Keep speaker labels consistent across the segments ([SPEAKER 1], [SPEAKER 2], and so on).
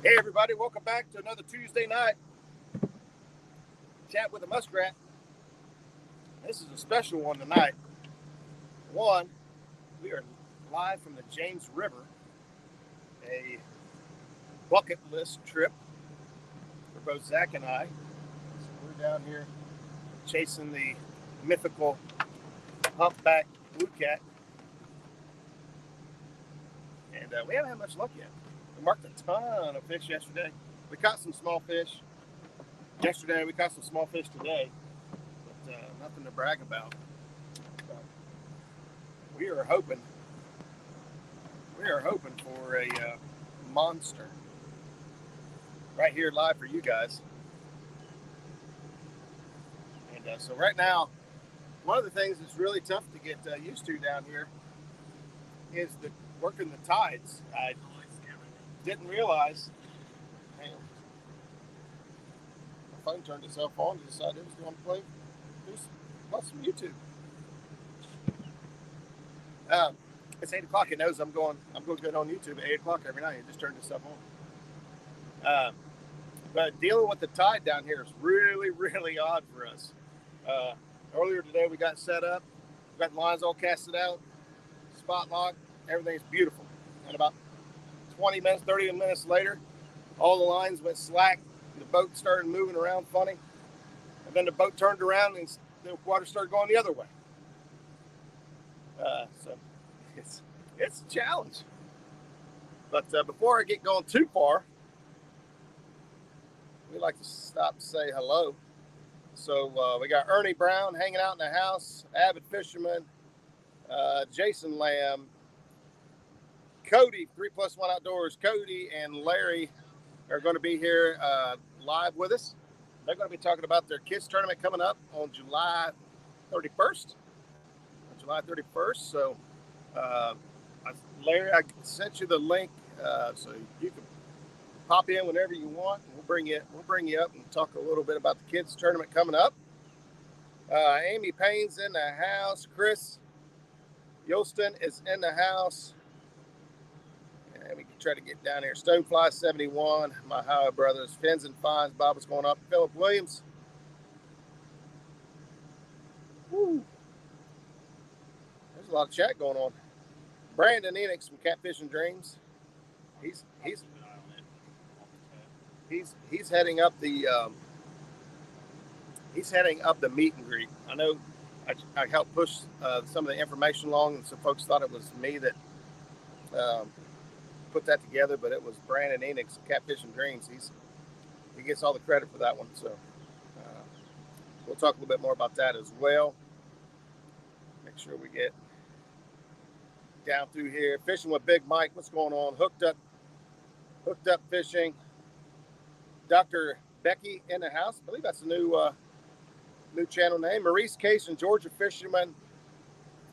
[SPEAKER 1] Hey everybody, welcome back to another Tuesday night chat with a muskrat. This is a special one tonight. One, we are live from the James River, a bucket list trip for both Zach and I. So we're down here chasing the mythical humpback Bluecat, and we haven't had much luck yet. We marked a ton of fish yesterday. We caught some small fish yesterday. We caught some small fish today, but nothing to brag about. But we are hoping for a monster right here live for you guys. And so right now, one of the things that's really tough to get used to down here is working the tides. I didn't realize. Hang on. My phone turned itself on and decided it was going to play some YouTube. It's 8 o'clock. It knows I'm going good on YouTube at 8 o'clock every night. It just turned itself on. But dealing with the tide down here is really, really odd for us. Earlier today we got set up, got the lines all casted out, spot locked, everything's beautiful. And about 30 minutes later, all the lines went slack, the boat started moving around funny, and then the boat turned around and the water started going the other way. So it's a challenge. But before I get going too far, we like to stop to say hello. So we got Ernie Brown hanging out in the house, avid fisherman, Jason Lamb, Cody, 3+1 Outdoors. Cody and Larry are going to be here live with us. They're going to be talking about their kids tournament coming up on July 31st. So, Larry, I sent you the link so you can pop in whenever you want. We'll bring you up and talk a little bit about the kids tournament coming up. Amy Payne's in the house. Chris Yolston is in the house. And we can try to get down here. Stonefly 71, my Ohio brothers, Fins and Fines, Bob is going up. Philip Williams. Woo. There's a lot of chat going on. Brandon Enix from Catfish and Dreams. He's heading up the meet and greet. I know I helped push some of the information along, and some folks thought it was me that put that together, but it was Brandon Enix of Catfish and Dreams. He gets all the credit for that one. So we'll talk a little bit more about that as well. Make sure we get down through here. Fishing with Big Mike. What's going on? Hooked up fishing. Dr. Becky in the house. I believe that's a new channel name. Maurice Case and Georgia Fisherman.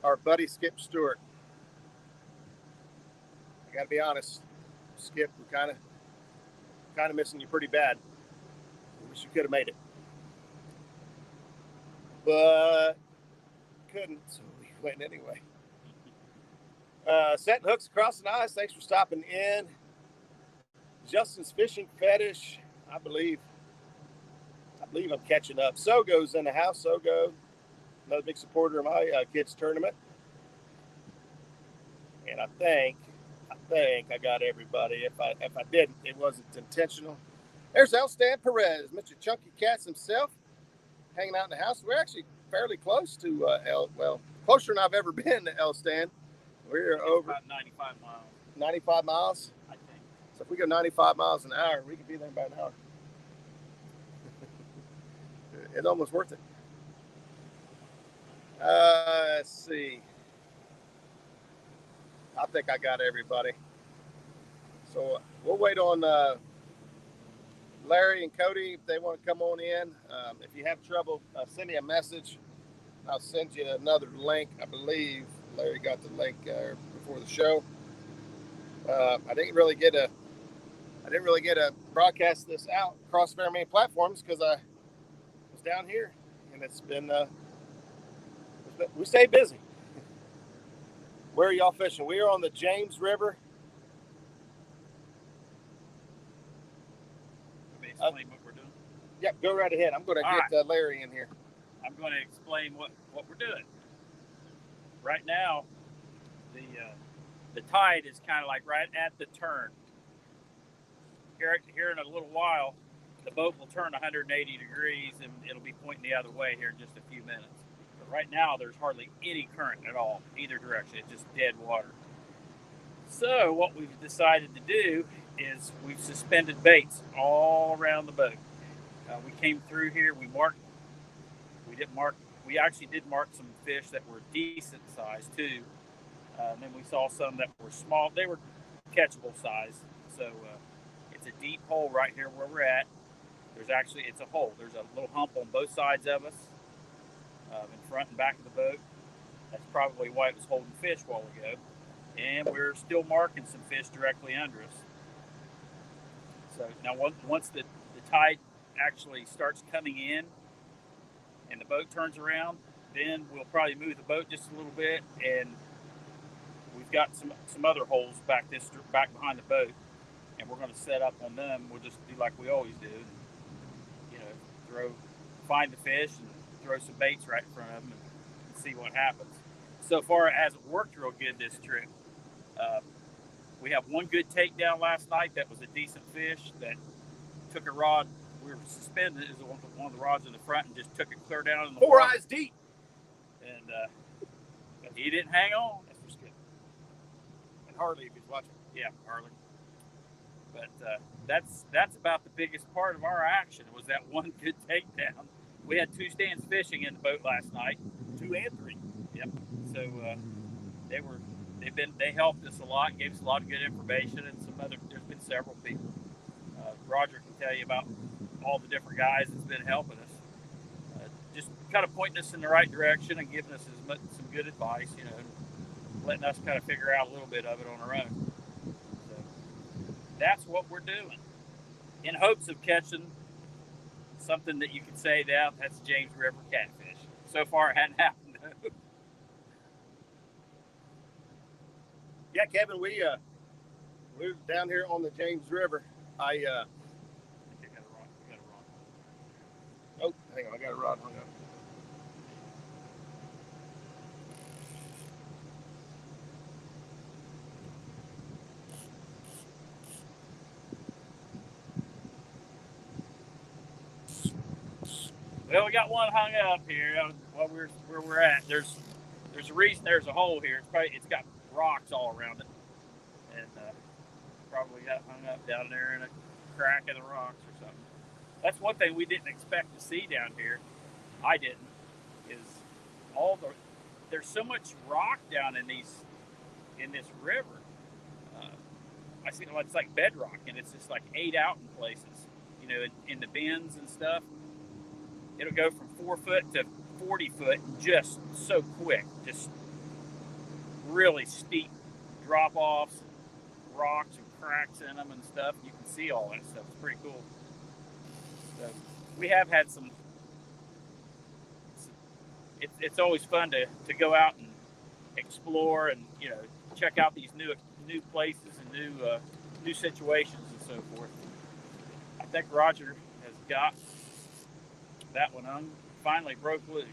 [SPEAKER 1] Our buddy Skip Stewart. I got to be honest, Skip, we're kind of missing you pretty bad. Wish you could have made it, but couldn't, so we went anyway. Setting hooks across the ice. Thanks for stopping in. Justin's Fishing Fetish. I believe I'm catching up. Sogo's in the house. Sogo, another big supporter of my kids tournament. And I think I got everybody. If I didn't, it wasn't intentional. There's Elstan Perez, Mr. Chunky Cats himself, hanging out in the house. We're actually fairly close to closer than I've ever been to Elstan. We're over
[SPEAKER 2] about 95 miles.
[SPEAKER 1] 95 miles?
[SPEAKER 2] I think.
[SPEAKER 1] So if we go 95 miles an hour, we could be there in about an hour. It's almost worth it. Let's see. I think I got everybody. So we'll wait on Larry and Cody if they want to come on in. If you have trouble, send me a message. I'll send you another link. I believe Larry got the link before the show. I didn't really get a broadcast this out across very many platforms because I was down here, and it's been we stay busy. Where are y'all fishing? We are on the James River.
[SPEAKER 2] explain what we're doing?
[SPEAKER 1] Yep, go right ahead. I'm going to get Larry in here.
[SPEAKER 2] I'm going to explain what we're doing. Right now, the tide is kind of like right at the turn. Here in a little while, the boat will turn 180 degrees and it'll be pointing the other way here in just a few minutes. But right now, there's hardly any current at all, either direction. It's just dead water. So what we've decided to do is we've suspended baits all around the boat. We came through here. We actually did mark some fish that were decent size too. And then we saw some that were small. They were catchable size. So it's a deep hole right here where we're at. It's a hole. There's a little hump on both sides of us, in front and back of the boat. That's probably why it was holding fish a while ago. And we're still marking some fish directly under us. So now once the tide actually starts coming in and the boat turns around, then we'll probably move the boat just a little bit, and we've got some other holes back behind the boat, and we're going to set up on them. We'll just do like we always do, find the fish and throw some baits right in front of them and see what happens. So far, it hasn't worked real good this trip. We have one good takedown last night that was a decent fish that took a rod. We were suspended. It was one of the rods in the front and just took it clear down in the
[SPEAKER 1] water.
[SPEAKER 2] 4
[SPEAKER 1] eyes deep.
[SPEAKER 2] And he didn't hang on.
[SPEAKER 1] That's just good. And Harley, if he's watching.
[SPEAKER 2] Yeah, Harley. But that's about the biggest part of our action was that one good takedown. We had 2 stands fishing in the boat last night.
[SPEAKER 1] 2 and 3.
[SPEAKER 2] Yep. So they helped us a lot, gave us a lot of good information, and there's been several people. Roger can tell you about all the different guys that's been helping us. Just kind of pointing us in the right direction and giving us some good advice, letting us kind of figure out a little bit of it on our own. So that's what we're doing, in hopes of catching something that you could say that's James River catfish. So far, it hadn't happened though.
[SPEAKER 1] Yeah, Kevin, we're down here on the James River. I got a rod. Oh, hang on, I got a rod hung up.
[SPEAKER 2] Well, we got one hung up here where we're at. There's a reason there's a hole here. It's got rocks all around it, and probably got hung up down there in a crack in the rocks or something. That's one thing we didn't expect to see down here. I didn't. There's so much rock down in this river. I see it's like bedrock, and it's just like 8 out in places. In the bends and stuff. It'll go from 4 foot to 40 foot just so quick. Just really steep drop-offs, rocks and cracks in them and stuff. You can see all that stuff. It's pretty cool. So we have had some. It's always fun to go out and explore and check out these new places and new situations and so forth. I think Roger has got that one finally broke loose.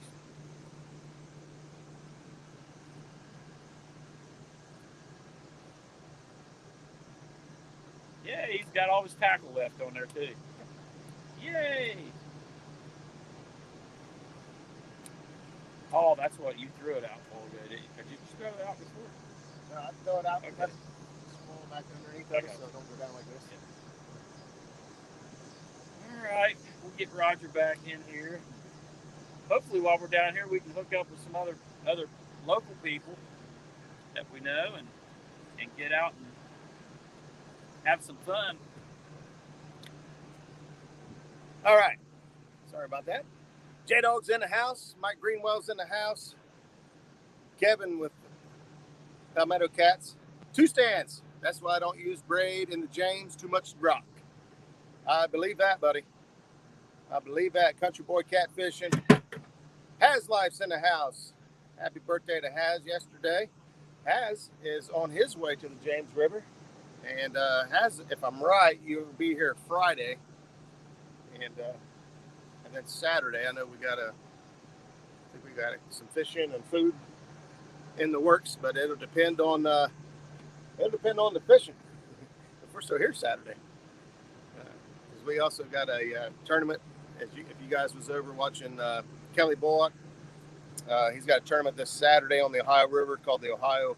[SPEAKER 2] Yeah, he's got all his tackle left on there too. Yay! Oh, that's what you threw it out for, did you? Did you just throw it out before?
[SPEAKER 1] No, I throw it out.
[SPEAKER 2] Okay.
[SPEAKER 1] Small back underneath it, so don't go down like this.
[SPEAKER 2] Yeah. All right, we'll get Roger back in here. Hopefully, while we're down here, we can hook up with some other local people that we know and get out and have some fun.
[SPEAKER 1] All right. Sorry about that. J-Dog's in the house. Mike Greenwell's in the house. Kevin with Palmetto Cats. 2 stands. That's why I don't use braid in the James. Too much rock. I believe that, buddy. I believe that. Country Boy Catfishing. Has Life's in the house. Happy birthday to Has yesterday. Has is on his way to the James River. And Has, if I'm right, you'll be here Friday. and then Saturday, I know we got some fishing and food in the works, but it'll depend on the fishing. If we're still here Saturday, because we also got a tournament. If you guys was over watching Kelly Bullock, he's got a tournament this Saturday on the Ohio River called the Ohio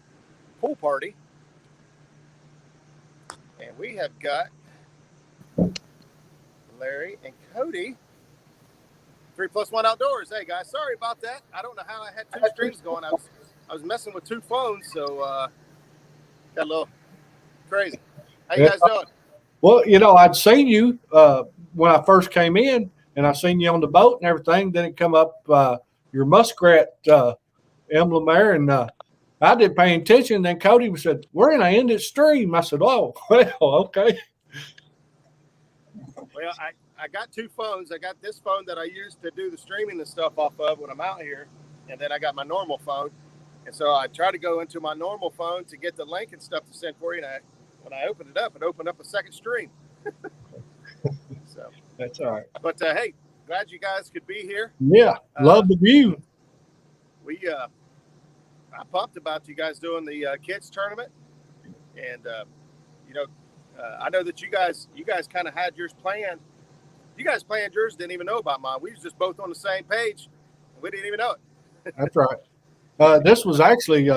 [SPEAKER 1] Pool Party, and we have got Larry and Cody, 3+1 Outdoors. Hey guys, sorry about that. I don't know how I had two streams going. I was messing with two phones, so got a little crazy. How you guys doing?
[SPEAKER 3] Well, you know, I'd seen you when I first came in, and I seen you on the boat and everything. Then it come up your Muskrat emblem there, and I didn't pay attention. Then Cody said, "We're in an ended stream." I said, "Oh, well, okay."
[SPEAKER 1] Well, I got two phones. I got this phone that I use to do the streaming and stuff off of when I'm out here, and then I got my normal phone. And so I try to go into my normal phone to get the link and stuff to send for you. And when I opened it opened up a second stream. So
[SPEAKER 3] that's all right.
[SPEAKER 1] But hey, glad you guys could be here.
[SPEAKER 3] Yeah, love the view.
[SPEAKER 1] I'm pumped about you guys doing the kids tournament, and I know that you guys kind of had yours planned. You guys planned yours, didn't even know about mine. We was just both on the same page, and we didn't even know it.
[SPEAKER 3] That's right. This was actually,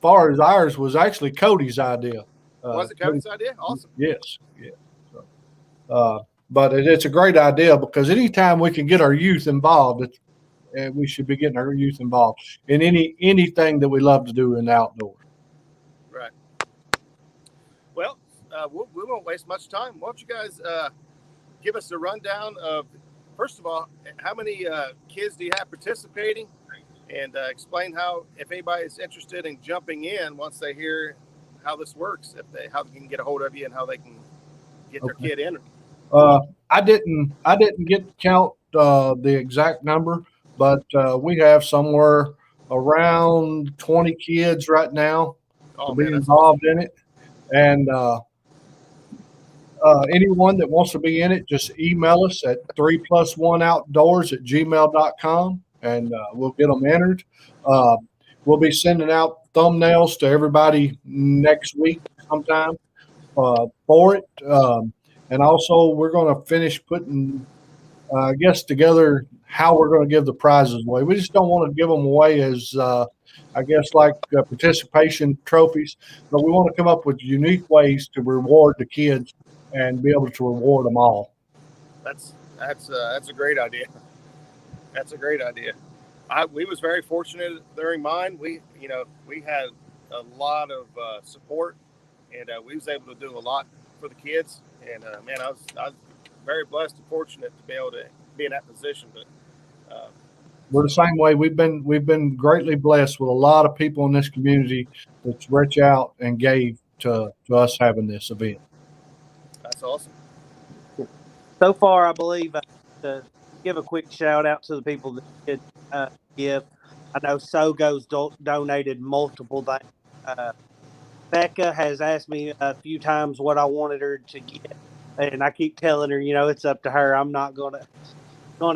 [SPEAKER 3] far as ours was actually Cody's idea.
[SPEAKER 1] Was it Cody's idea? Awesome.
[SPEAKER 3] Yes. Yeah. So, but it's a great idea because anytime we can get our youth involved, we should be getting our youth involved in anything that we love to do in the outdoors.
[SPEAKER 1] Right. Well, we won't waste much time. Why don't you guys give us a rundown of, first of all, how many kids do you have participating, and explain how, if anybody is interested in jumping in once they hear how this works, how they can get a hold of you and how they can get their kid in.
[SPEAKER 3] I didn't get to count the exact number, but we have somewhere around 20 kids right now to be involved in it. And anyone that wants to be in it, just email us at 3+1outdoors@gmail.com, and we'll get them entered. We'll be sending out thumbnails to everybody next week sometime for it. And also, we're going to finish putting, together how we're going to give the prizes away. We just don't want to give them away as, like participation trophies, but we want to come up with unique ways to reward the kids and be able to reward them all.
[SPEAKER 1] That's a great idea. That's a great idea. We was very fortunate during mine. We had a lot of support, and we was able to do a lot for the kids. And man, I was very blessed and fortunate to be able to be in that position. But
[SPEAKER 3] we're the same way. We've been greatly blessed with a lot of people in this community that's reached out and gave to us having this event.
[SPEAKER 1] That's awesome.
[SPEAKER 4] So far, I believe to give a quick shout out to the people that did give. I know Sogo's donated multiple things. Becca has asked me a few times what I wanted her to get, and I keep telling her, it's up to her. I'm not gonna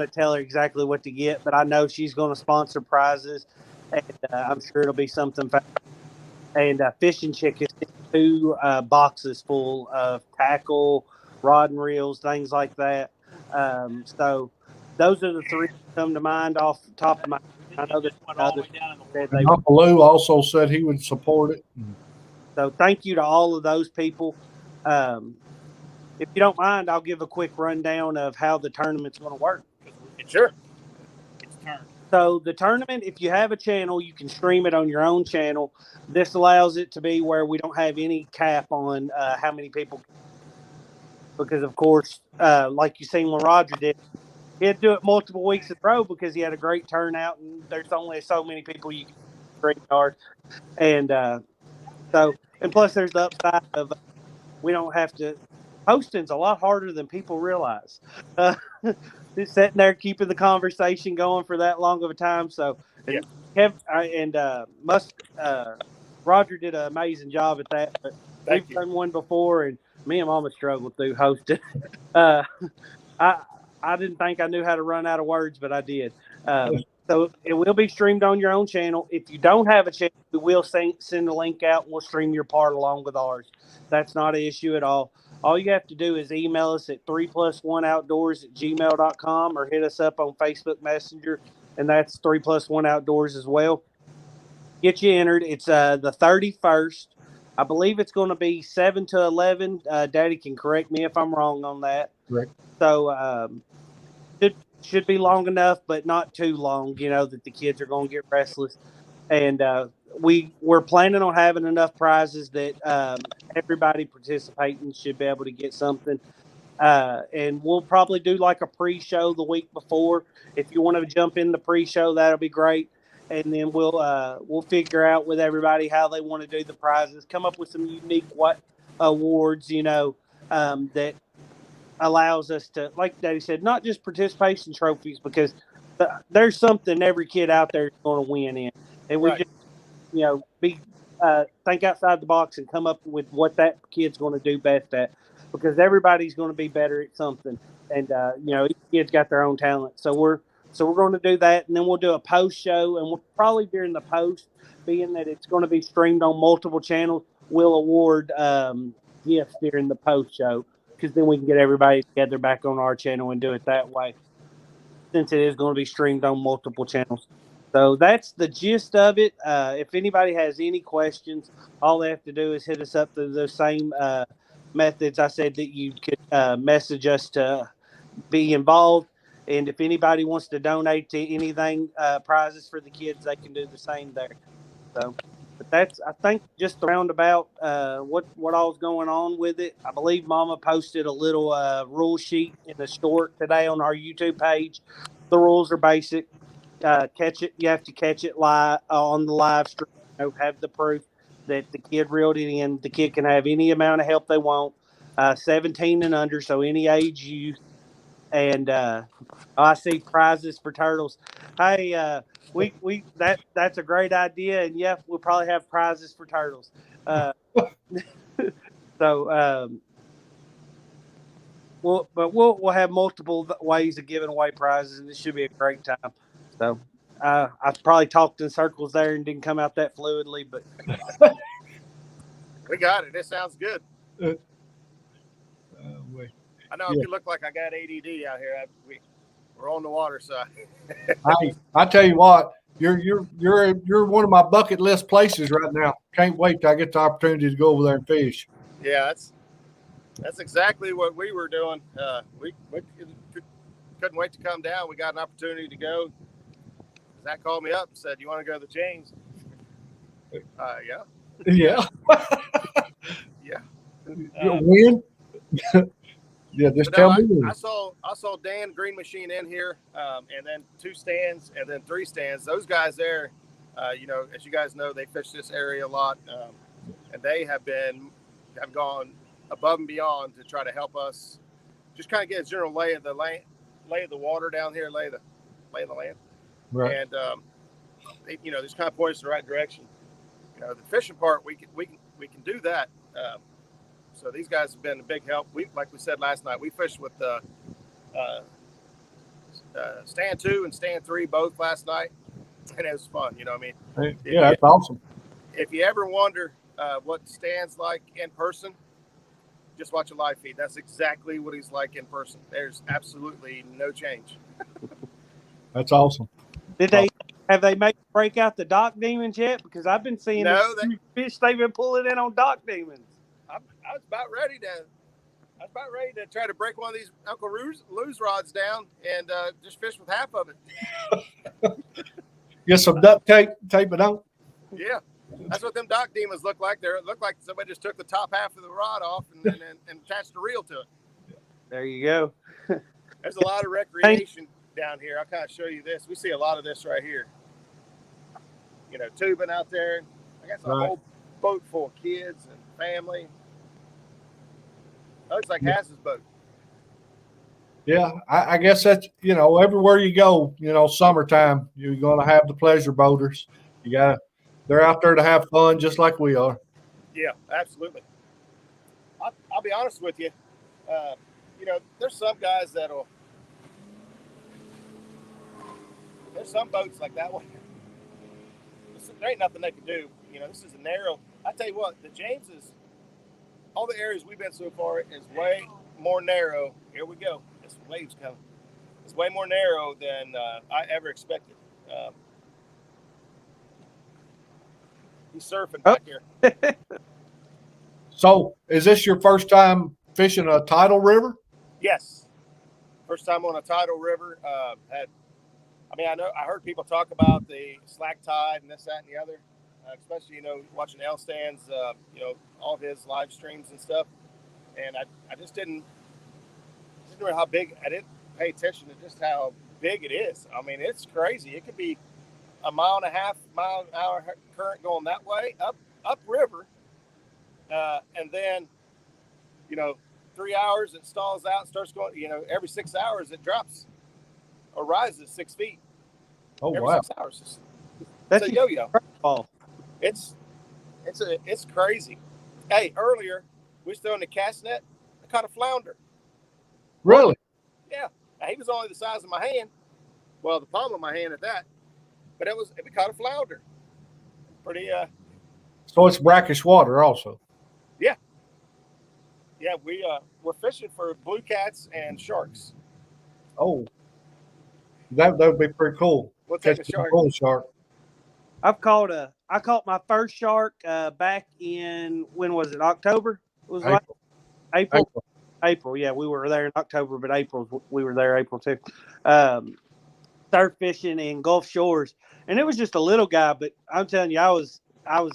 [SPEAKER 4] tell her exactly what to get, but I know she's gonna sponsor prizes, and I'm sure it'll be something fun. And Fishing Chick has 2 boxes full of tackle, rod and reels, things like that. So those are the 3 that come to mind off the top of my head. I know that others said they would.
[SPEAKER 3] Uncle Lou also said he would support it.
[SPEAKER 4] So thank you to all of those people. If you don't mind, I'll give a quick rundown of how the tournament's going to work.
[SPEAKER 1] Sure.
[SPEAKER 2] It's turn.
[SPEAKER 4] So the tournament, if you have a channel, you can stream it on your own channel. This allows it to be where we don't have any cap on how many people. Because, of course, like you seen when Roger did, he had to do it multiple weeks in a row because he had a great turnout, and there's only so many people you can stream yard. And and plus there's the upside of we don't have to. Hosting's a lot harder than people realize. Just sitting there keeping the conversation going for that long of a time. So,
[SPEAKER 1] yeah.
[SPEAKER 4] Roger did an amazing job at that. But we've done one before, and me and Mama struggled through hosting. I I didn't think I knew how to run out of words, but I did. So it will be streamed on your own channel. If you don't have a channel, we will send a link out and we'll stream your part along with ours. That's not an issue at all. All you have to do is email us at 3plus1outdoors@gmail.com or hit us up on Facebook Messenger, and that's 3plus1outdoors as well. Get you entered. It's the 31st. I believe it's going to be 7 to 11. Daddy can correct me if I'm wrong on that.
[SPEAKER 3] Correct.
[SPEAKER 4] So should be long enough, but not too long, that the kids are going to get restless. And we're planning on having enough prizes that everybody participating should be able to get something. And we'll probably do like a pre-show the week before. If you want to jump in the pre-show, that'll be great. And then we'll figure out with everybody how they want to do the prizes. Come up with some unique awards, that allows us to, like Daddy said, not just participation trophies, because there's something every kid out there is going to win in, and we just think outside the box and come up with what that kid's going to do best at, because everybody's going to be better at something, and each kid's got their own talent. So we're going to do that, and then we'll do a post show, and we'll probably during the post, being that it's going to be streamed on multiple channels, we'll award gifts during the post show, because then we can get everybody together back on our channel and do it that way, since it is going to be streamed on multiple channels. So that's the gist of it. If anybody has any questions, all they have to do is hit us up through the same methods I said that you could message us to be involved. And if anybody wants to donate to anything, prizes for the kids, they can do the same there. So, but that's, I think, just the roundabout what all's going on with it. I believe Mama posted a little rule sheet in the short today on our YouTube page. The rules are basic. You have to catch it live on the live stream. Have the proof that the kid reeled it in. The kid can have any amount of help they want, 17 and under, so any age youth. And I see prizes for turtles. Hey, that's a great idea, and yeah, we'll probably have prizes for turtles. So we'll have multiple ways of giving away prizes, and this should be a great time. So I probably talked in circles there and didn't come out that fluidly, but
[SPEAKER 1] we got it. It sounds good. I know it could look like I got ADD out here. We're on the water side.
[SPEAKER 3] I tell you what, you're one of my bucket list places right now. Can't wait till I get the opportunity to go over there and fish.
[SPEAKER 1] Yeah, that's exactly what we were doing. We couldn't wait to come down. We got an opportunity to go. Zach called me up and said, "You want to go to the James?" Yeah.
[SPEAKER 3] Yeah.
[SPEAKER 1] Yeah.
[SPEAKER 3] When? Yeah, just tell me.
[SPEAKER 1] I saw Dan Green Machine in here, and then 2 stands, and then 3 stands. Those guys there, as you guys know, they fish this area a lot, and they have gone above and beyond to try to help us just kind of get a general lay of the water down here, lay of the land,
[SPEAKER 3] right.
[SPEAKER 1] And they, just kind of point us in the right direction. The fishing part, we can do that. So these guys have been a big help. Like we said last night, we fished with stand 2 and stand 3 both last night, and it was fun.
[SPEAKER 3] That's awesome.
[SPEAKER 1] If you ever wonder what Stan's like in person, just watch a live feed. That's exactly what he's like in person. There's absolutely no change.
[SPEAKER 3] That's awesome.
[SPEAKER 4] Have they made break out the dock demons yet? Because I've been seeing fish they've been pulling in on dock demons.
[SPEAKER 1] I was about ready to try to break one of these Uncle Lou's rods down and just fish with half of it.
[SPEAKER 3] Get some duct tape it on.
[SPEAKER 1] Yeah, that's what them dock demons look like. They look like somebody just took the top half of the rod off and attached a reel to it.
[SPEAKER 4] There you go.
[SPEAKER 1] There's a lot of recreation down here. I'll kind of show you this. We see a lot of this right here. Tubing out there. I got a whole boat full of kids and family. Looks like Hass's boat.
[SPEAKER 3] Yeah, I guess that's, everywhere you go, summertime, you're going to have the pleasure boaters. They're out there to have fun just like we are.
[SPEAKER 1] Yeah, absolutely. I'll be honest with you. There's some guys that'll there's some boats like that one. There ain't nothing they can do. You know, this is a narrow. I tell you what, the James is, all the areas we've been so far is way more narrow. Here we go. This wave's coming. It's way more narrow than I ever expected. He's surfing back here.
[SPEAKER 3] So, is this your first time fishing a tidal river?
[SPEAKER 1] Yes, first time on a tidal river. I heard people talk about the slack tide and this, that, and the other. Especially, watching L Stan's, all his live streams and stuff. And I just didn't know how big. I didn't pay attention to just how big it is. I mean, it's crazy. It could be a mile and a half, mile an hour current going that way up river, and then 3 hours it stalls out, starts going. Every 6 hours it drops or rises 6 feet.
[SPEAKER 3] Oh,
[SPEAKER 1] every
[SPEAKER 3] wow!
[SPEAKER 1] 6 hours.
[SPEAKER 4] That's
[SPEAKER 1] a yo-yo.
[SPEAKER 4] Oh.
[SPEAKER 1] It's crazy. Hey, earlier we was throwing the cast net. I caught a flounder.
[SPEAKER 3] Really?
[SPEAKER 1] Yeah. Now, he was only the size of my hand. Well, the palm of my hand at that. But we caught a flounder. Pretty.
[SPEAKER 3] So it's brackish water, also.
[SPEAKER 1] Yeah. Yeah, we're fishing for bluecats and sharks.
[SPEAKER 3] Oh, that would be pretty cool.
[SPEAKER 1] We'll take a
[SPEAKER 3] Catch
[SPEAKER 1] shark.
[SPEAKER 3] bull shark.
[SPEAKER 4] I caught my first shark back in, when was it? October? It was April. Yeah, we were there in October, but we were there April too. Surf fishing in Gulf Shores, and it was just a little guy, but I'm telling you, I was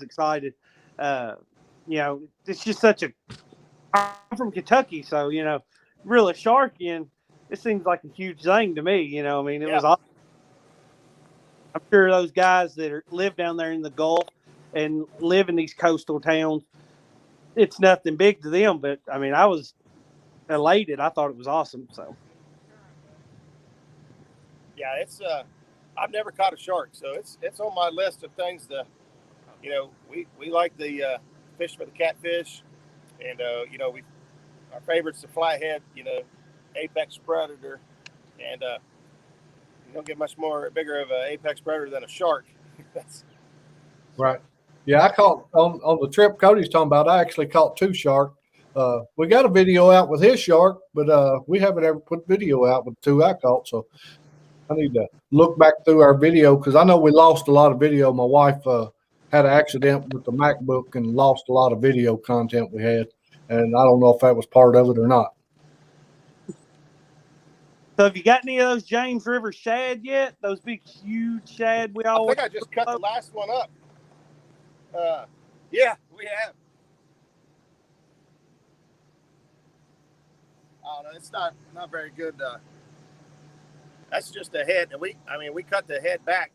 [SPEAKER 4] excited. It's just I'm from Kentucky, so really shark in, it seems like a huge thing to me. It was awesome. I'm sure those guys that live down there in the Gulf and live in these coastal towns, it's nothing big to them. But I mean, I was elated. I thought it was awesome. So,
[SPEAKER 1] yeah, it's I've never caught a shark, so it's on my list of things to, we like the fish for the catfish, and our favorite's the flathead, apex predator, and you don't get much more bigger of an apex predator than a shark.
[SPEAKER 3] Right. Yeah, I caught on the trip Cody's talking about. I actually caught 2 sharks. We got a video out with his shark, but we haven't ever put video out with 2 I caught. So I need to look back through our video, because I know we lost a lot of video. My wife had an accident with the MacBook and lost a lot of video content we had, and I don't know if that was part of it or not.
[SPEAKER 4] So have you got any of those James River shad yet? Those big, huge shad we always.
[SPEAKER 1] I think I just cut the last one up. Yeah, we have. Oh no, it's not very good. That's just the head, and we cut the head back,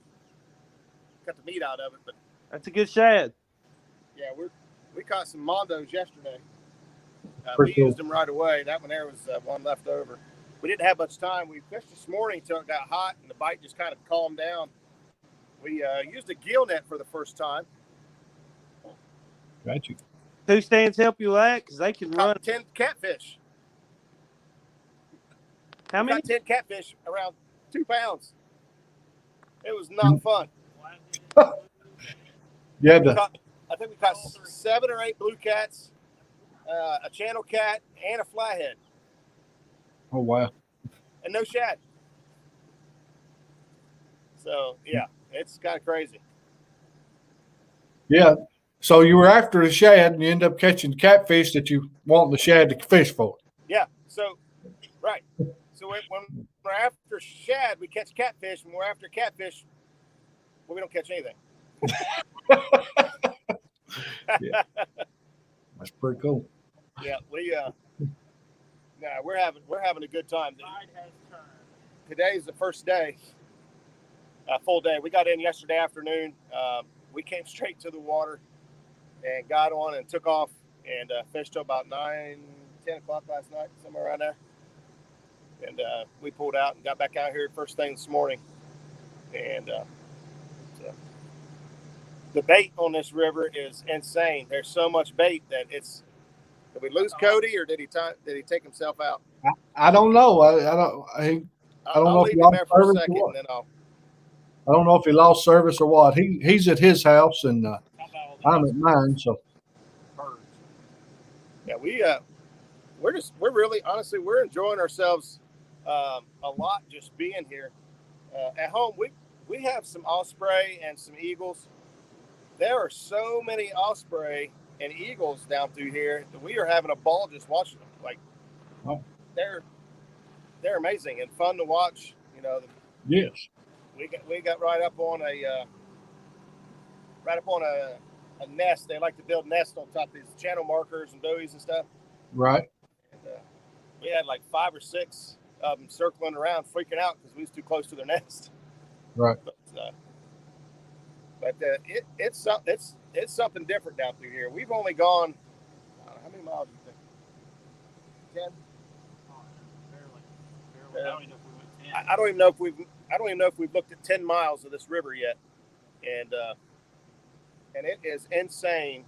[SPEAKER 1] cut the meat out of it. But
[SPEAKER 4] that's a good shad.
[SPEAKER 1] Yeah, we caught some mondos yesterday.
[SPEAKER 3] We
[SPEAKER 1] used them right away. That one there was one left over. We didn't have much time. We fished this morning until it got hot and the bite just kind of calmed down. We used a gill net for the first time.
[SPEAKER 3] Got you.
[SPEAKER 4] 2 stands help you with that, because they can run.
[SPEAKER 1] 10 catfish.
[SPEAKER 4] How many?
[SPEAKER 1] 10 catfish, around 2 pounds. It was not fun.
[SPEAKER 3] Yeah.
[SPEAKER 1] I think we caught 7 or 8 blue cats, a channel cat, and a flathead.
[SPEAKER 3] Oh, wow.
[SPEAKER 1] And no shad. So, yeah, it's kind of crazy.
[SPEAKER 3] Yeah. So you were after the shad, and you end up catching catfish that you want the shad to fish for.
[SPEAKER 1] Yeah. So, right. So when we're after shad, we catch catfish. When we're after catfish, well, we don't catch anything.
[SPEAKER 3] Yeah. That's pretty cool.
[SPEAKER 1] Yeah, we're having a good time. Today's the first day, full day. We got in yesterday afternoon. We came straight to the water and got on and took off and fished till about 9, 10 o'clock last night, somewhere around there. And we pulled out and got back out here first thing this morning. And the bait on this river is insane. There's so much bait that it's. Did we lose Cody, or did he take himself out?
[SPEAKER 3] I don't know. I don't know
[SPEAKER 1] I'll
[SPEAKER 3] if
[SPEAKER 1] leave
[SPEAKER 3] y'all
[SPEAKER 1] him there for a
[SPEAKER 3] heard
[SPEAKER 1] second,
[SPEAKER 3] what.
[SPEAKER 1] and then I'll.
[SPEAKER 3] I don't know if he lost service or what. He's at his house and
[SPEAKER 2] How about all the
[SPEAKER 3] I'm at mine. So
[SPEAKER 2] birds?
[SPEAKER 1] Yeah, we're really honestly we're enjoying ourselves a lot just being here. At home, we have some osprey and some eagles. There are so many osprey and eagles down through here that we are having a ball just watching them. Like,
[SPEAKER 3] oh,
[SPEAKER 1] they're amazing and fun to watch. You know,
[SPEAKER 3] yes,
[SPEAKER 1] we got right up on a nest. They like to build nests on top of these channel markers and buoys and stuff.
[SPEAKER 3] right.
[SPEAKER 1] And we had like 5 or 6 of them circling around, freaking out because we was too close to their nest.
[SPEAKER 3] Right.
[SPEAKER 1] But it's something different down through here. We've only gone, how many miles do you think? 10?
[SPEAKER 2] Barely. I don't even know if we went 10.
[SPEAKER 1] I don't even know if we've looked at 10 miles of this river yet, and it is insane,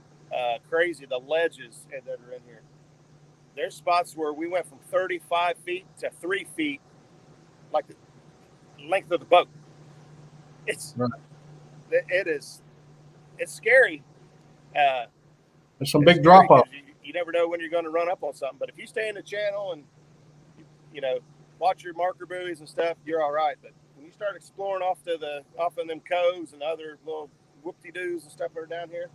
[SPEAKER 1] crazy the ledges that are in here. There's spots where we went from 35 feet to 3 feet, like the length of the boat. It's scary.
[SPEAKER 3] There's some big drop off.
[SPEAKER 1] You never know when you're going to run up on something, but if you stay in the channel and you know watch your marker buoys and stuff, you're all right. But when you start exploring off in them coves and other little whoop-de-doos and stuff that are down here,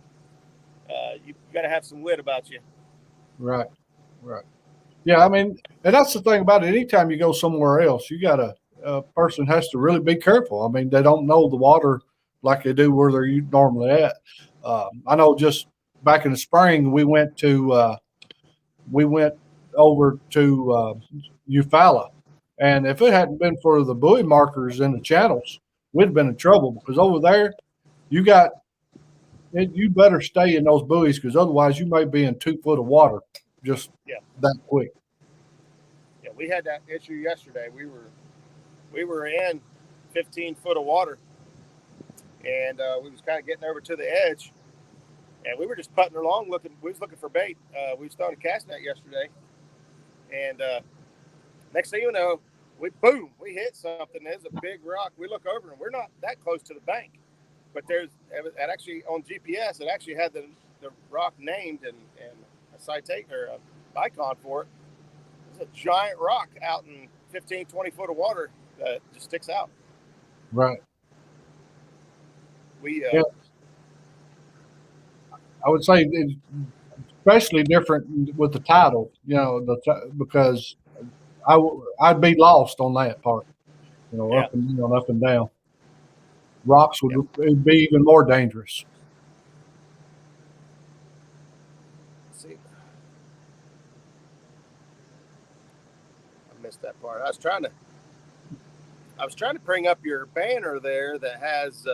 [SPEAKER 1] you got to have some wit about you.
[SPEAKER 3] Right. Yeah, I mean, and that's the thing about it. Anytime you go somewhere else, a person has to really be careful. I mean, they don't know the water like they do where they're normally at. I know just back in the spring, we went over to Eufaula, and if it hadn't been for the buoy markers in the channels, we'd have been in trouble because over there, you better stay in those buoys because otherwise you may be in 2 foot of water just that quick.
[SPEAKER 1] Yeah, we had that issue yesterday. We were in 15 foot of water, and we was kind of getting over to the edge, and we were just putting along we was looking for bait. We started casting that yesterday, and next thing you know, we hit something. There's a big rock. We look over and we're not that close to the bank, but it actually on GPS, it actually had the rock named and a citation or a icon for it. It's a giant rock out in 15, 20 foot of water that just sticks out.
[SPEAKER 3] Right. I would say it's especially different with the tidal, because I'd be lost on that part, up and down, up and down. Rocks would be even more dangerous.
[SPEAKER 1] Let's see. I missed that part. I was trying to bring up your banner there that has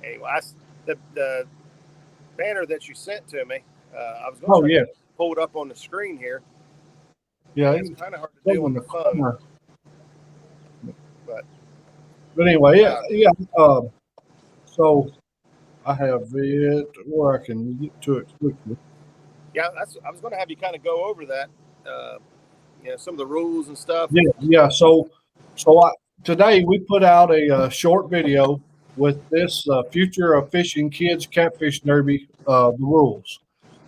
[SPEAKER 1] anyway, the banner that you sent to me. I was going to pull it up on the screen here.
[SPEAKER 3] Yeah,
[SPEAKER 1] it's kind of hard to do on the phone.
[SPEAKER 3] But anyway, yeah. So I have it where I can get to it quickly.
[SPEAKER 1] Yeah, I was going to have you kind of go over that. Some of the rules and stuff.
[SPEAKER 3] Yeah. So today we put out a short video with this Future of Fishing Kids Catfish Derby, the rules.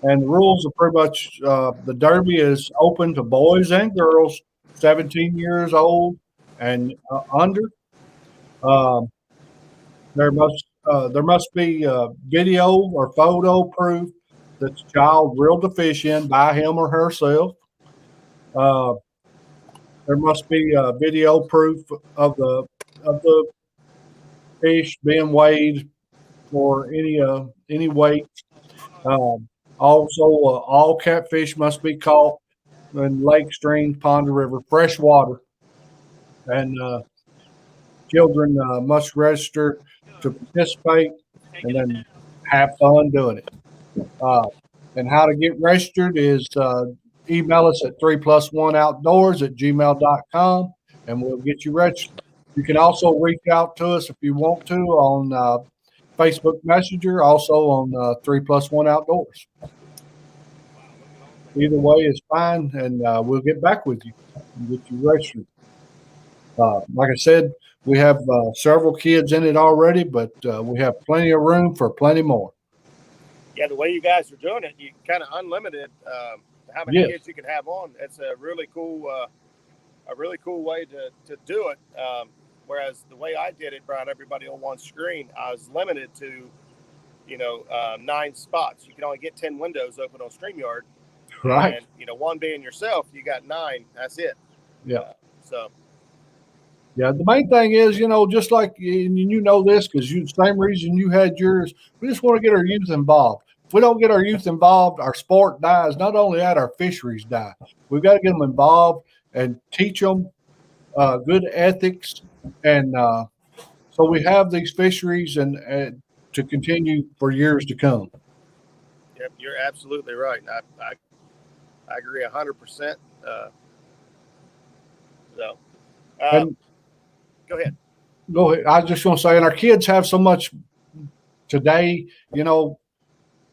[SPEAKER 3] And the rules are pretty much the Derby is open to boys and girls 17 years old and under. There must be video or photo proof that the child reeled the fish in by him or herself. There must be video proof of the fish being weighed or any weight. Also, all catfish must be caught in lake, streams, pond, or river, fresh water. And children must register to participate and then have fun doing it. And how to get registered is email us at 3plus1outdoors@gmail.com and we'll get you registered. You can also reach out to us if you want to on Facebook Messenger, also on 3plus1 Outdoors. either way is fine, and we'll get back with you and get you registered. Like I said, we have several kids in it already, but we have plenty of room for plenty more.
[SPEAKER 1] Yeah, the way you guys are doing it, you kind of unlimited how many kids you can have on. It's a really cool way to do it. Whereas the way I did it, brought everybody on one screen, I was limited to 9 spots. You can only get 10 windows open on StreamYard.
[SPEAKER 3] Right.
[SPEAKER 1] And one being yourself, you got 9. That's it.
[SPEAKER 3] Yeah.
[SPEAKER 1] Yeah,
[SPEAKER 3] the main thing is, just like this because same reason you had yours. We just want to get our youth involved. If we don't get our youth involved, our sport dies. Not only that, our fisheries die. We've got to get them involved and teach them good ethics, and so we have these fisheries and to continue for years to come.
[SPEAKER 1] Yep, you're absolutely right. I agree 100%. Go ahead.
[SPEAKER 3] Go ahead. I just want to say, and our kids have so much today.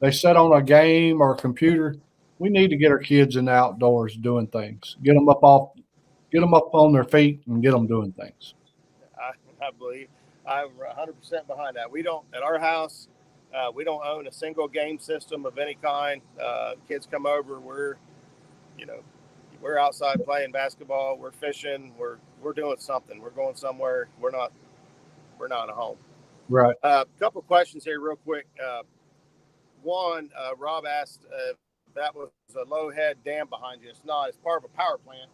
[SPEAKER 3] They sit on a game or a computer. We need to get our kids in the outdoors doing things. Get them up on their feet and get them doing things.
[SPEAKER 1] I believe I'm 100% behind that. We don't at our house. We don't own a single game system of any kind. Kids come over. We're outside playing basketball. We're fishing. We're doing something. We're going somewhere. We're not at home.
[SPEAKER 3] Right.
[SPEAKER 1] A couple questions here, real quick. One, Rob asked if that was a low head dam behind you. It's not. It's part of a power plant.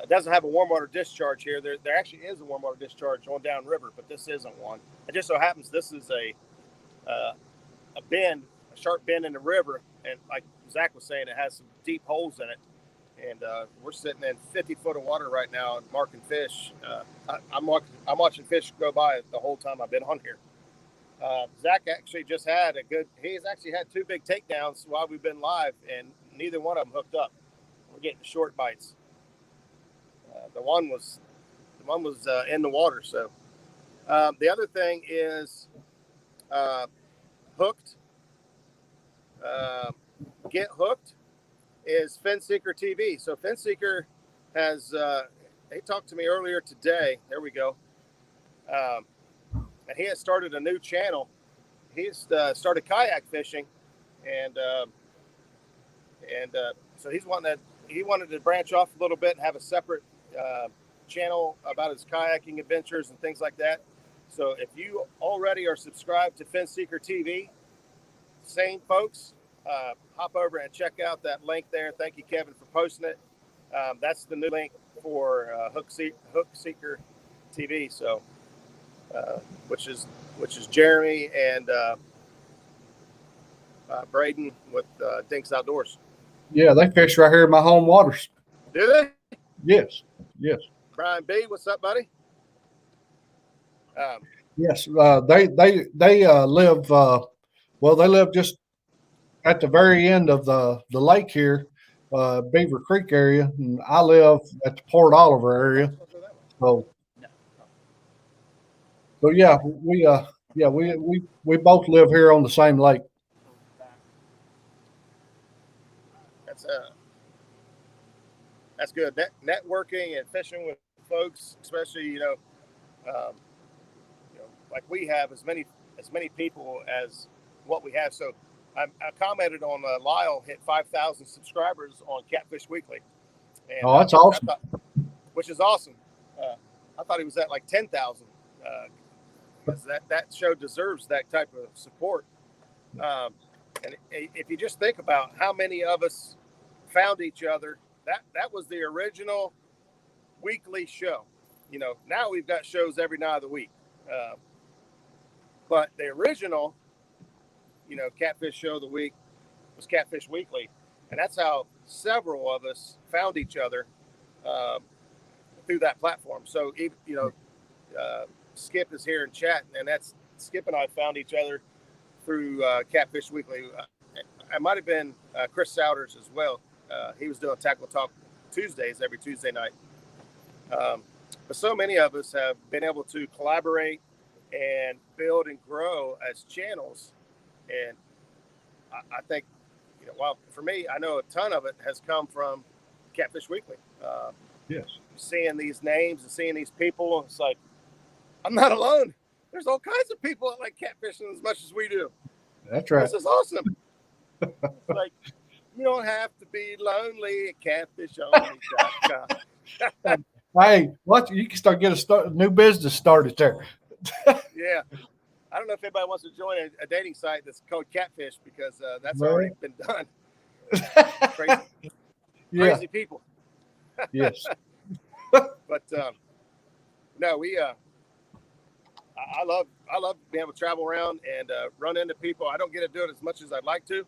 [SPEAKER 1] It doesn't have a warm water discharge here. There actually is a warm water discharge on downriver, but this isn't one. It just so happens this is a sharp bend in the river, and like Zach was saying, it has some deep holes in it. And we're sitting in 50 foot of water right now and marking fish. I'm watching fish go by the whole time I've been on here. Zach actually just had he's actually had 2 big takedowns while we've been live, and neither one of them hooked up. We're getting short bites. The one was in the water. So the other thing is hooked. Get hooked is FinSeeker TV. So FinSeeker has he talked to me earlier today. There we go. And he has started a new channel. He's started kayak fishing, and so he wanted to branch off a little bit and have a separate channel about his kayaking adventures and things like that. So if you already are subscribed to FinSeeker TV, same folks, hop over and check out that link there. Thank you, Kevin, for posting it. That's the new link for Hookseeker TV. So, which is Jeremy and Braden with Dinks Outdoors.
[SPEAKER 3] Yeah, they fish right here in my home waters.
[SPEAKER 1] Do they?
[SPEAKER 3] Yes.
[SPEAKER 1] Brian B, what's up, buddy?
[SPEAKER 3] Yes, they live. They live just at the very end of the lake here, Beaver Creek area, and I live at the Port Oliver area. So yeah, we both live here on the same lake.
[SPEAKER 1] That's good. Networking and fishing with folks, especially like we have as many people as what we have. So I commented on Lyle hit 5,000 subscribers on Catfish Weekly. And,
[SPEAKER 3] that's awesome.
[SPEAKER 1] Which is awesome. I thought he was at like 10,000 because that show deserves that type of support. And if you just think about how many of us found each other, that was the original weekly show. Now we've got shows every night of the week. But the original, Catfish show of the week was Catfish Weekly. And that's how several of us found each other through that platform. So, Skip is here in chat, and that's Skip and I found each other through Catfish Weekly. I might have been Chris Souders as well. He was doing Tackle Talk Tuesdays every Tuesday night. But so many of us have been able to collaborate and build and grow as channels. And I think, you know, well, for me, I know a ton of it has come from Catfish Weekly.
[SPEAKER 3] Yes.
[SPEAKER 1] Seeing these names and seeing these people, it's like, I'm not alone. There's all kinds of people that like catfishing as much as we do.
[SPEAKER 3] That's right.
[SPEAKER 1] This is awesome. It's like, you don't have to be lonely at catfishonly.com.
[SPEAKER 3] Hey, what you can start get a new business started there.
[SPEAKER 1] Yeah. I don't know if anybody wants to join a dating site that's called Catfish, because that's
[SPEAKER 3] Right.
[SPEAKER 1] already been done. Crazy,
[SPEAKER 3] Yeah.
[SPEAKER 1] crazy people.
[SPEAKER 3] Yes.
[SPEAKER 1] But no, we I love being able to travel around and run into people. I don't get to do it as much as I'd like to.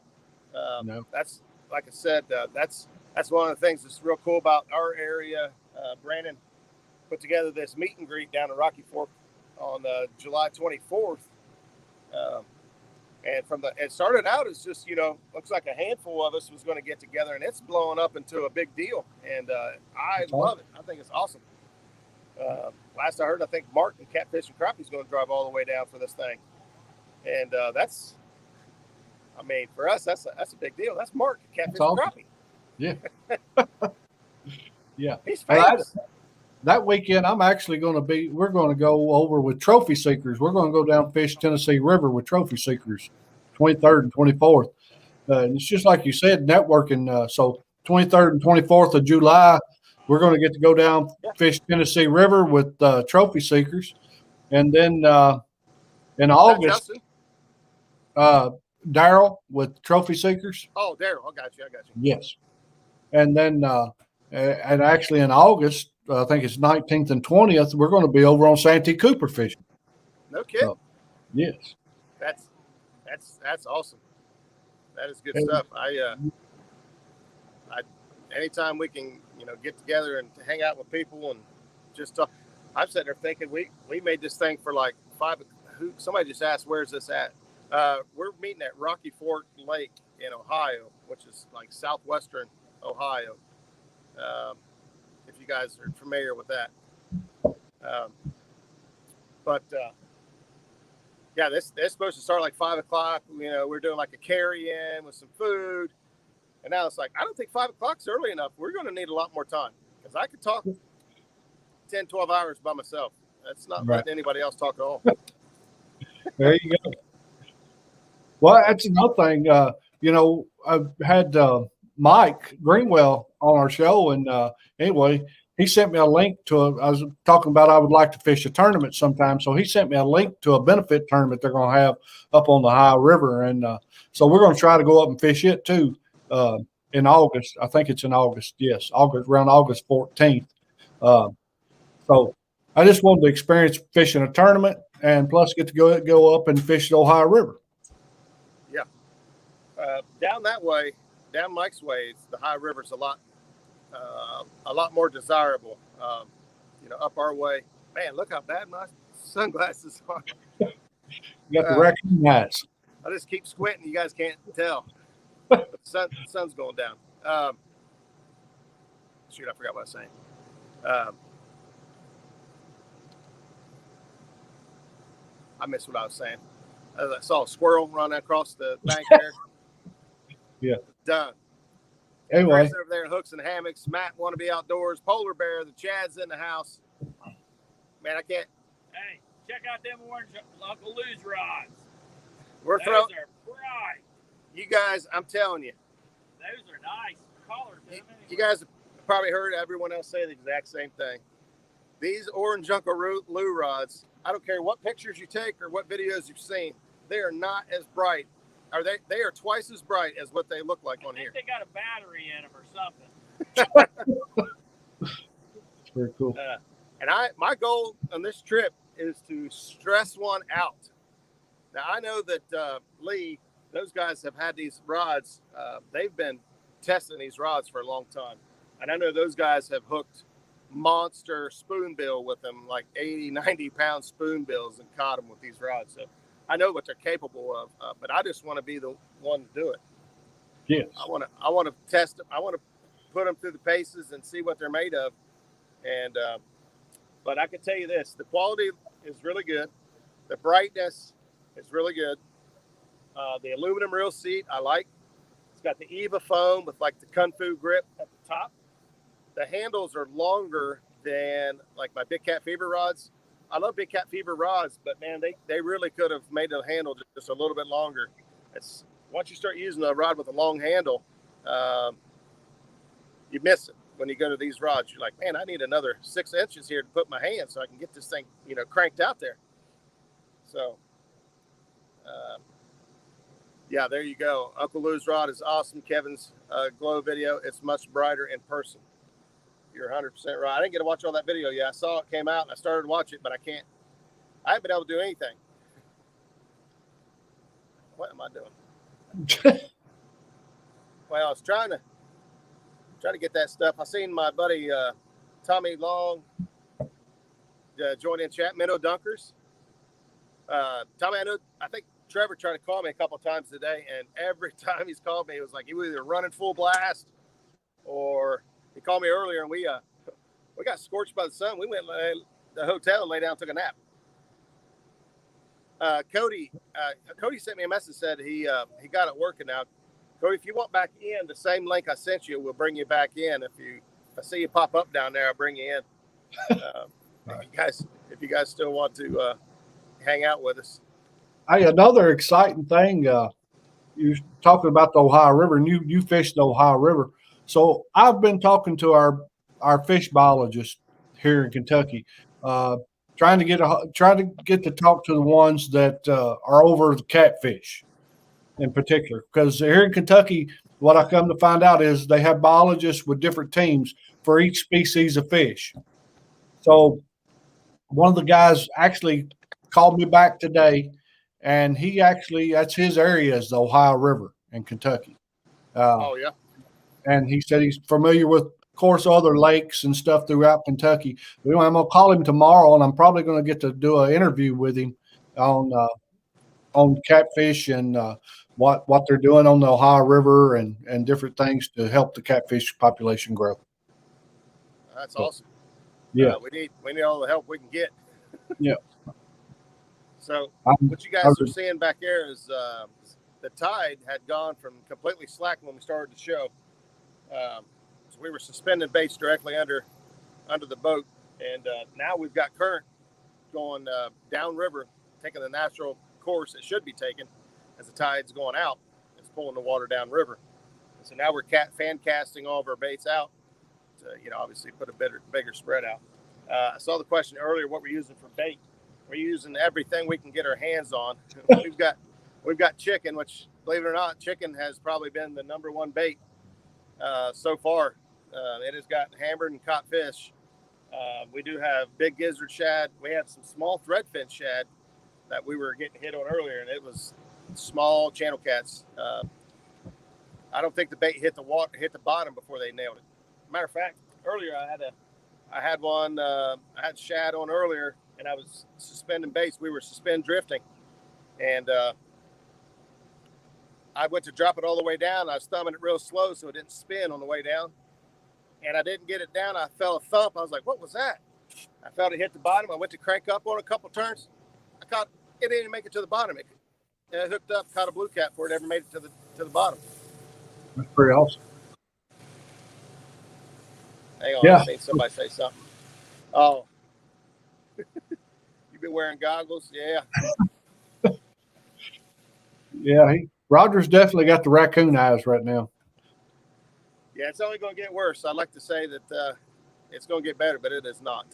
[SPEAKER 3] No.
[SPEAKER 1] That's, like I said, that's one of the things that's real cool about our area. Brandon put together this meet and greet down in Rocky Fork on July 24th. And it started out as just, you know, looks like a handful of us was going to get together, and it's blowing up into a big deal. And I love it. I think it's awesome. Last I heard, I think Mark and Catfish and Crappie is going to drive all the way down for this thing. And that's, I mean, for us, that's a big deal. That's Mark, Catfish and Crappie.
[SPEAKER 3] Yeah. Yeah.
[SPEAKER 1] He's famous.
[SPEAKER 3] That weekend, we're going to go over with trophy seekers. We're going to go down fish Tennessee River with trophy seekers, 23rd and 24th. And it's just like you said, networking. So 23rd and 24th of July, we're going to get to go down fish Tennessee River with trophy seekers. And then in August, Daryl with trophy seekers.
[SPEAKER 1] Oh, Daryl, I got you.
[SPEAKER 3] Yes. And then, and actually in August, I think it's 19th and 20th, we're going to be over on Santee Cooper fishing.
[SPEAKER 1] No kidding.
[SPEAKER 3] So, yes.
[SPEAKER 1] That's awesome. That is good stuff. I anytime we can, you know, get together and hang out with people and just talk. I'm sitting there thinking we made this thing for like somebody just asked, where's this at? We're meeting at Rocky Fork Lake in Ohio, which is like southwestern Ohio. If you guys are familiar with that. Yeah, this is supposed to start like 5 o'clock. You know, we're doing like a carry-in with some food. And now it's like, I don't think 5 o'clock's early enough. We're going to need a lot more time, because I could talk 10, 12 hours by myself. That's not letting anybody else talk at all.
[SPEAKER 3] There you go. Well, that's another thing. You know, I've had Mike Greenwell on our show, and anyway, he sent me a link to I was talking about I would like to fish a tournament sometime, so he sent me a link to a benefit tournament they're going to have up on the Ohio River, and so we're going to try to go up and fish it too in August. I think it's in August. Yes, around August 14th. So I just wanted to experience fishing a tournament, and plus get to go up and fish the Ohio River.
[SPEAKER 1] Yeah, down that way. Down Mike's way, the high river's a lot more desirable. You know, up our way, man, look how bad my sunglasses are.
[SPEAKER 3] You got the raccoon eyes.
[SPEAKER 1] I just keep squinting. You guys can't tell. But the sun's going down. Shoot, I forgot what I was saying. I missed what I was saying. I saw a squirrel run across the bank there.
[SPEAKER 3] Yeah.
[SPEAKER 1] Done.
[SPEAKER 3] Anyway,
[SPEAKER 1] over there in hooks and hammocks. Matt want to be outdoors. Polar bear. The Chad's in the house. Man, I can't.
[SPEAKER 2] Hey, check out them orange Uncle Lou's rods.
[SPEAKER 1] Those
[SPEAKER 2] are bright.
[SPEAKER 1] You guys, I'm telling you.
[SPEAKER 2] Those are nice colors.
[SPEAKER 1] You guys have probably heard everyone else say the exact same thing. These orange Uncle Lou rods, I don't care what pictures you take or what videos you've seen, they are not as bright. Or they are twice as bright as what they look like on here.
[SPEAKER 2] They got a battery in them or something.
[SPEAKER 3] It's very cool.
[SPEAKER 1] And my goal on this trip is to stress one out. Now, I know that Lee, those guys have had these rods. They've been testing these rods for a long time. And I know those guys have hooked monster spoonbill with them, like 80, 90-pound spoonbills, and caught them with these rods. So I know what they're capable of, but I just want to be the one to do it.
[SPEAKER 3] Yes.
[SPEAKER 1] I want to test them. I want to put them through the paces and see what they're made of. And but I can tell you this: the quality is really good. The brightness is really good. The aluminum reel seat I like. It's got the Eva foam with like the Kung Fu grip at the top. The handles are longer than like my Big Cat Fever rods. I love Big Cat Fever rods, but man, they really could have made the handle just a little bit longer. It's once you start using a rod with a long handle, you miss it. When you go to these rods, you're like, man, I need another 6 inches here to put my hand so I can get this thing, cranked out there. So, yeah, there you go. Uncle Lou's rod is awesome. Kevin's glow video, it's much brighter in person. You're 100% right. I didn't get to watch all that video yet. I saw it came out and I started to watch it, but I haven't been able to do anything. What am I doing? Well, I was trying to get that stuff. I seen my buddy Tommy Long join in chat, Minnow Dunkers. Tommy, I think Trevor tried to call me a couple times today, and every time he's called me, it was like he was either running full blast or he called me earlier, and we got scorched by the sun. We went to the hotel and lay down and took a nap. Cody sent me a message, said he got it working out. Cody, if you want back in, the same link I sent you will bring you back in. If I see you pop up down there, I'll bring you in. If you guys still want to hang out with us.
[SPEAKER 3] Hey, another exciting thing, you're talking about the Ohio River, and you fish the Ohio River. So I've been talking to our fish biologist here in Kentucky, trying to get to talk to the ones that are over the catfish in particular, because here in Kentucky, what I come to find out is they have biologists with different teams for each species of fish. So one of the guys actually called me back today, and that's his area is the Ohio River in Kentucky.
[SPEAKER 1] Oh yeah.
[SPEAKER 3] And he said he's familiar with, of course, other lakes and stuff throughout Kentucky. I'm going to call him tomorrow, and I'm probably going to get to do an interview with him on catfish and what they're doing on the Ohio River and different things to help the catfish population grow.
[SPEAKER 1] That's awesome.
[SPEAKER 3] Yeah,
[SPEAKER 1] we need all the help we can get.
[SPEAKER 3] Yeah.
[SPEAKER 1] So what you guys are seeing back there is the tide had gone from completely slack when we started the show. So we were suspending baits directly under the boat, and now we've got current going downriver, taking the natural course it should be taken as the tide's going out. It's pulling the water downriver. So now we're fan casting all of our baits out to, obviously put a bigger spread out. I saw the question earlier, what we're using for bait. We're using everything we can get our hands on. We've got chicken, which, believe it or not, chicken has probably been the number one bait so far. It has got hammered and caught fish. We do have big gizzard shad. We have some small threadfin shad that we were getting hit on earlier, and it was small channel cats. I don't think the bait hit the bottom before they nailed it. Matter of fact, earlier I had shad on earlier, and I was suspending baits. We were suspend drifting, and I went to drop it all the way down. I was thumbing it real slow so it didn't spin on the way down, and I didn't get it down. I felt a thump. I was like, what was that? I felt it hit the bottom. I went to crank up on a couple turns. It didn't make it to the bottom. It hooked up, caught a blue cat before it ever made it to the bottom.
[SPEAKER 3] That's pretty awesome.
[SPEAKER 1] Hang on,
[SPEAKER 3] Yeah.
[SPEAKER 1] I think somebody say something. Oh, you've been wearing goggles? Yeah.
[SPEAKER 3] Yeah, Roger's definitely got the raccoon eyes right now.
[SPEAKER 1] Yeah, it's only going to get worse. I'd like to say that it's going to get better, but it is not.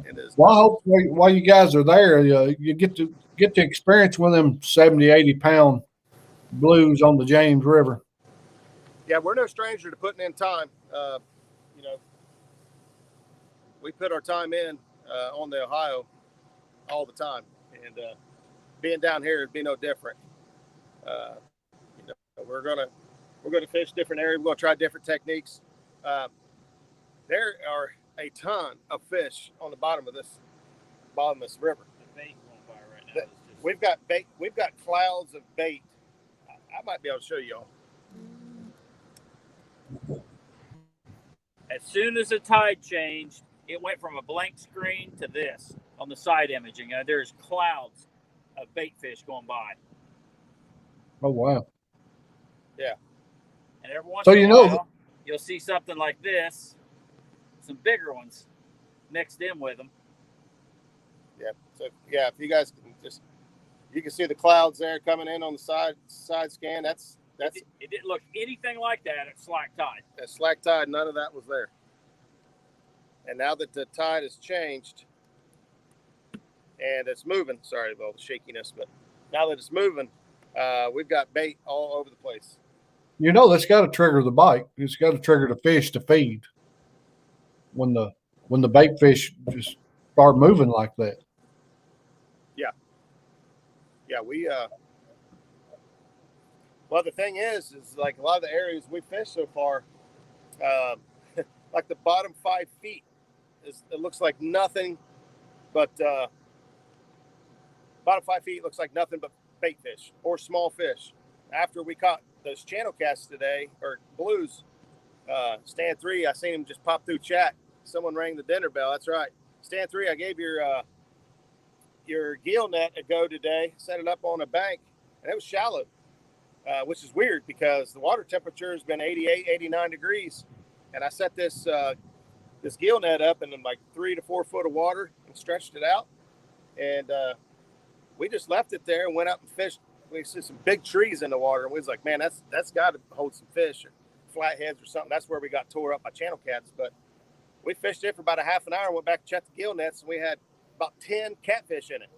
[SPEAKER 1] It is.
[SPEAKER 3] Well, I hope while you guys are there, you get to experience one of them 70, 80-pound blues on the James River.
[SPEAKER 1] Yeah, we're no stranger to putting in time. We put our time in on the Ohio all the time, and being down here would be no different. We're gonna fish different areas. We're gonna try different techniques. There are a ton of fish on the bottom of this river.
[SPEAKER 2] The bait going by right now.
[SPEAKER 1] We've got bait. We've got clouds of bait. I might be able to show y'all.
[SPEAKER 2] As soon as the tide changed, it went from a blank screen to this on the side imaging. There's clouds of bait fish going by.
[SPEAKER 3] Oh, wow.
[SPEAKER 1] Yeah.
[SPEAKER 2] And every once
[SPEAKER 3] So
[SPEAKER 2] in
[SPEAKER 3] you
[SPEAKER 2] a
[SPEAKER 3] know-
[SPEAKER 2] while, you'll see something like this, some bigger ones mixed in with them.
[SPEAKER 1] Yeah. So yeah, if you guys can you can see the clouds there coming in on the side scan. That's
[SPEAKER 2] It didn't look anything like that at slack tide.
[SPEAKER 1] at slack tide. None of that was there. And now that the tide has changed and it's moving, sorry about all the shakiness, but now that it's moving, we've got bait all over the place.
[SPEAKER 3] You know, that's got to trigger the bite. It's got to trigger the fish to feed when the bait fish just start moving like that.
[SPEAKER 1] Yeah, we well, the thing is like a lot of the areas we fished so far, like the bottom 5 feet it looks like nothing but bottom 5 feet looks like nothing but bait fish or small fish. After we caught those channel casts today, or blues, stand 3, I seen him just pop through chat. Someone rang the dinner bell. That's right. Stand 3, I gave your gill net a go today, set it up on a bank, and it was shallow, which is weird because the water temperature has been 88, 89 degrees. And I set this gill net up in like 3 to 4 foot of water and stretched it out. And we just left it there and went out and fished. We see some big trees in the water, and we was like, man, that's got to hold some fish or flatheads or something. That's where we got tore up by channel cats. But we fished it for about a half an hour and went back and checked the gill nets, and we had about 10 catfish in it,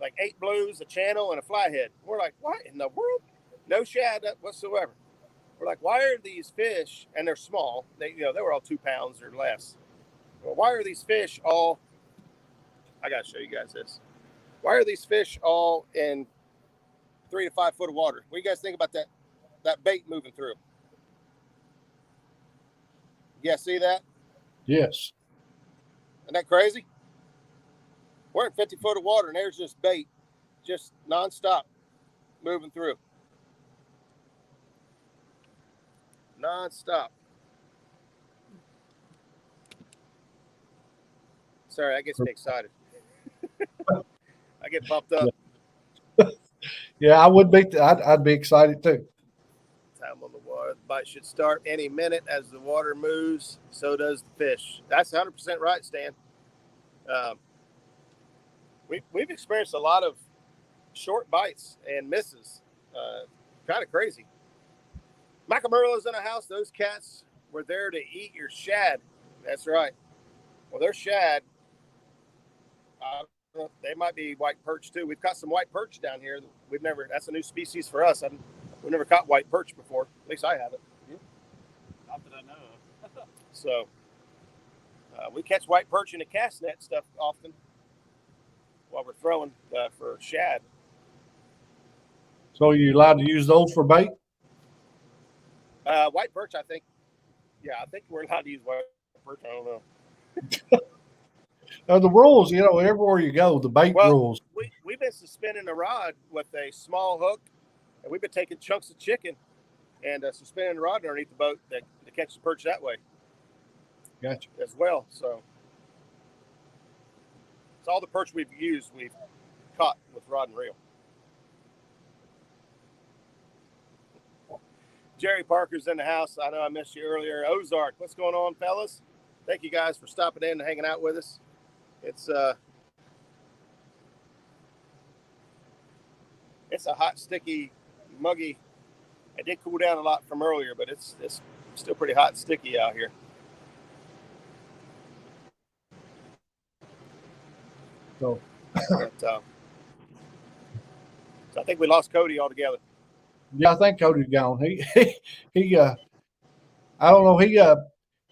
[SPEAKER 1] like 8 blues, a channel, and a flathead. We're like, what in the world? No shad whatsoever. We're like, why are these fish, and they're small, they were all 2 pounds or less. Well, why are these fish all, I gotta show you guys this. Why are these fish all in 3 to 5 foot of water? What do you guys think about that bait moving through? You guys see that?
[SPEAKER 3] Yes.
[SPEAKER 1] Isn't that crazy? We're in 50 foot of water, and there's just bait, just nonstop moving through. Nonstop. Sorry, that gets me excited. I get pumped up.
[SPEAKER 3] Yeah, I would be. I'd be excited too.
[SPEAKER 1] Time on the water. The bite should start any minute as the water moves. So does the fish. That's 100% right, Stan. We've experienced a lot of short bites and misses. Kind of crazy. Macamurlos in a house. Those cats were there to eat your shad. That's right. Well, they're shad. They might be white perch too. We've caught some white perch down here. That's a new species for us. We've never caught white perch before. At least I haven't.
[SPEAKER 2] Not that I know of.
[SPEAKER 1] So we catch white perch in the cast net stuff often while we're throwing for shad.
[SPEAKER 3] So you allowed to use those for bait?
[SPEAKER 1] White perch, I think. Yeah, I think we're allowed to use white perch. I don't know.
[SPEAKER 3] The rules, everywhere you go, the bait rules.
[SPEAKER 1] We've been suspending a rod with a small hook, and we've been taking chunks of chicken and suspending the rod underneath the boat to catch the perch that way.
[SPEAKER 3] Gotcha.
[SPEAKER 1] As well. So it's all the perch we've caught with rod and reel. Jerry Parker's in the house. I know I missed you earlier. Ozark, what's going on, fellas? Thank you guys for stopping in and hanging out with us. It's a hot, sticky, muggy. It did cool down a lot from earlier, but it's still pretty hot and sticky out here.
[SPEAKER 3] So,
[SPEAKER 1] so I think we lost Cody altogether.
[SPEAKER 3] yeah, I think Cody's gone. He I don't know.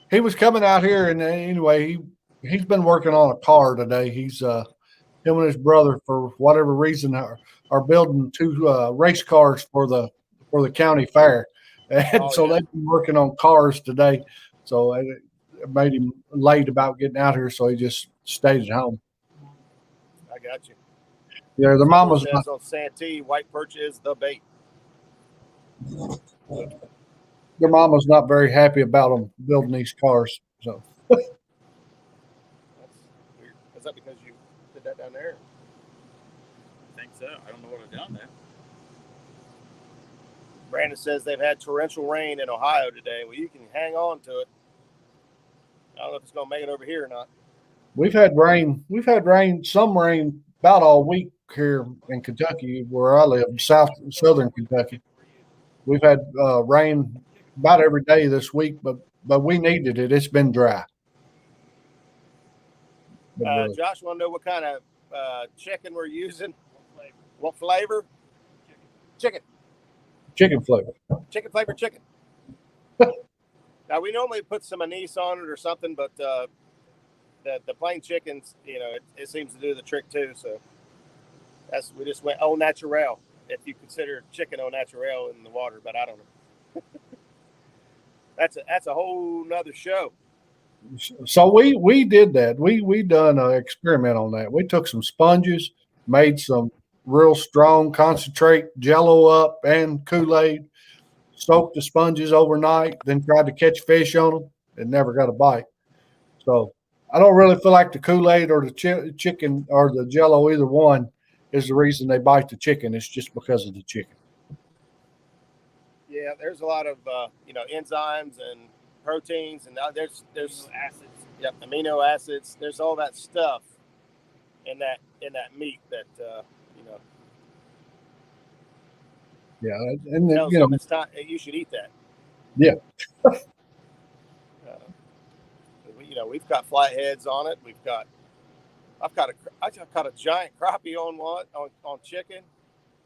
[SPEAKER 3] He was coming out here, and anyway, he's been working on a car today. He's him and his brother, for whatever reason, are building 2 race cars for the county fair, and they've been working on cars today. So it made him late about getting out here, so he just stayed at home.
[SPEAKER 1] I got you.
[SPEAKER 3] Yeah, the mama's
[SPEAKER 1] says on Santee, white perch is the bait.
[SPEAKER 3] Their mama's not very happy about them building these cars. So
[SPEAKER 1] that's weird. Is that because you did that down there?
[SPEAKER 2] I think so. I don't know what I've done there.
[SPEAKER 1] Brandon says they've had torrential rain in Ohio today. Well, you can hang on to it. I don't know if it's going to make it over here or not.
[SPEAKER 3] We've had rain. We've had rain, some rain, about all week here in Kentucky, where I live, southern Kentucky. We've had rain about every day this week, but we needed it. It's been dry.
[SPEAKER 1] Josh, want to know what kind of chicken we're using? What flavor? Chicken.
[SPEAKER 3] Chicken flavor.
[SPEAKER 1] Chicken flavor chicken. Now, we normally put some anise on it or something, but the plain chickens, it seems to do the trick too. So we just went au naturel, if you consider chicken au naturel in the water, but I don't know. That's a whole nother show.
[SPEAKER 3] So we did that. We done an experiment on that. We took some sponges, made some real strong concentrate Jello up and Kool-Aid, soaked the sponges overnight, then tried to catch fish on them and never got a bite. So I don't really feel like the Kool-Aid or the chicken or the Jello, either one, is the reason they bite the chicken. It's just because of the chicken.
[SPEAKER 1] Yeah, there's a lot of enzymes and proteins, and there's
[SPEAKER 2] Amino acids.
[SPEAKER 1] Yep, amino acids. There's all that stuff in that meat that
[SPEAKER 3] Yeah, and then,
[SPEAKER 1] it's time you should eat that.
[SPEAKER 3] Yeah.
[SPEAKER 1] We've got flatheads on it. I caught a giant crappie on chicken.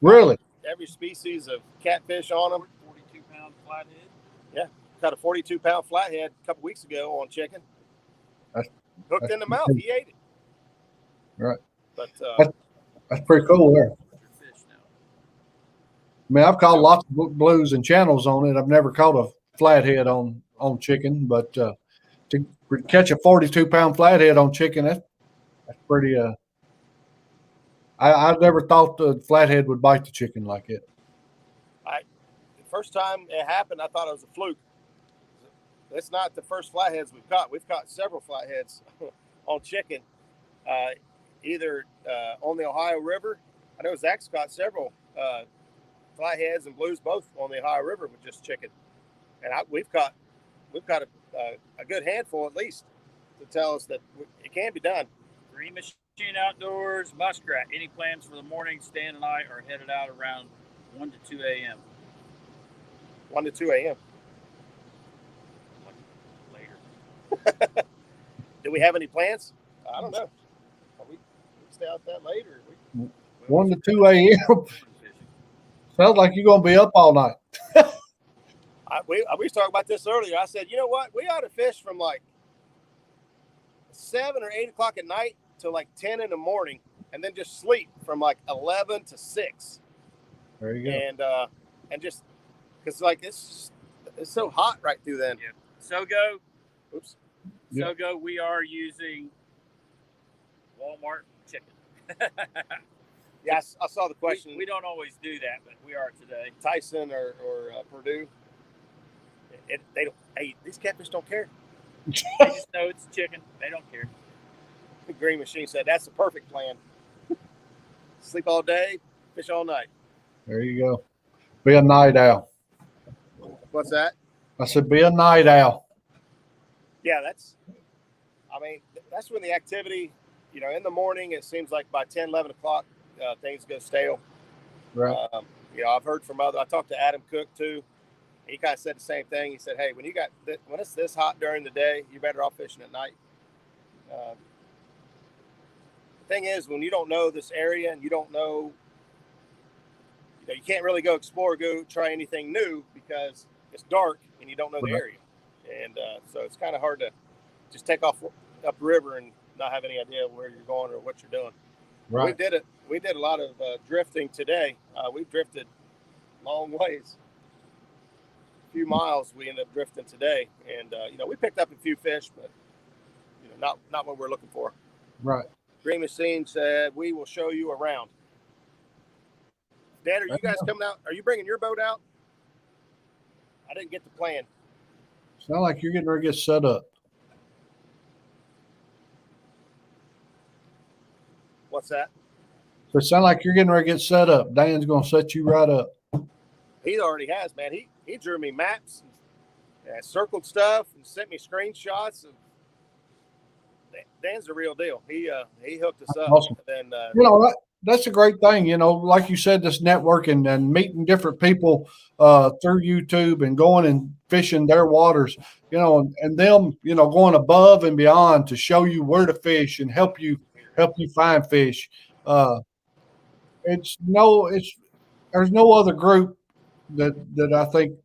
[SPEAKER 3] Really?
[SPEAKER 1] Every species of catfish on them.
[SPEAKER 2] 42-pound flathead.
[SPEAKER 1] Yeah, caught a 42-pound flathead a couple weeks ago on chicken. Hooked in the mouth. He ate it.
[SPEAKER 3] Right.
[SPEAKER 1] But
[SPEAKER 3] that's pretty cool there. I mean, I've caught lots of blues and channels on it. I've never caught a flathead on chicken, but to catch a 42-pound flathead on chicken, that's pretty. I never thought the flathead would bite the chicken like it.
[SPEAKER 1] The first time it happened, I thought it was a fluke. It's not the first flatheads we've caught. We've caught several flatheads on chicken, either on the Ohio River. I know Zach's caught several flatheads and blues both on the Ohio River with just chicken, and we've caught a good handful at least to tell us that it can be done.
[SPEAKER 2] Green Machine Outdoors, Muskrat. Any plans for the morning? Stan and I are headed out around 1 to 2 a.m.
[SPEAKER 1] 1 to 2 a.m.
[SPEAKER 2] Later.
[SPEAKER 1] Do we have any plans? I don't know. Are we stay out that late or
[SPEAKER 3] 1 to 2 a.m. Sounds like you're gonna be up all night.
[SPEAKER 1] We was talking about this earlier. I said, you know what? We ought to fish from like 7 or 8 o'clock at night to like 10 in the morning, and then just sleep from like 11 to 6.
[SPEAKER 3] There you go.
[SPEAKER 1] And just because like it's so hot right through then.
[SPEAKER 2] Yeah. SoGo.
[SPEAKER 1] Oops.
[SPEAKER 3] Yeah.
[SPEAKER 2] SoGo. We are using Walmart chicken.
[SPEAKER 1] Yes, I saw the question.
[SPEAKER 2] We don't always do that, but we are today.
[SPEAKER 1] Tyson or Purdue. They don't. Hey, these catfish don't care.
[SPEAKER 2] They just know it's chicken. They don't care.
[SPEAKER 1] The Green Machine said that's the perfect plan. Sleep all day, fish all night.
[SPEAKER 3] There you go. Be a night owl.
[SPEAKER 1] What's that?
[SPEAKER 3] I said, be a night owl.
[SPEAKER 1] Yeah, that's when the activity, in the morning, it seems like by 10, 11 o'clock, things go stale.
[SPEAKER 3] Right.
[SPEAKER 1] I've heard from I talked to Adam Cook too. He kind of said the same thing. He said, hey, when it's this hot during the day, you're better off fishing at night. The thing is, when you don't know this area and you don't know, you can't really go explore, go try anything new because it's dark and you don't know the area. And so it's kind of hard to just take off upriver and not have any idea where you're going or what you're doing.
[SPEAKER 3] Right.
[SPEAKER 1] We did a lot of drifting today. We drifted long ways. A few miles we ended up drifting today. And, we picked up a few fish, but, not what we're looking for.
[SPEAKER 3] Right.
[SPEAKER 1] Green Machine said, we will show you around. Dad, are you guys coming out? Are you bringing your boat out? I didn't get the plan.
[SPEAKER 3] Sound like you're getting ready to get set up.
[SPEAKER 1] What's that?
[SPEAKER 3] So it sounds like you're getting ready to get set up. Dan's going to set you right up.
[SPEAKER 1] He already has, man. He drew me maps and circled stuff and sent me screenshots. And Dan's the real deal. He hooked us up.
[SPEAKER 3] Awesome.
[SPEAKER 1] And then
[SPEAKER 3] That's a great thing. Like you said, this networking and meeting different people through YouTube and going and fishing their waters, and them, going above and beyond to show you where to fish and help you find fish. There's no other group that I think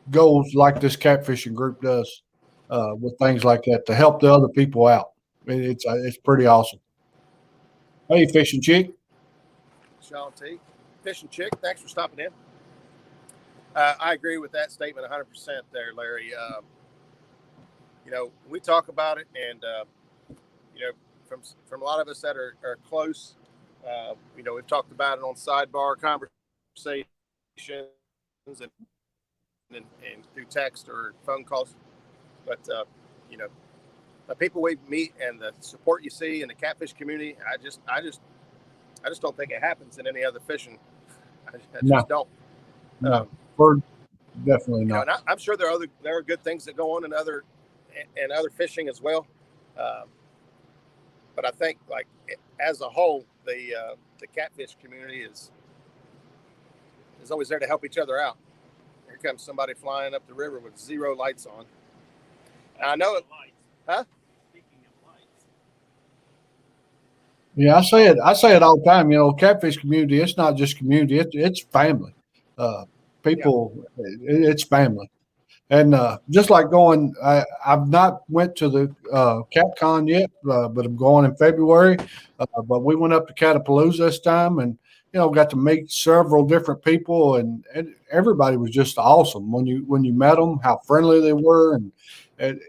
[SPEAKER 3] goes like this catfishing group does with things like that to help the other people out. It's pretty awesome. Hey, fishing chick.
[SPEAKER 1] Sean T. Fishing Chick, thanks for stopping in. I agree with that statement 100% there, Larry. We talk about it, and from a lot of us that are close, we've talked about it on sidebar conversations and through text or phone calls. But the people we meet and the support you see in the catfish community, I just don't think it happens in any other fishing. I just don't.
[SPEAKER 3] No, we're definitely not.
[SPEAKER 1] And I'm sure there are good things that go on in other fishing as well. But I think, like, as a whole, the catfish community is always there to help each other out. Here comes somebody flying up the river with 0 lights on. And I know it. Huh?
[SPEAKER 3] Yeah, I say it all the time. Catfish community. It's not just community. It's family. People. Yeah. It's family. And just like going, I've not went to the CatCon yet, but I'm going in February. But we went up to Catapalooza this time, and got to meet several different people, and everybody was just awesome when you met them. How friendly they were, and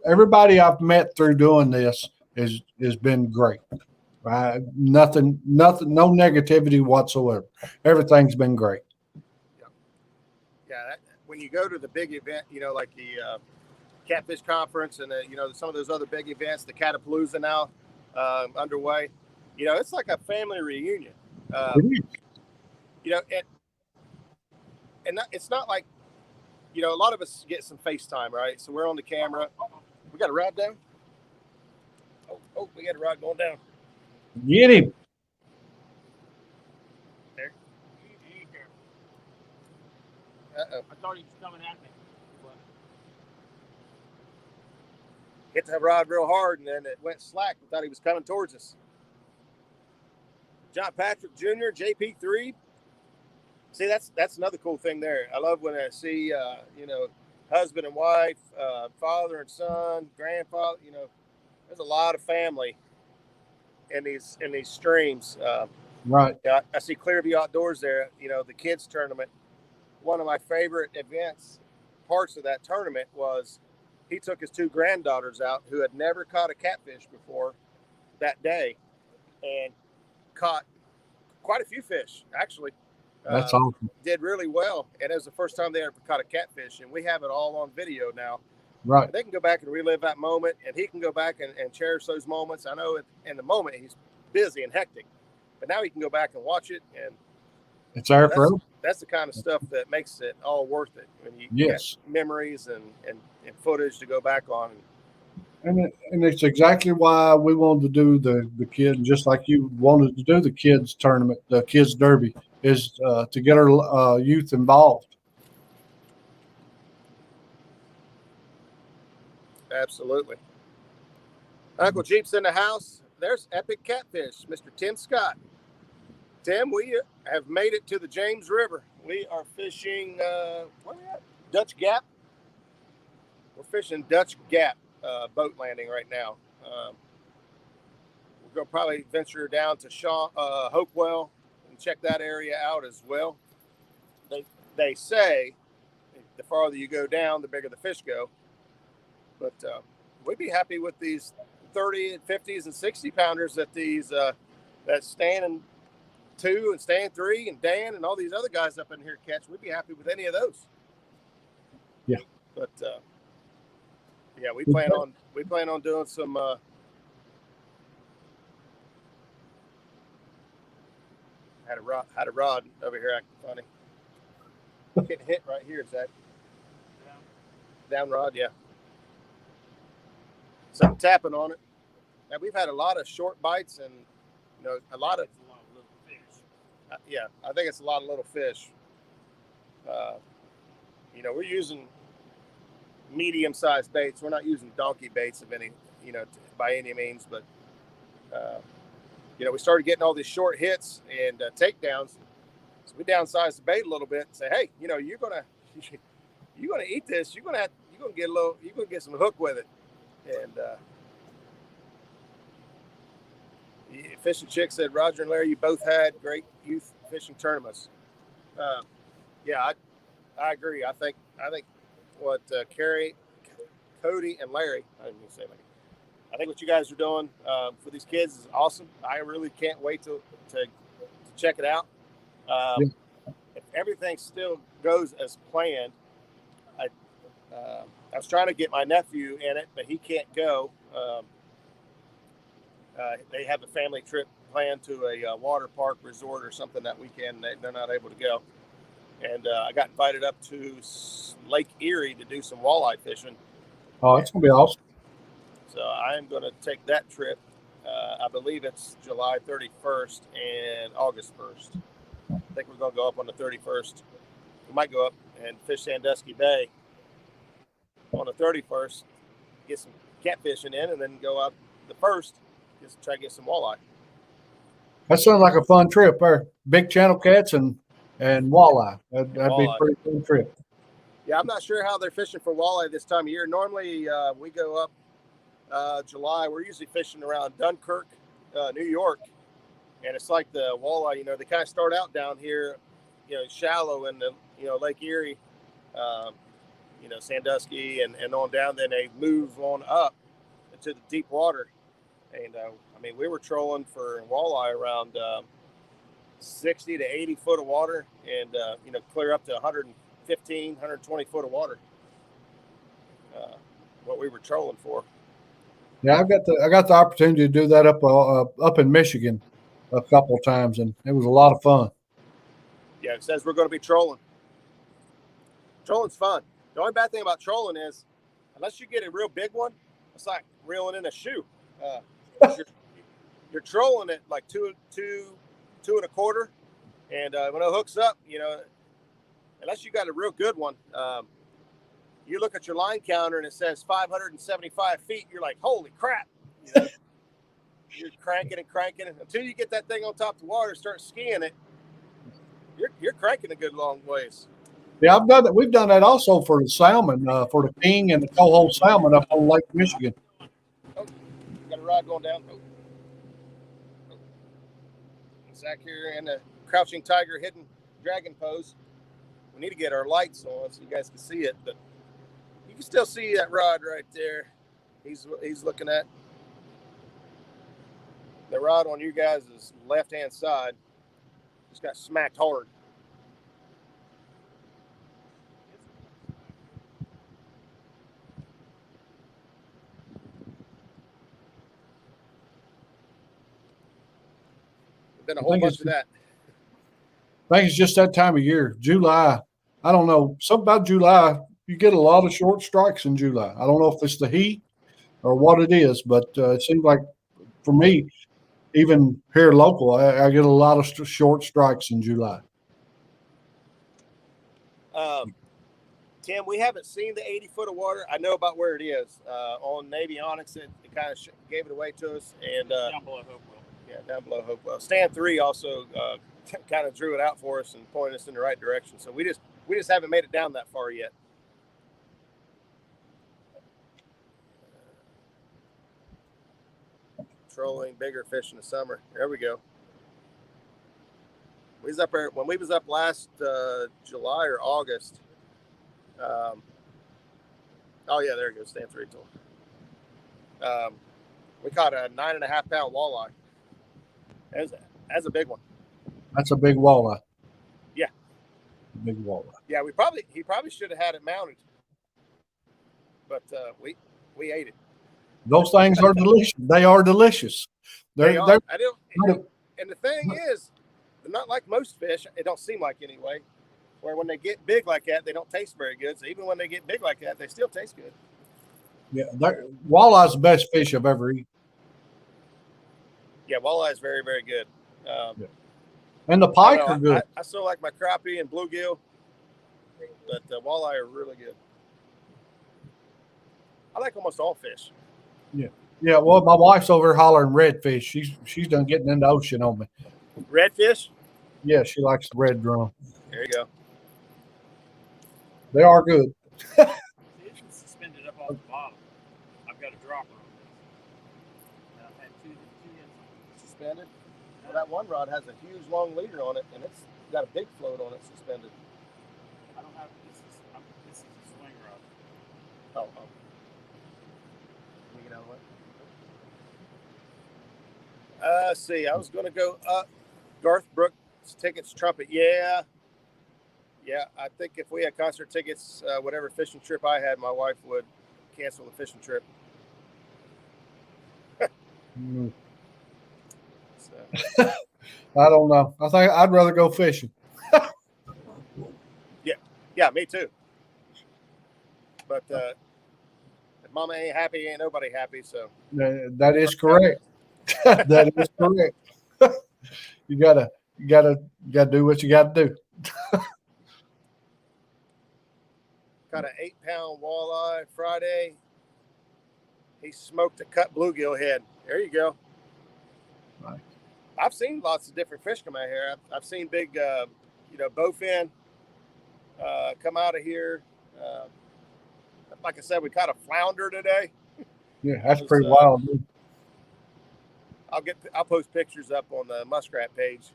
[SPEAKER 3] everybody I've met through doing this has been great. Nothing, no negativity whatsoever. Everything's been great.
[SPEAKER 1] Yeah. When you go to the big event, like the Catfish Conference and some of those other big events, the Catapalooza now underway, it's like a family reunion. It's not like, a lot of us get some FaceTime, right? So we're on the camera. We got a rod down. Oh, we got a rod going down.
[SPEAKER 3] Get him.
[SPEAKER 1] There.
[SPEAKER 2] Uh-oh. I thought he was coming at me.
[SPEAKER 1] Hit the rod real hard, and then it went slack. We thought he was coming towards us. John Patrick Jr., JP3. See, that's another cool thing there. I love when I see, husband and wife, father and son, grandfather. There's a lot of family in these streams.
[SPEAKER 3] Right.
[SPEAKER 1] I see Clearview Outdoors there. The kids tournament. One of my favorite parts of that tournament was he took his 2 granddaughters out who had never caught a catfish before that day, and caught quite a few fish, actually.
[SPEAKER 3] That's awesome.
[SPEAKER 1] Did really well, and it was the first time they ever caught a catfish, and we have it all on video now.
[SPEAKER 3] Right.
[SPEAKER 1] And they can go back and relive that moment, and he can go back and cherish those moments. I know in the moment he's busy and hectic, but now he can go back and watch it, and
[SPEAKER 3] it's there forever.
[SPEAKER 1] That's the kind of stuff that makes it all worth it when you get memories and footage to go back on.
[SPEAKER 3] And it's exactly why we wanted to do the kids, just like you wanted to do the kids tournament, the kids derby, is to get our youth involved.
[SPEAKER 1] Absolutely. Uncle Jeep's in the house. There's Epic Catfish, Mr. Tim Scott. Tim, we have made it to the James River. We are fishing, where are we at? Dutch Gap. We're fishing Dutch Gap boat landing right now. We're going to probably venture down to Hopewell and check that area out as well. They say the farther you go down, the bigger the fish go. But we'd be happy with these 30 and 50s and 60 pounders that that Stan and 2 and Stan 3 and Dan and all these other guys up in here catch. We'd be happy with any of those.
[SPEAKER 3] Yeah.
[SPEAKER 1] But yeah, we plan on doing some had a rod over here acting funny. Getting hit right here, Zach. Down rod, yeah. Something tapping on it. Now we've had a lot of short bites and a lot of
[SPEAKER 2] little fish.
[SPEAKER 1] yeah, I think it's a lot of little fish. We're using medium-sized baits. We're not using donkey baits of any, by any means. But we started getting all these short hits and takedowns. So we downsized the bait a little bit and say, hey, you're gonna eat this. You're gonna get some hook with it. And Fishing Chick said, Roger and Larry, you both had great youth fishing tournaments. Yeah, I agree. I think what Carrie, Cody, and Larry, I didn't mean to say Larry. I think what you guys are doing for these kids is awesome. I really can't wait to check it out. If everything still goes as planned, I was trying to get my nephew in it, but he can't go. They have a family trip planned to a water park resort or something that weekend. They're not able to go. And I got invited up to Lake Erie to do some walleye fishing.
[SPEAKER 3] Oh, it's going to be awesome.
[SPEAKER 1] So I am going to take that trip. I believe it's July 31st and August 1st. I think we're going to go up on the 31st. We might go up and fish Sandusky Bay on the 31st, get some catfishing in, and then go up the 1st, just try to get some walleye.
[SPEAKER 3] That sounds like a fun trip there. Big channel cats and walleye. That'd be a pretty cool trip.
[SPEAKER 1] Yeah, I'm not sure how they're fishing for walleye this time of year. Normally, we go up July. We're usually fishing around Dunkirk, New York. And it's like the walleye, they kind of start out down here, shallow in the, Lake Erie, Sandusky and on down. Then they move on up to the deep water. And, we were trolling for walleye around 60 to 80 foot of water and, clear up to 115, 120 foot of water. What we were trolling for.
[SPEAKER 3] Yeah, I got the opportunity to do that up in Michigan a couple of times, and it was a lot of fun.
[SPEAKER 1] Yeah, it says we're going to be trolling. Trolling's fun. The only bad thing about trolling is, unless you get a real big one, it's like reeling in a shoe. You're trolling it like two and a quarter, and when it hooks up, unless you got a real good one, you look at your line counter and it says 575 feet. You're like, holy crap! You're cranking and cranking until you get that thing on top of the water, start skiing it. You're cranking a good long ways.
[SPEAKER 3] Yeah, I've done that. We've done that also for the salmon, for the king and the coho salmon up on Lake Michigan.
[SPEAKER 1] Oh, got a rod going down. Oh. Zach here in the crouching tiger hidden dragon pose. We need to get our lights on so you guys can see it, but you can still see that rod right there. He's looking at. The rod on you guys' left-hand side just got smacked hard. There's been a whole bunch of that.
[SPEAKER 3] I think it's just that time of year. July. I don't know. Something about July. You get a lot of short strikes in July. I don't know if it's the heat or what it is, but it seems like for me, even here local, I get a lot of short strikes in July.
[SPEAKER 1] Tim, we haven't seen the 80 foot of water. I know about where it is. On Navy Onyx, it kind of gave it away to us. And
[SPEAKER 2] down below Hopewell.
[SPEAKER 1] Yeah, down below Hopewell. Stand 3 also kind of drew it out for us and pointed us in the right direction. So we just haven't made it down that far yet. Trolling bigger fish in the summer. There we go. We was up there when we was up last July or August. Oh yeah, there it goes. Stand 3 tool. We caught a 9.5 pound walleye. That's a big one.
[SPEAKER 3] That's a big walleye.
[SPEAKER 1] Yeah.
[SPEAKER 3] Big walleye.
[SPEAKER 1] Yeah, he probably should have had it mounted, but we ate it.
[SPEAKER 3] Those things are delicious. They are delicious.
[SPEAKER 1] They are. And the thing is, they're not like most fish. It don't seem like anyway. Where when they get big like that, they don't taste very good. So even when they get big like that, they still taste good.
[SPEAKER 3] Yeah, walleye's the best fish I've ever eaten.
[SPEAKER 1] Yeah, walleye is very, very good.
[SPEAKER 3] Yeah. And the pike are good.
[SPEAKER 1] I still like my crappie and bluegill, but walleye are really good. I like almost all fish.
[SPEAKER 3] Yeah. Yeah, well, my wife's over here hollering redfish. She's done getting in the ocean on me.
[SPEAKER 1] Redfish?
[SPEAKER 3] Yeah, she likes the red drum.
[SPEAKER 1] There you go.
[SPEAKER 3] They are good.
[SPEAKER 2] It's suspended up on the bottom. I've got a dropper on this. And I've had two
[SPEAKER 1] Suspended? Well, that one rod has a huge long leader on it, and it's got a big float on it suspended.
[SPEAKER 2] I don't have this is a swing rod.
[SPEAKER 1] Oh. Let me get out of the way. See, I was going to go up. Garth Brooks tickets, trumpet. Yeah, I think if we had concert tickets, whatever fishing trip I had, my wife would cancel the fishing trip. So.
[SPEAKER 3] I don't know. I think I'd rather go fishing.
[SPEAKER 1] Yeah, me too. But if mama ain't happy, ain't nobody happy. So
[SPEAKER 3] that is correct. That is correct. You gotta do what you gotta do.
[SPEAKER 1] Got an 8-pound walleye Friday. He smoked a cut bluegill head. There you go.
[SPEAKER 3] Nice.
[SPEAKER 1] I've seen lots of different fish come out here. I've seen big, bowfin come out of here. Like I said, we caught a flounder today.
[SPEAKER 3] Yeah, that's pretty wild. Dude.
[SPEAKER 1] I'll post pictures up on the Muskrat page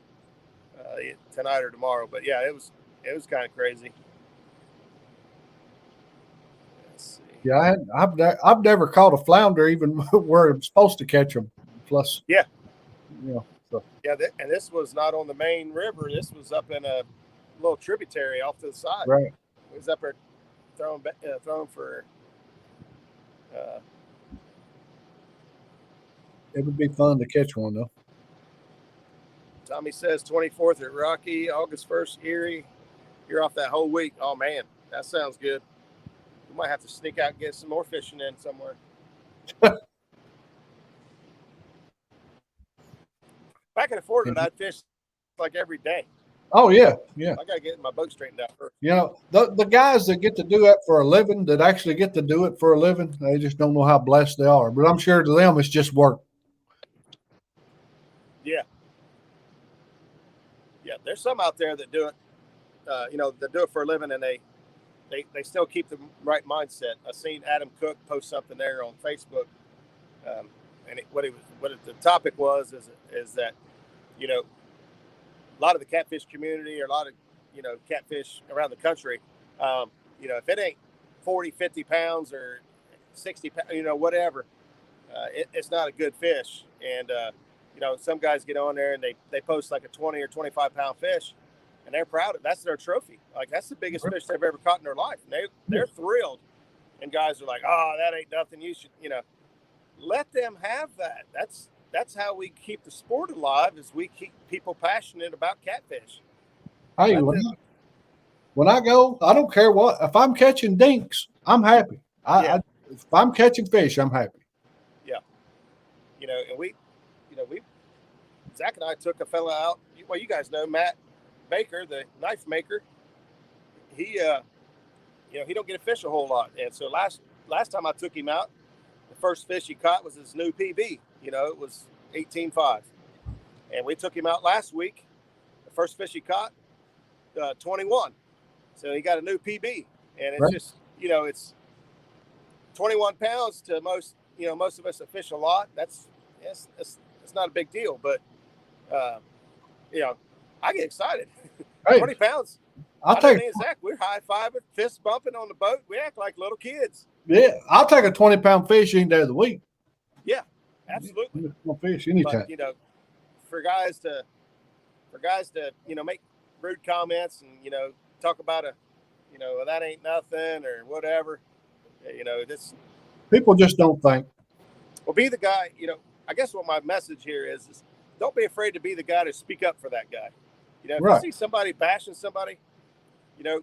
[SPEAKER 1] tonight or tomorrow. But yeah, it was kind of crazy. Let's see.
[SPEAKER 3] Yeah, I've never caught a flounder even where I'm supposed to catch them. Plus,
[SPEAKER 1] yeah.
[SPEAKER 3] So.
[SPEAKER 1] Yeah, and this was not on the main river. This was up in a little tributary off to the side.
[SPEAKER 3] Right.
[SPEAKER 1] It was up there throwing for.
[SPEAKER 3] It would be fun to catch one though.
[SPEAKER 1] Tommy says 24th at Rocky, August 1st Erie. You're off that whole week. Oh man, that sounds good. We might have to sneak out and get some more fishing in somewhere. Back in Florida, I'd fish like every day.
[SPEAKER 3] Oh yeah.
[SPEAKER 1] I gotta get my boat straightened out first.
[SPEAKER 3] You know, the guys that get to do it for a living, that actually get to do it for a living, they just don't know how blessed they are. But I'm sure to them it's just work.
[SPEAKER 1] Yeah. Yeah, there's some out there that do it, that do it for a living, and they still keep the right mindset. I've seen Adam Cook post something there on Facebook, and the topic was is that, a lot of the catfish community, or a lot of, catfish around the country, if it ain't 40, 50 pounds or 60 pounds, whatever, it's not a good fish. And, some guys get on there and they post like a 20 or 25 pound fish, and they're proud of it. That's their trophy. Like, that's the biggest fish they've ever caught in their life. And they're thrilled. And guys are like, oh, that ain't nothing. You should, let them have that. That's how we keep the sport alive, is we keep people passionate about catfish.
[SPEAKER 3] Hey, when I go, I don't care what. If I'm catching dinks, I'm happy. If I'm catching fish, I'm happy.
[SPEAKER 1] Yeah. And we Zach and I took a fella out. Well, you guys know Matt Baker, the knife maker. He, he don't get to fish a whole lot. And so last time I took him out, the first fish he caught was his new PB. It was 18.5. And we took him out last week. The first fish he caught, 21. So he got a new PB. And it's just, it's 21 pounds to most of us that fish a lot. It's not a big deal. But, I get excited.
[SPEAKER 3] Hey,
[SPEAKER 1] 20 pounds.
[SPEAKER 3] I'll take
[SPEAKER 1] Zach, we're high-fiving, fist bumping on the boat. We act like little kids.
[SPEAKER 3] Yeah, I'll take a 20-pound fish any day of the week.
[SPEAKER 1] Yeah, absolutely.
[SPEAKER 3] Fish anytime.
[SPEAKER 1] But, for guys to make rude comments and talk about that ain't nothing or whatever, this
[SPEAKER 3] people just don't think.
[SPEAKER 1] Well, be the guy. I guess what my message here is don't be afraid to be the guy to speak up for that guy. If you see somebody bashing somebody, you know,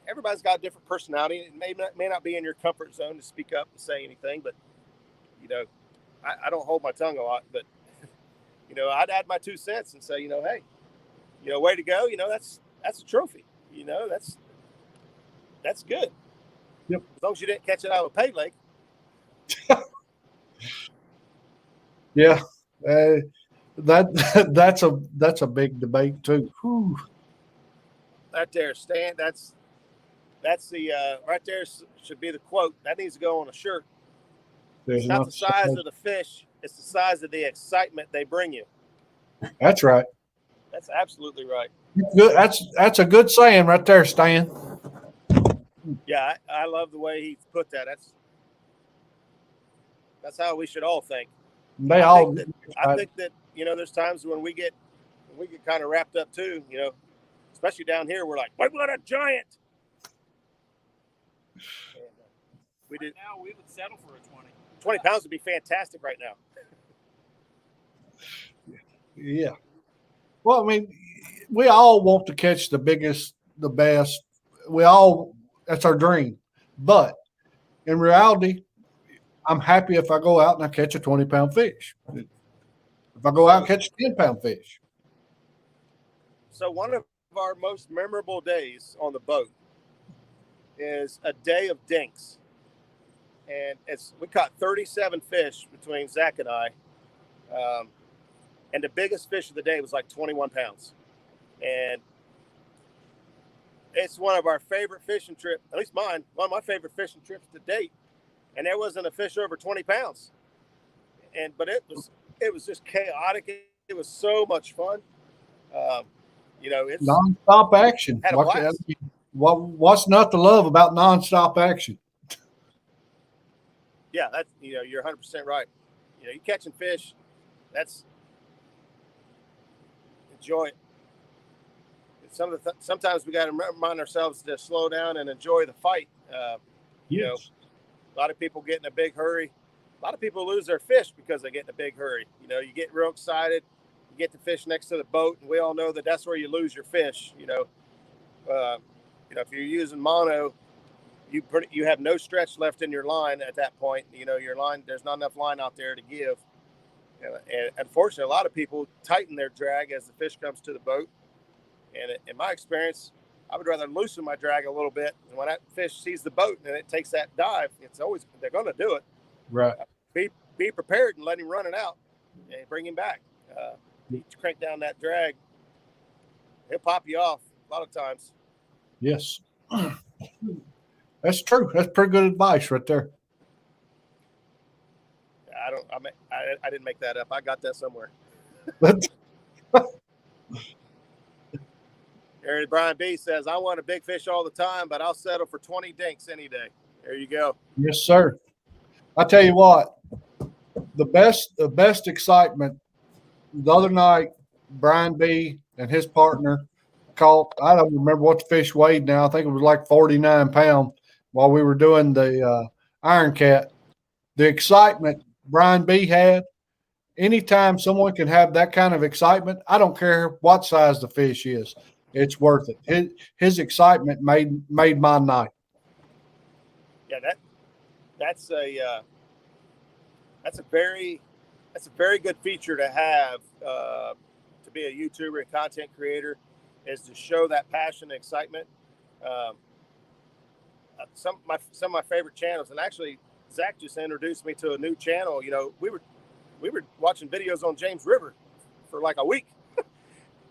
[SPEAKER 1] everybody's got a different personality. It may not be in your comfort zone to speak up and say anything, but, you know, I don't hold my tongue a lot, but, you know, I'd add my 2 cents and say, you know, hey, you know, way to go. You know, that's a trophy. You know, that's good.
[SPEAKER 3] Yep.
[SPEAKER 1] As long as you didn't catch it out of a pay lake.
[SPEAKER 3] Yeah. That's a big debate too. Whew.
[SPEAKER 1] Right there, Stan. That's the right there should be the quote. That needs to go on a shirt. It's not the size of the fish; it's the size of the excitement they bring you.
[SPEAKER 3] That's right.
[SPEAKER 1] That's absolutely right.
[SPEAKER 3] Good. That's a good saying right there, Stan.
[SPEAKER 1] Yeah, I love the way he put that. That's how we should all think. I think that you know, there's times when we get kind of wrapped up too. You know, especially down here, we're like, "What a giant!" And, we did.
[SPEAKER 2] Now we would settle for a 20.
[SPEAKER 1] 20 pounds would be fantastic right now.
[SPEAKER 3] Yeah. Well, I mean, we all want to catch the biggest, the best. That's our dream. But in reality, I'm happy if I go out and I catch a 20-pound fish. If I go out and catch a 10-pound fish.
[SPEAKER 1] So one of our most memorable days on the boat is a day of dinks. And we caught 37 fish between Zach and I. And the biggest fish of the day was like 21 pounds. And it's one of our favorite fishing trips, at least mine, one of my favorite fishing trips to date. And there wasn't a fish over 20 pounds. But it was just chaotic. It was so much fun. You know, it's
[SPEAKER 3] nonstop action.
[SPEAKER 1] Had a blast.
[SPEAKER 3] What's not to love about nonstop action?
[SPEAKER 1] Yeah, that's, you know, you're 100% right. You know, you catching fish, enjoy it. Sometimes we got to remind ourselves to slow down and enjoy the fight. You know, a lot of people get in a big hurry. A lot of people lose their fish because they get in a big hurry. You know, you get real excited, you get the fish next to the boat, and we all know that that's where you lose your fish. You know, if you're using mono, you have no stretch left in your line at that point. You know, your line, there's not enough line out there to give. And unfortunately, a lot of people tighten their drag as the fish comes to the boat. And in my experience, I would rather loosen my drag a little bit. And when that fish sees the boat and it takes that dive, they're going to do it.
[SPEAKER 3] Right.
[SPEAKER 1] Be prepared and let him run it out and bring him back. You crank down that drag, he'll pop you off a lot of times.
[SPEAKER 3] Yes. That's true. That's pretty good advice right there.
[SPEAKER 1] I didn't make that up. I got that somewhere. Aaron Brian B says, I want a big fish all the time, but I'll settle for 20 dinks any day. There you go.
[SPEAKER 3] Yes, sir. I tell you what, the best excitement the other night, Brian B and his partner caught, I don't remember what the fish weighed now. I think it was like 49 pounds while we were doing the Iron Cat. The excitement Brian B had, anytime someone can have that kind of excitement, I don't care what size the fish is, it's worth it. His excitement made my night.
[SPEAKER 1] Yeah, that's a very good feature to have to be a YouTuber and content creator, is to show that passion and excitement. Some of my favorite channels, and actually Zach just introduced me to a new channel. You know, we were watching videos on James River for like a week.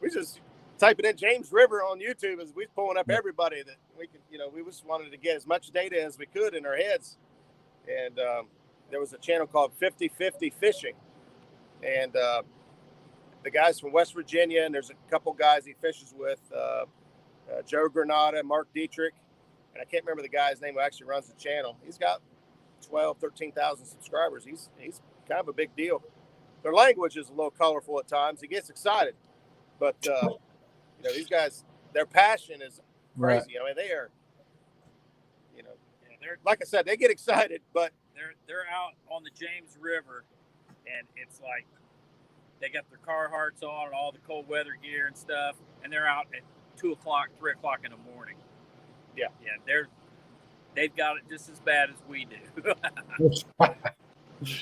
[SPEAKER 1] We just typing in James River on YouTube as we pulling up everybody that we could. You know, we just wanted to get as much data as we could in our heads. And there was a channel called 50/50 Fishing, and the guys from West Virginia, and there's a couple guys he fishes with, Joe Granada, Mark Dietrich, and I can't remember the guy's name who actually runs the channel. He's got 13,000 subscribers. He's kind of a big deal. Their language is a little colorful at times. He gets excited, but you know, these guys, their passion is crazy. Right. I mean, they are, you know, they're, like I said, they get excited, but
[SPEAKER 2] they're out on the James River, and it's like they got their Carhartts on and all the cold weather gear and stuff, and they're out at 2 o'clock, 3 o'clock in the morning.
[SPEAKER 1] Yeah.
[SPEAKER 2] They've got it just as bad as we do.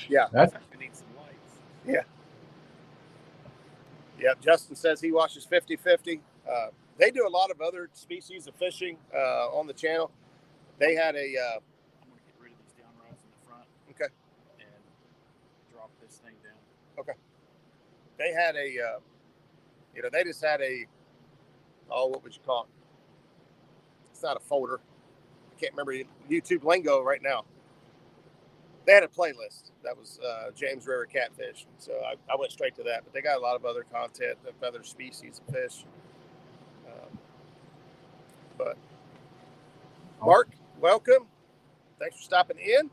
[SPEAKER 1] Yeah.
[SPEAKER 2] We need some lights.
[SPEAKER 1] Yeah. Justin says he watches 50/50. They do a lot of other species of fishing on the channel. They had a.
[SPEAKER 2] I'm going to get rid of these down rods in the front.
[SPEAKER 1] Okay.
[SPEAKER 2] And drop this thing down.
[SPEAKER 1] Okay. They had a. They just had a. Oh, what would you call it? It's not a folder. I can't remember YouTube lingo right now. They had a playlist that was James River catfish. So I went straight to that. But they got a lot of other content of other species of fish. But Mark, welcome. Thanks for stopping in.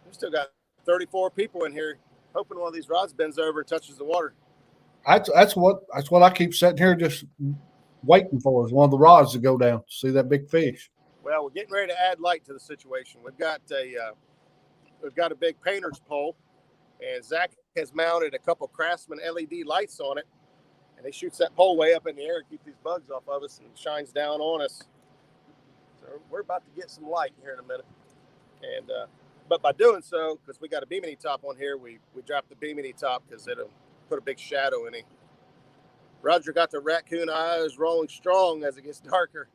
[SPEAKER 1] We still got 34 people in here, hoping one of these rods bends over and touches the water.
[SPEAKER 3] That's what I keep sitting here just waiting for, is one of the rods to go down to see that big fish.
[SPEAKER 1] Well, we're getting ready to add light to the situation. We've got a big painter's pole, and Zach has mounted a couple Craftsman LED lights on it, and he shoots that pole way up in the air to keep these bugs off of us and shines down on us. So we're about to get some light here in a minute. And but by doing so, because we got a Bimini top on here, we dropped the Bimini top because it'll put a big shadow in it. Roger got the raccoon eyes rolling strong as it gets darker.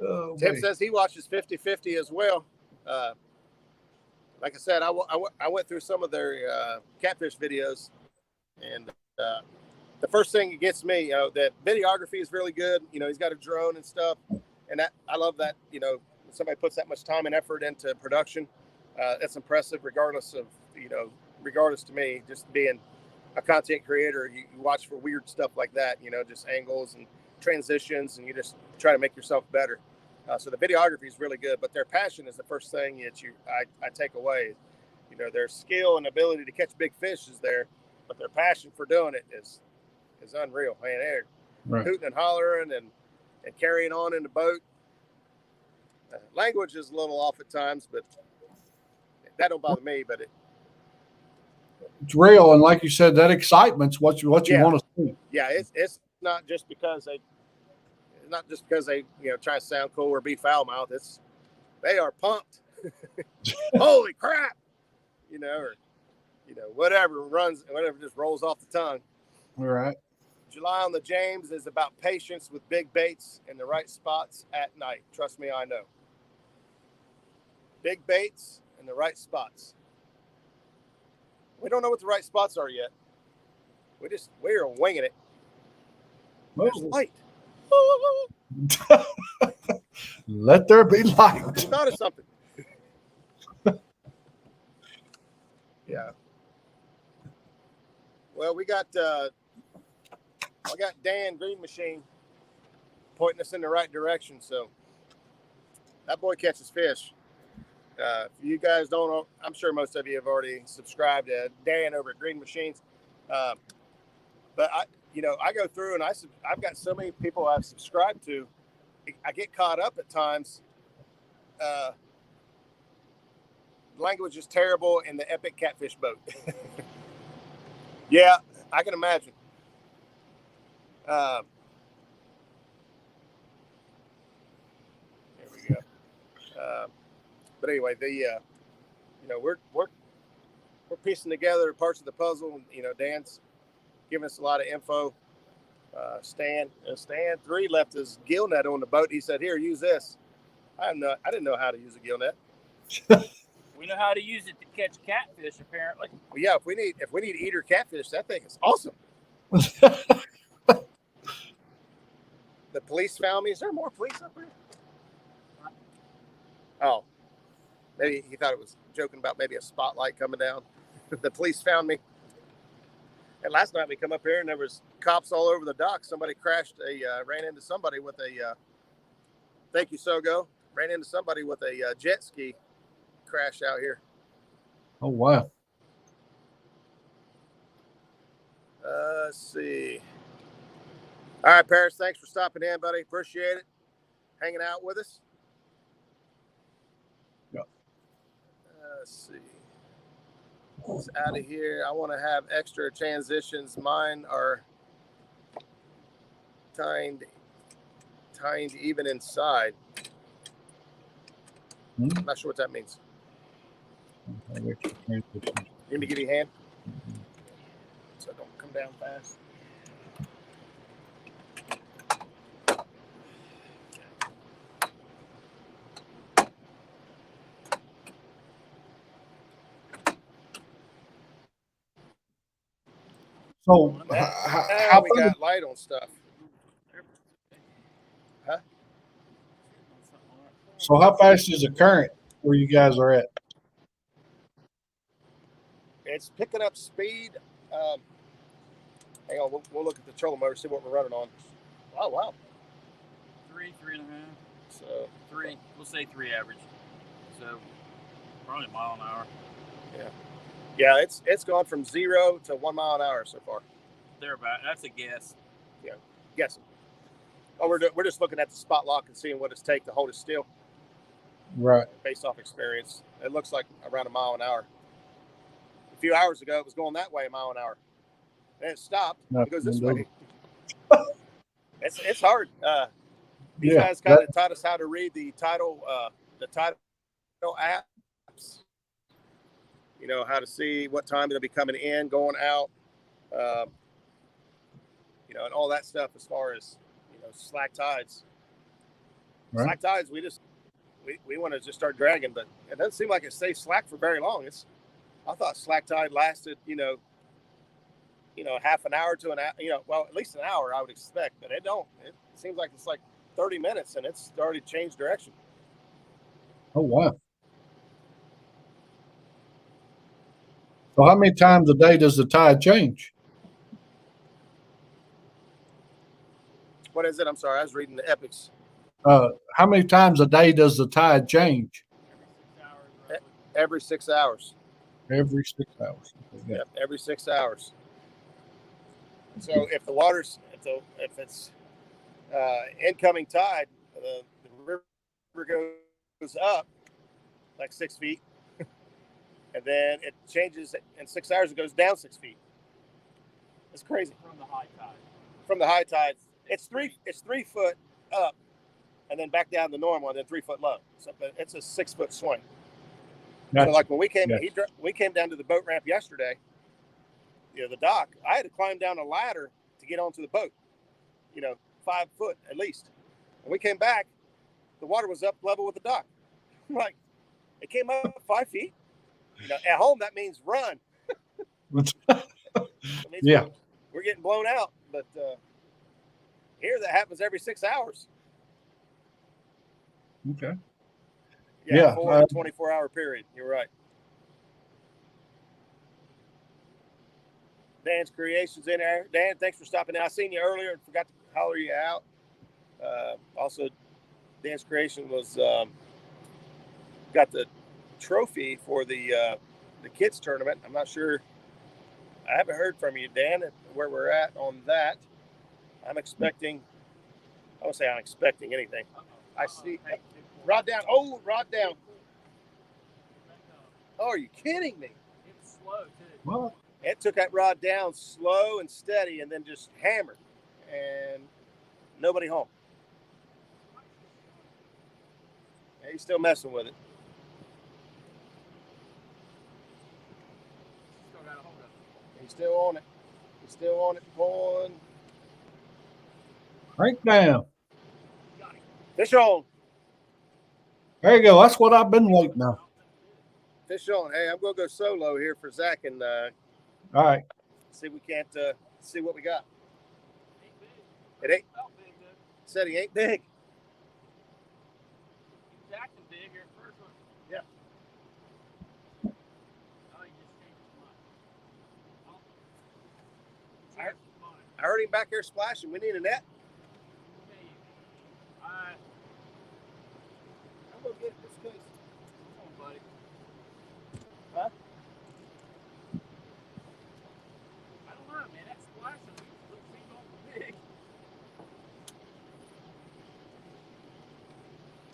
[SPEAKER 3] Oh,
[SPEAKER 1] Tim
[SPEAKER 3] man.
[SPEAKER 1] says he watches 50/50 as well. Like I said, I went through some of their catfish videos, and the first thing that gets me, that videography is really good. He's got a drone and stuff, and I love that. When somebody puts that much time and effort into production, that's impressive. Regardless to me, just being a content creator, you watch for weird stuff like that. Just angles and transitions, and you just try to make yourself better. So the videography is really good, but their passion is the first thing that I take away. Their skill and ability to catch big fish is there, but their passion for doing it is unreal. Man, they're hooting and hollering and carrying on in the boat. Language is a little off at times, but that don't bother me. But
[SPEAKER 3] it's real, and like you said, that excitement's what you want to see.
[SPEAKER 1] Yeah, it's not just because they try to sound cool or be foul mouthed. They are pumped. Holy crap, whatever just rolls off the tongue.
[SPEAKER 3] All right.
[SPEAKER 1] July on the James is about patience with big baits in the right spots at night. Trust me, I know. Big baits in the right spots. We don't know what the right spots are yet. We're winging it. There's light.
[SPEAKER 3] Let there be light.
[SPEAKER 1] I just thought of something. Yeah. Well, I got Dan Green Machine pointing us in the right direction. So that boy catches fish. If you guys don't know, I'm sure most of you have already subscribed to Dan over at Green Machines. But I go through and I've got so many people I've subscribed to. I get caught up at times. Language is terrible in the epic catfish boat. Yeah, I can imagine. There we go. But anyway, we're piecing together parts of the puzzle. Dan's giving us a lot of info. Stan 3 left his gill net on the boat. He said, "Here, use this." I didn't know how to use a gill net.
[SPEAKER 2] We know how to use it to catch catfish, apparently.
[SPEAKER 1] Well, yeah, if we need eater catfish, that thing is awesome. The police found me. Is there more police up here? Oh, maybe he thought it was joking about maybe a spotlight coming down. The police found me. And last night we come up here and there was cops all over the dock. Somebody ran into somebody with a, thank you, Sogo, ran into somebody with a jet ski crash out here.
[SPEAKER 3] Oh, wow.
[SPEAKER 1] Let's see. All right, Paris, thanks for stopping in, buddy. Appreciate it. Hanging out with us.
[SPEAKER 3] Yeah.
[SPEAKER 1] let's see. It's out of here. I want to have extra transitions. Mine are tined even inside. I'm not sure what that means. You need me to give you a hand? So don't come down fast.
[SPEAKER 3] So
[SPEAKER 1] Now we got light on stuff. Huh?
[SPEAKER 3] So how fast is the current where you guys are at?
[SPEAKER 1] It's picking up speed. Hang on, we'll look at the trolling motor, see what we're running on. Oh, wow.
[SPEAKER 2] 3.5.
[SPEAKER 1] So
[SPEAKER 2] 3. We'll say 3 average. So probably a mile an hour.
[SPEAKER 1] Yeah, it's gone from 0 to 1 mile an hour so far.
[SPEAKER 2] Thereabout. That's a guess.
[SPEAKER 1] Yeah, guessing. Oh, we're just looking at the spot lock and seeing what it's take to hold it still.
[SPEAKER 3] Right.
[SPEAKER 1] Based off experience, it looks like around a mile an hour. A few hours ago, it was going that way, a mile an hour. Then it stopped. It goes this way. It's hard. These guys kind of taught us how to read the title apps. You know, how to see what time they'll be coming in, going out. You know, and all that stuff as far as, you know, slack tides. Right. Slack tides, we want to just start dragging, but it doesn't seem like it stays slack for very long. I thought slack tide lasted, you know, half an hour to an hour, you know, well, at least an hour I would expect, but it don't. It seems like it's like 30 minutes and it's already changed direction.
[SPEAKER 3] Oh, wow. So how many times a day does the tide change?
[SPEAKER 1] What is it? I'm sorry. I was reading the epics.
[SPEAKER 3] How many times a day does the tide change?
[SPEAKER 1] Every 6 hours.
[SPEAKER 3] Every 6 hours.
[SPEAKER 1] Yeah, every 6 hours. So if the water's, if it's incoming tide, the river goes up like 6 feet, and then it changes in 6 hours. It goes down 6 feet. It's crazy.
[SPEAKER 2] From the high tide.
[SPEAKER 1] From the high tide, it's 3 foot up, and then back down to normal, and then 3 foot low. So it's a 6 foot swing. Gotcha. So like when we came, we came down to the boat ramp yesterday. You know, the dock. I had to climb down a ladder to get onto the boat. You know, 5 foot at least. When we came back, the water was up level with the dock. Like, it came up 5 feet. You know, at home that means run.
[SPEAKER 3] Yeah,
[SPEAKER 1] we're getting blown out, but here that happens every 6 hours.
[SPEAKER 3] Okay.
[SPEAKER 1] Yeah, 24-hour period. You're right. Dan's Creations in there. Dan, thanks for stopping in. I seen you earlier and forgot to holler you out. Also, Dan's Creation was got the trophy for the kids tournament. I'm not sure. I haven't heard from you, Dan, where we're at on that. I'm expecting. I won't say I'm expecting anything. I see. Rod down. Oh, rod down. Oh, are you kidding me?
[SPEAKER 2] It's slow too.
[SPEAKER 3] Well,
[SPEAKER 1] it took that rod down slow and steady, and then just hammered, and nobody home. Yeah, he's still messing with it.
[SPEAKER 2] Still got a hold of it.
[SPEAKER 1] He's still on it. He's still on it. Pulling.
[SPEAKER 3] Crank down.
[SPEAKER 1] Fish on.
[SPEAKER 3] There you go. That's what I've been waiting on.
[SPEAKER 1] Fish on. Hey, I'm going to go solo here for Zach and
[SPEAKER 3] all right.
[SPEAKER 1] See if we can't see what we got. It ain't. Said he ain't big.
[SPEAKER 2] He's acting big here first one.
[SPEAKER 1] Yeah.
[SPEAKER 2] Oh, he just changed his mind.
[SPEAKER 1] I heard him back there splashing. We need a net. I'm going to get it this case.
[SPEAKER 2] Come on, buddy.
[SPEAKER 1] Huh?
[SPEAKER 2] I don't know, man. That splashing looks big.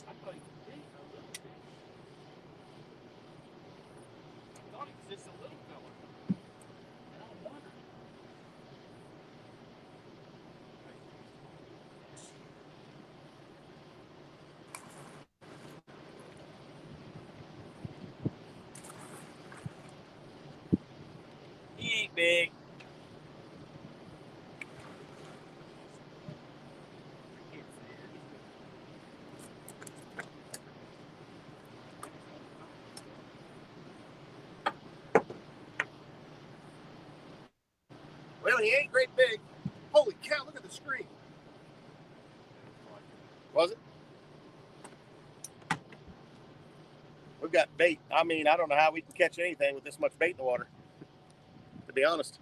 [SPEAKER 2] I thought he was big, a little big. thought it was just a little fella. And I wondered. He ain't big.
[SPEAKER 1] Well, he ain't great big. Holy cow, look at the screen. Was it? We've got bait. I mean, I don't know how we can catch anything with this much bait in the water, to be honest.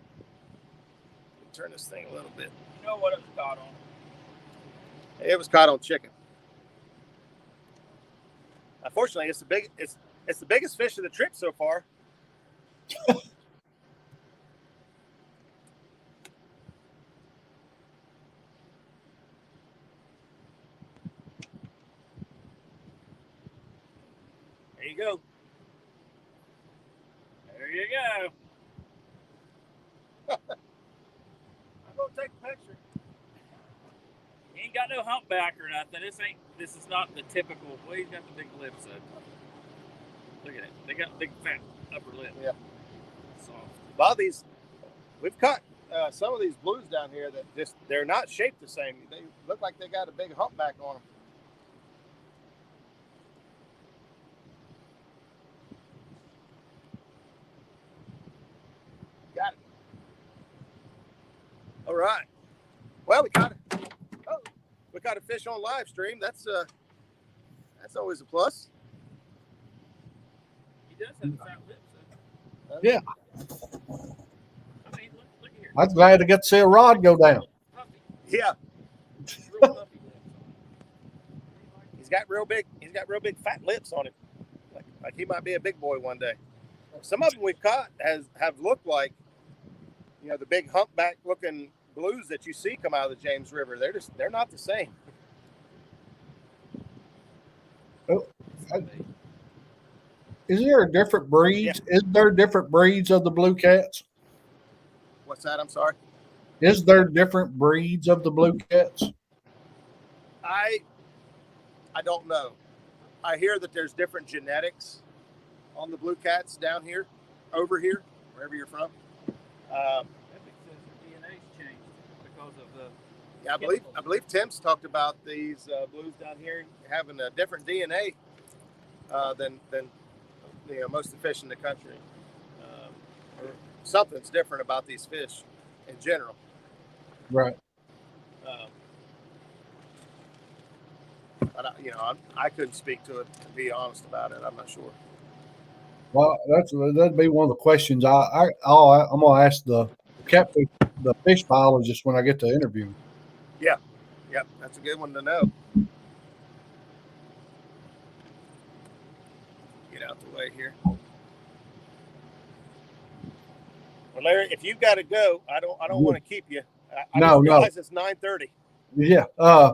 [SPEAKER 1] Turn this thing a little bit.
[SPEAKER 2] You know what it was caught on?
[SPEAKER 1] It was caught on chicken. Unfortunately, it's the biggest fish of the trip so far. There you go.
[SPEAKER 2] There you go.
[SPEAKER 1] I'm gonna take a picture.
[SPEAKER 2] He ain't got no humpback or nothing. This is not the typical. Well, he's got the big lips. Look at it. They got big fat upper lip.
[SPEAKER 1] Yeah.
[SPEAKER 2] Soft.
[SPEAKER 1] A lot of these, we've caught some of these blues down here that they're not shaped the same. They look like they got a big humpback on them. Got it. All right. Well, we caught a fish on live stream. That's always a plus.
[SPEAKER 2] He does have fat lips.
[SPEAKER 3] Yeah.
[SPEAKER 2] I mean, look here.
[SPEAKER 3] I'm glad to get to see a rod go down.
[SPEAKER 2] Puffy.
[SPEAKER 1] Yeah.
[SPEAKER 2] Real puffy lips.
[SPEAKER 1] He's got real big fat lips on him. Like he might be a big boy one day. Some of them we've caught have looked like, you know, the big humpback looking blues that you see come out of the James River. They're not the same.
[SPEAKER 3] Oh, is there a different breeds? Yeah. Is there different breeds of the blue cats?
[SPEAKER 1] What's that? I'm sorry.
[SPEAKER 3] Is there different breeds of the blue cats?
[SPEAKER 1] I don't know. I hear that there's different genetics on the blue cats down here, over here, wherever you're from.
[SPEAKER 2] DNA's changed because of the.
[SPEAKER 1] Yeah, I believe Tim's talked about these blues down here having a different DNA than you know, most of the fish in the country. Or something's different about these fish in general.
[SPEAKER 3] Right.
[SPEAKER 1] But I couldn't speak to it, to be honest about it. I'm not sure.
[SPEAKER 3] Well, that'd be one of the questions I'm gonna ask the fish biologist when I get to interview.
[SPEAKER 1] Yeah, that's a good one to know. Get out the way here. Well, Larry, if you've got to go, I don't want to keep you. I just realize it's 9:30.
[SPEAKER 3] Yeah. I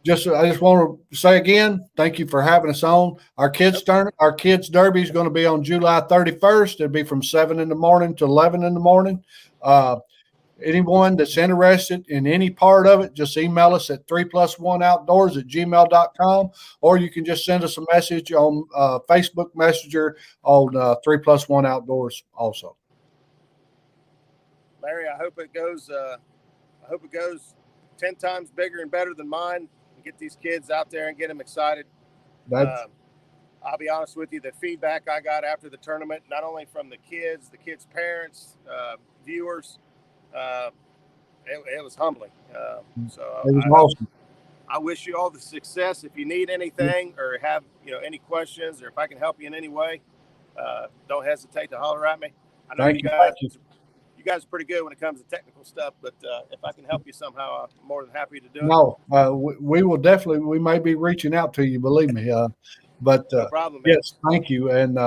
[SPEAKER 3] just want to say again, thank you for having us on. Our kids' derby is going to be on July 31st. It'll be from 7 in the morning to 11 in the morning. Anyone that's interested in any part of it, just email us at 3plus1outdoors@gmail.com, or you can just send us a message on Facebook Messenger on 3plus1 Outdoors also.
[SPEAKER 1] Larry, I hope it goes 10 times bigger and better than mine. Get these kids out there and get them excited. I'll be honest with you, the feedback I got after the tournament, not only from the kids' parents, viewers, it was humbling. So
[SPEAKER 3] it was awesome.
[SPEAKER 1] I wish you all the success. If you need anything or have any questions, or if I can help you in any way, don't hesitate to holler at me. I know you guys are pretty good when it comes to technical stuff, but if I can help you somehow, I'm more than happy to do it.
[SPEAKER 3] No, we will definitely. We may be reaching out to you. Believe me. But
[SPEAKER 1] no problem, man.
[SPEAKER 3] Yes, thank you. And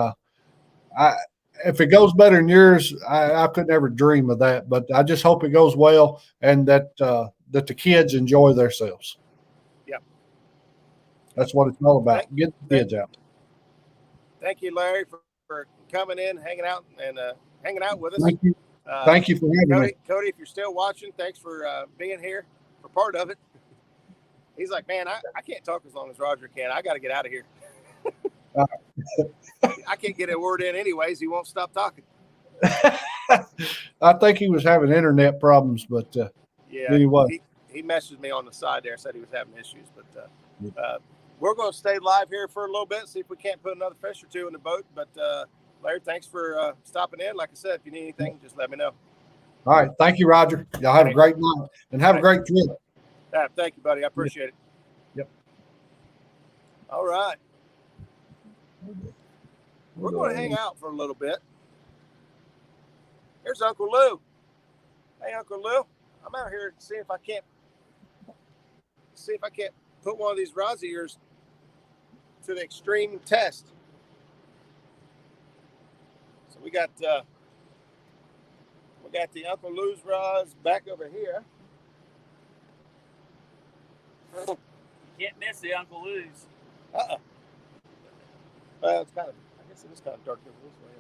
[SPEAKER 3] if it goes better than yours, I could never dream of that. But I just hope it goes well, and that the kids enjoy themselves.
[SPEAKER 1] Yeah,
[SPEAKER 3] that's what it's all about. Get the kids out.
[SPEAKER 1] Thank you, Larry, for for coming in, hanging out with us.
[SPEAKER 3] Thank you. Thank you for having me.
[SPEAKER 1] Cody, if you're still watching, thanks for being here for part of it. He's like, man, I can't talk as long as Roger can. I got to get out of here. I can't get a word in anyways. He won't stop talking.
[SPEAKER 3] I think he was having internet problems, but
[SPEAKER 1] yeah,
[SPEAKER 3] anyway.
[SPEAKER 1] He messaged me on the side there, said he was having issues. But we're going to stay live here for a little bit, see if we can't put another fish or two in the boat. But Larry, thanks for stopping in. Like I said, if you need anything, just let me know.
[SPEAKER 3] All right. Thank you, Roger. Y'all have a great night and have a great trip.
[SPEAKER 1] Thank you, buddy. I appreciate it.
[SPEAKER 3] Yep.
[SPEAKER 1] All right. We're going to hang out for a little bit. Here's Uncle Lou. Hey, Uncle Lou. I'm out here to see if I can't put one of these rods of yours to the extreme test. So we got the Uncle Lou's rods back over here.
[SPEAKER 2] You can't miss the Uncle Lou's.
[SPEAKER 1] Well, it's I guess it is kind of dark over this way.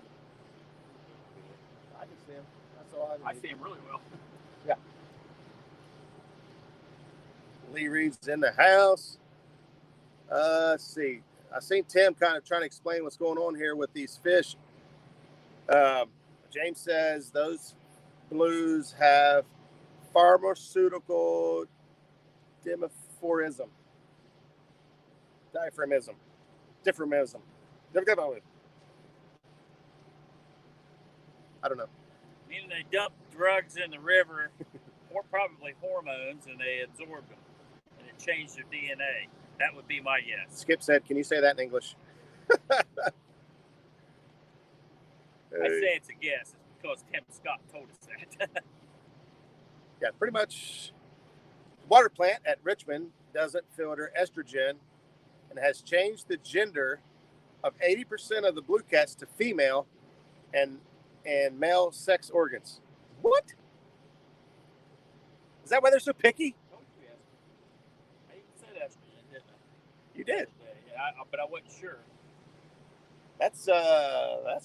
[SPEAKER 1] I can see him. That's all I
[SPEAKER 2] see him really well.
[SPEAKER 1] Yeah. Lee Reed's in the house. Let's see. I seen Tim kind of trying to explain what's going on here with these fish. James says those blues have pharmaceutical differamism. I don't know.
[SPEAKER 2] Meaning they dump drugs in the river, or probably hormones, and they absorb them, and it changed their DNA. That would be my guess.
[SPEAKER 1] Skip said, "Can you say that in English?"
[SPEAKER 2] I say it's a guess. It's because Tim Scott told us that.
[SPEAKER 1] Yeah, pretty much. Water plant at Richmond doesn't filter estrogen and has changed the gender of 80% of the Bluecats to female and male sex organs. What? Is that why they're so picky?
[SPEAKER 2] I even said estrogen, didn't I?
[SPEAKER 1] You did.
[SPEAKER 2] Yeah, but I wasn't sure.
[SPEAKER 1] That's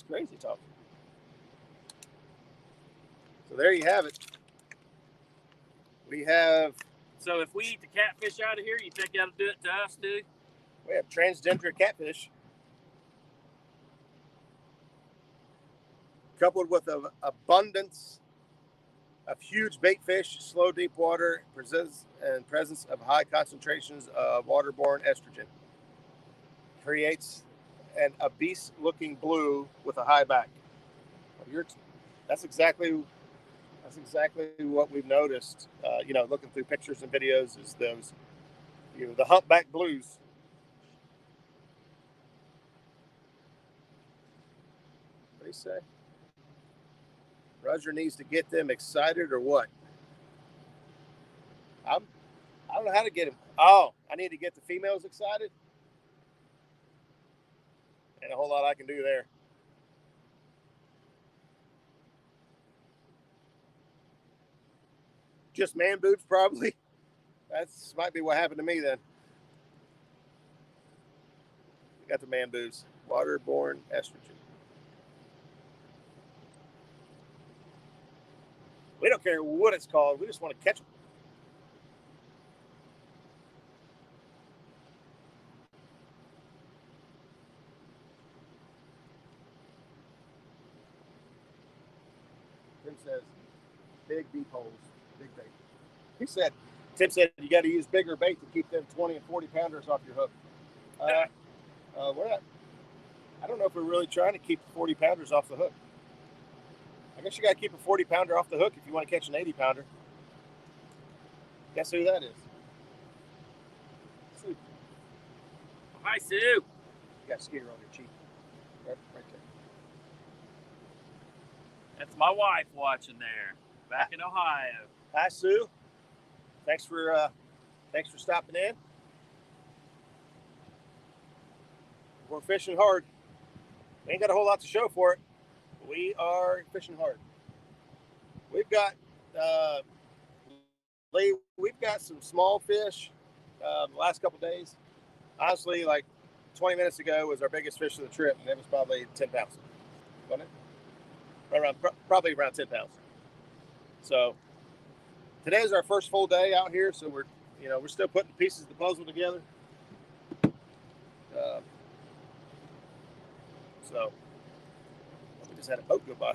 [SPEAKER 1] crazy talk. So there you have it. We have.
[SPEAKER 2] So if we eat the catfish out of here, you think that'll do it to us too?
[SPEAKER 1] We have transgender catfish, coupled with an abundance of huge bait fish, slow deep water, and presence of high concentrations of waterborne estrogen. Creates an obese-looking blue with a high back. That's exactly what we've noticed. Looking through pictures and videos, is those, the humpback blues. What do you say? Roger needs to get them excited or what? I don't know how to get them. Oh, I need to get the females excited. And a whole lot I can do there. Just man boobs, probably. That's might be what happened to me then. We got the man boobs. Waterborne estrogen. We don't care what it's called. We just want to catch them. Tim says, big deep holes, big bait. Tim said you got to use bigger bait to keep them 20 and 40 pounders off your hook. We're not. I don't know if we're really trying to keep the 40 pounders off the hook. I guess you got to keep a 40 pounder off the hook if you want to catch an 80 pounder. Guess who that is? Sue.
[SPEAKER 2] Hi, Sue.
[SPEAKER 1] You got a skeeter on your cheek. Right there.
[SPEAKER 2] That's my wife watching there, back in Ohio.
[SPEAKER 1] Hi, Sue. Thanks for stopping in. We're fishing hard. We ain't got a whole lot to show for it. We are fishing hard. We've got some small fish the last couple days. Honestly, like 20 minutes ago was our biggest fish of the trip, and it was probably 10 pounds. wasn't it? Probably around 10 pounds. So today is our first full day out here, so we're still putting pieces of the puzzle together. So we just had a boat go by.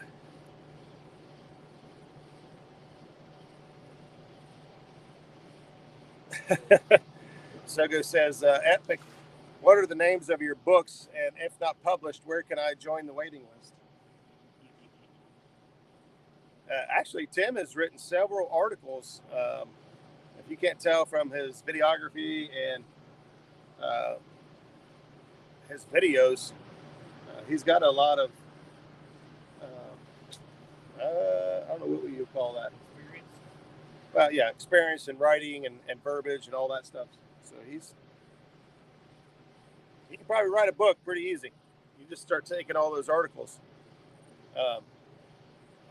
[SPEAKER 1] Sogo says, Epic, what are the names of your books? And if not published, where can I join the waiting list? Actually, Tim has written several articles. If you can't tell from his videography and his videos, he's got a lot of, I don't know what you call that. Well, yeah, experience in writing and verbiage and all that stuff. So he can probably write a book pretty easy. You just start taking all those articles.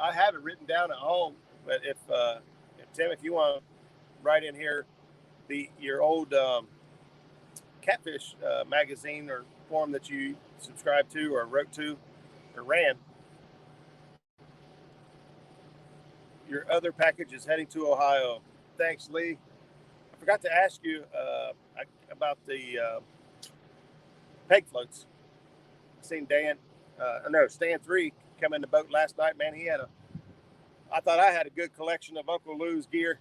[SPEAKER 1] I have it written down at home, but if Tim, if you want to write in here your old catfish magazine or forum that you subscribed to or wrote to or ran, your other package is heading to Ohio. Thanks, Lee. I forgot to ask you about the peg floats. I seen Stan 3 come in the boat last night. Man, I thought I had a good collection of Uncle Lou's gear.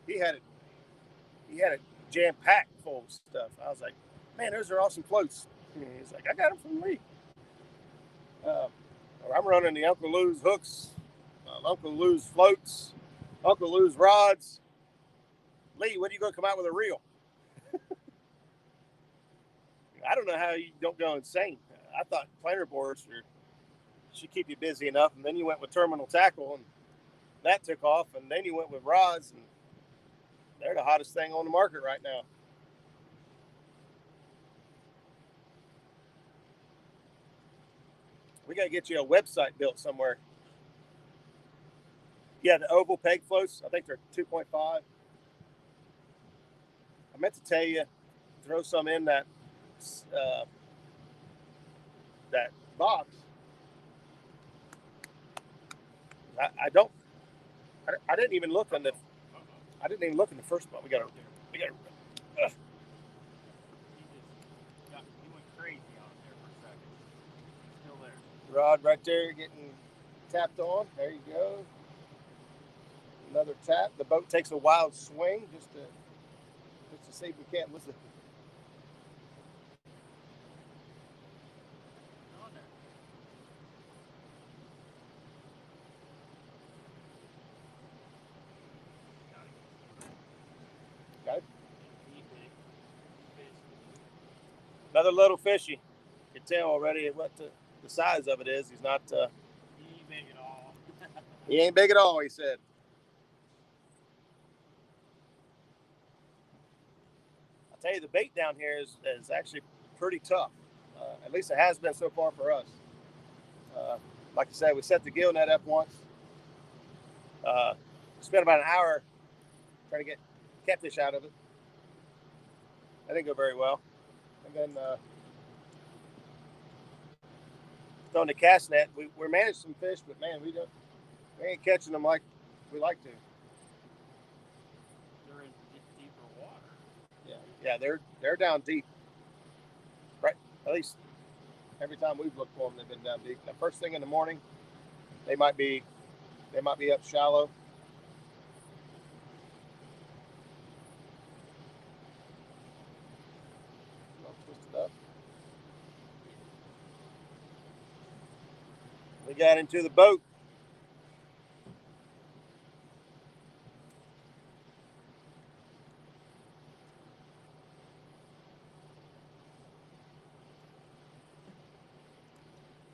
[SPEAKER 1] He had it jam-packed full of stuff. I was like, man, those are awesome floats. He's like, I got them from Lee. I'm running the Uncle Lou's hooks, Uncle Lou's floats, Uncle Lou's rods. Lee, when are you going to come out with a reel? I don't know how you don't go insane. I thought planer boards should keep you busy enough, and then you went with terminal tackle, and that took off, and then you went with rods, and they're the hottest thing on the market right now. We got to get you a website built somewhere. Yeah, the oval peg floats, I think they're 2.5. I meant to tell you, throw some in that box. I didn't even look in the first one. We got.
[SPEAKER 2] He went crazy on there for a second. Still there.
[SPEAKER 1] Rod right there getting tapped on. There you go. Another tap. The boat takes a wild swing just to see if we can't listen.
[SPEAKER 2] On there.
[SPEAKER 1] Got it. Another little fishy. You can tell already what the size of it is. He's not.
[SPEAKER 2] He ain't big at all.
[SPEAKER 1] He ain't big at all, he said. I'll tell you, the bait down here is actually pretty tough. At least it has been so far for us. Like I said, we set the gill net up once. Spent about an hour trying to get catfish out of it. That didn't go very well. And then throwing the cast net, we managed some fish, but man, we ain't catching them like we like to.
[SPEAKER 2] They're in deeper water.
[SPEAKER 1] Yeah, they're down deep. Right, at least every time we've looked for them, they've been down deep. Now, first thing in the morning, they might be up shallow. We got into the boat.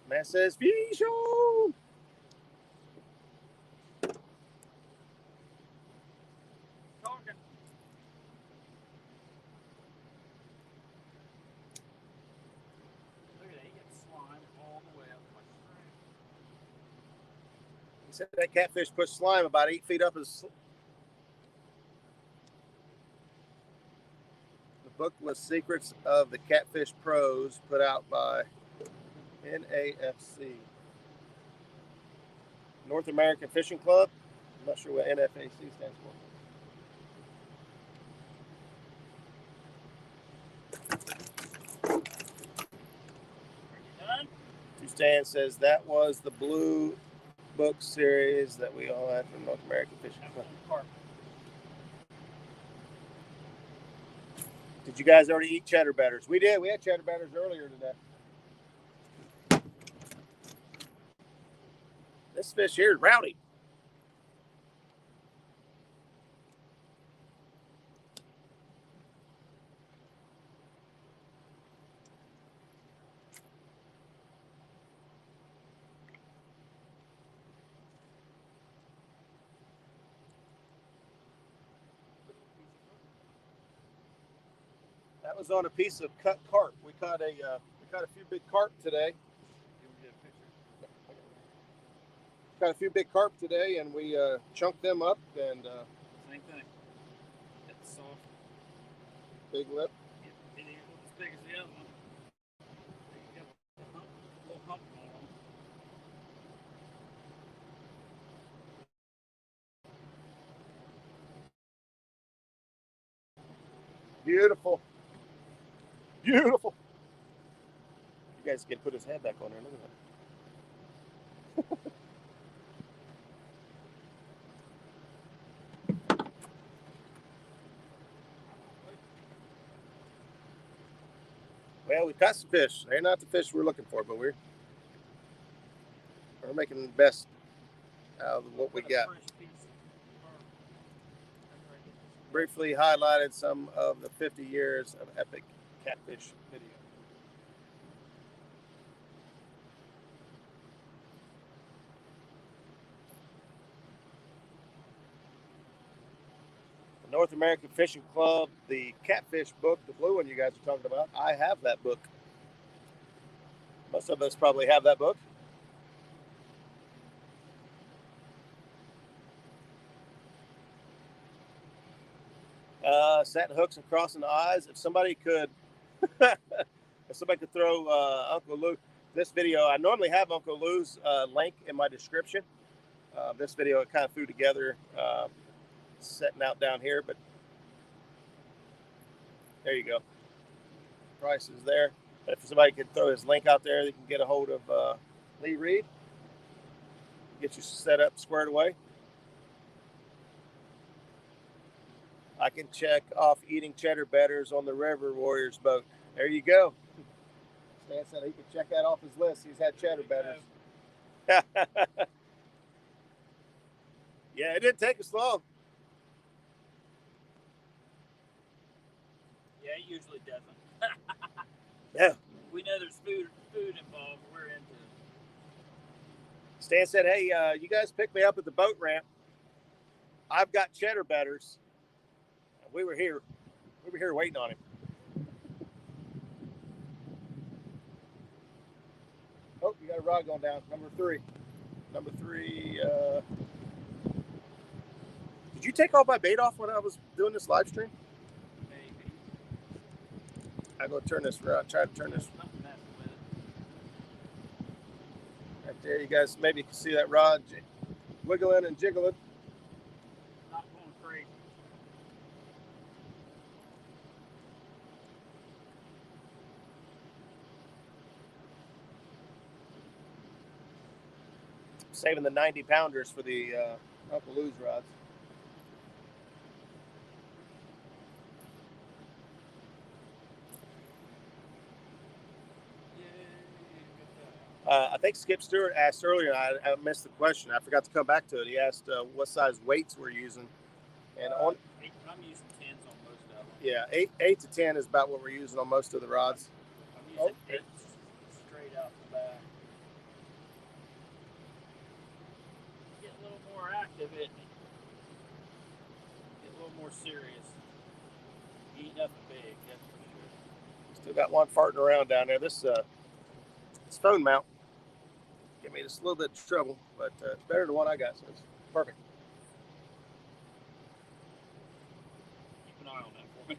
[SPEAKER 1] Man says, fish on.
[SPEAKER 2] Talking. Look at that. He got slime all the way up my string.
[SPEAKER 1] He said that catfish pushed slime about 8 feet up his. The book was Secrets of the Catfish Pros, put out by. Yeah, NAFC. North American Fishing Club. I'm not sure what NFAC stands for. Stan says that was the blue book series that we all had from North American Fishing Club. Did you guys already eat cheddar batters? We did. We had cheddar batters earlier today. This fish here is rowdy. That was on a piece of cut carp. We caught a few big carp today. Got a few big carp today, and we chunked them up. And
[SPEAKER 2] same thing. It's soft.
[SPEAKER 1] Big lip.
[SPEAKER 2] It ain't as big as the other one. You got a little hump going on.
[SPEAKER 1] Beautiful. Beautiful. You guys can put his head back on there. Look at that. Well, we caught some fish. They're not the fish we're looking for, but we're making the best out of what we got. Briefly highlighted some of the 50 years of epic catfish video. The North American Fishing Club, the catfish book, the blue one you guys are talking about, I have that book. Most of us probably have that book. Setting hooks and crossing the eyes. If somebody could, throw Uncle Lou this video. I normally have Uncle Lou's link in my description. This video I kind of threw together, setting out down here, but there you go. Price is there. If somebody could throw his link out there, they can get a hold of Lee Reed. Get you set up, squared away. I can check off eating cheddar batters on the River Warriors boat. There you go. Stan said he could check that off his list. He's had cheddar batters. Yeah, it didn't take us long.
[SPEAKER 2] Yeah, it usually doesn't.
[SPEAKER 1] Yeah.
[SPEAKER 2] We know there's food involved. We're into it.
[SPEAKER 1] Stan said, hey, you guys pick me up at the boat ramp. I've got cheddar batters. We were here waiting on him. Oh, you got a rod going down. Number three. Did you take all my bait off when I was doing this live stream?
[SPEAKER 2] Maybe.
[SPEAKER 1] I'm going to turn this around. Try to turn this. Right there. You guys maybe can see that rod wiggling and jiggling.
[SPEAKER 2] Not going crazy.
[SPEAKER 1] Saving the 90 pounders for the Uncle Lou's rods. I think Skip Stewart asked earlier, I missed the question. I forgot to come back to it. He asked what size weights we're using. And
[SPEAKER 2] I'm using 10s on most of them.
[SPEAKER 1] Yeah, 8 to 10 is about what we're using on most of the rods.
[SPEAKER 2] I'm using 8 straight out the back. Get a little more active, isn't it? Get a little more serious. Eat nothing big, that's for sure.
[SPEAKER 1] Still got one farting around down there. This phone mount give me just a little bit of trouble, but it's better than the one I got, so it's perfect.
[SPEAKER 2] Keep an eye on that for me.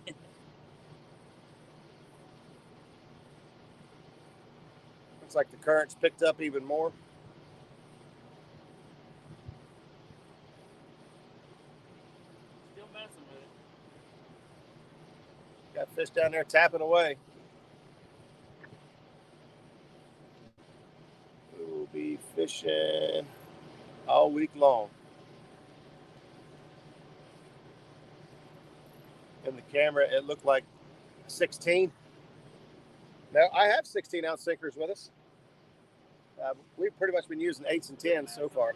[SPEAKER 1] Looks like the current's picked up even more.
[SPEAKER 2] Still messing with it.
[SPEAKER 1] Got fish down there tapping away. We'll be fishing all week long. In the camera, it looked like 16. Now, I have 16-ounce sinkers with us. We've pretty much been using 8s and 10s so far.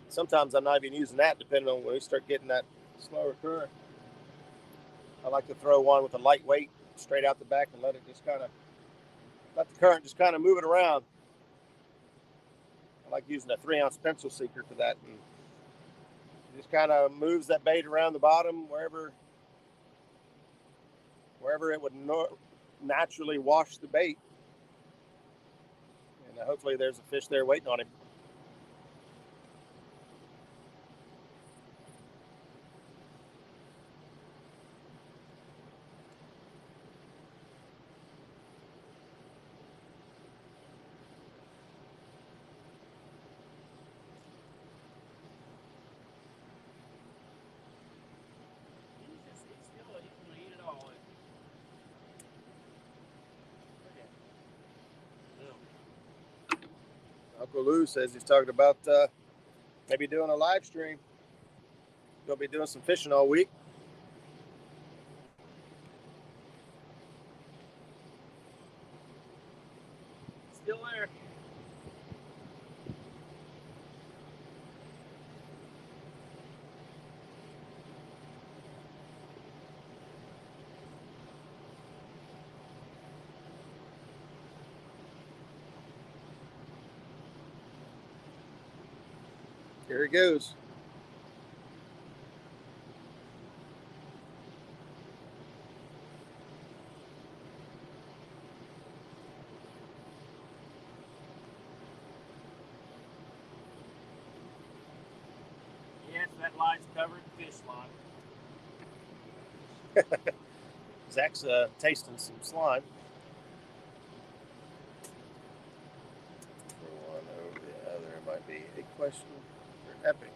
[SPEAKER 1] Sometimes I'm not even using that, depending on when we start getting that slower current. I like to throw one with a light weight straight out the back and let it just kind of, let the current just kind of move it around. I like using a 3-ounce pencil sinker for that. And it just kind of moves that bait around the bottom wherever it would naturally wash the bait. And hopefully there's a fish there waiting on him. Uncle Lou says he's talking about maybe doing a live stream. Gonna be doing some fishing all week.
[SPEAKER 2] Still there.
[SPEAKER 1] Here he goes.
[SPEAKER 2] Yes, that line's covered in fish line.
[SPEAKER 1] Zach's tasting some slime. For one over the other might be a question for Epic.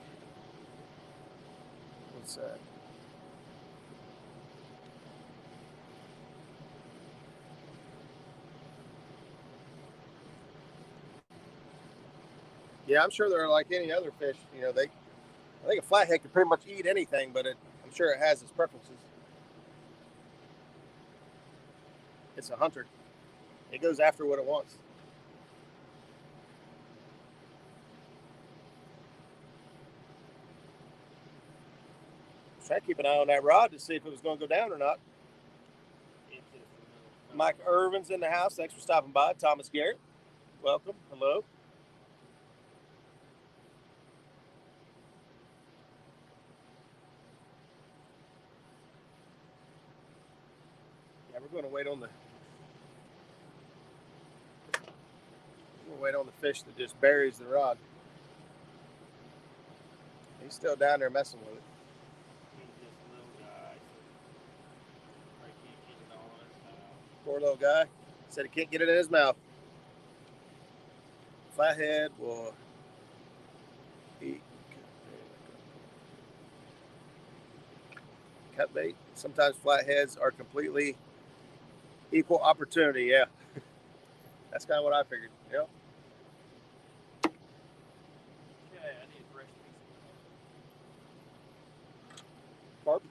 [SPEAKER 1] What's that? Yeah, I'm sure they're like any other fish. You know, I think a flathead can pretty much eat anything, but I'm sure it has its preferences. It's a hunter. It goes after what it wants. Try to keep an eye on that rod to see if it was going to go down or not. Mike Irvin's in the house. Thanks for stopping by. Thomas Garrett, welcome. Hello. Yeah, we're going to wait on the fish that just buries the rod. He's still down there messing with it. Poor little guy. Said he can't get it in his mouth. Flathead will eat cut bait. Sometimes flatheads are completely equal opportunity. Yeah. That's kind of what I figured. Yep.
[SPEAKER 2] Okay, I need a fresh piece.
[SPEAKER 1] Barb?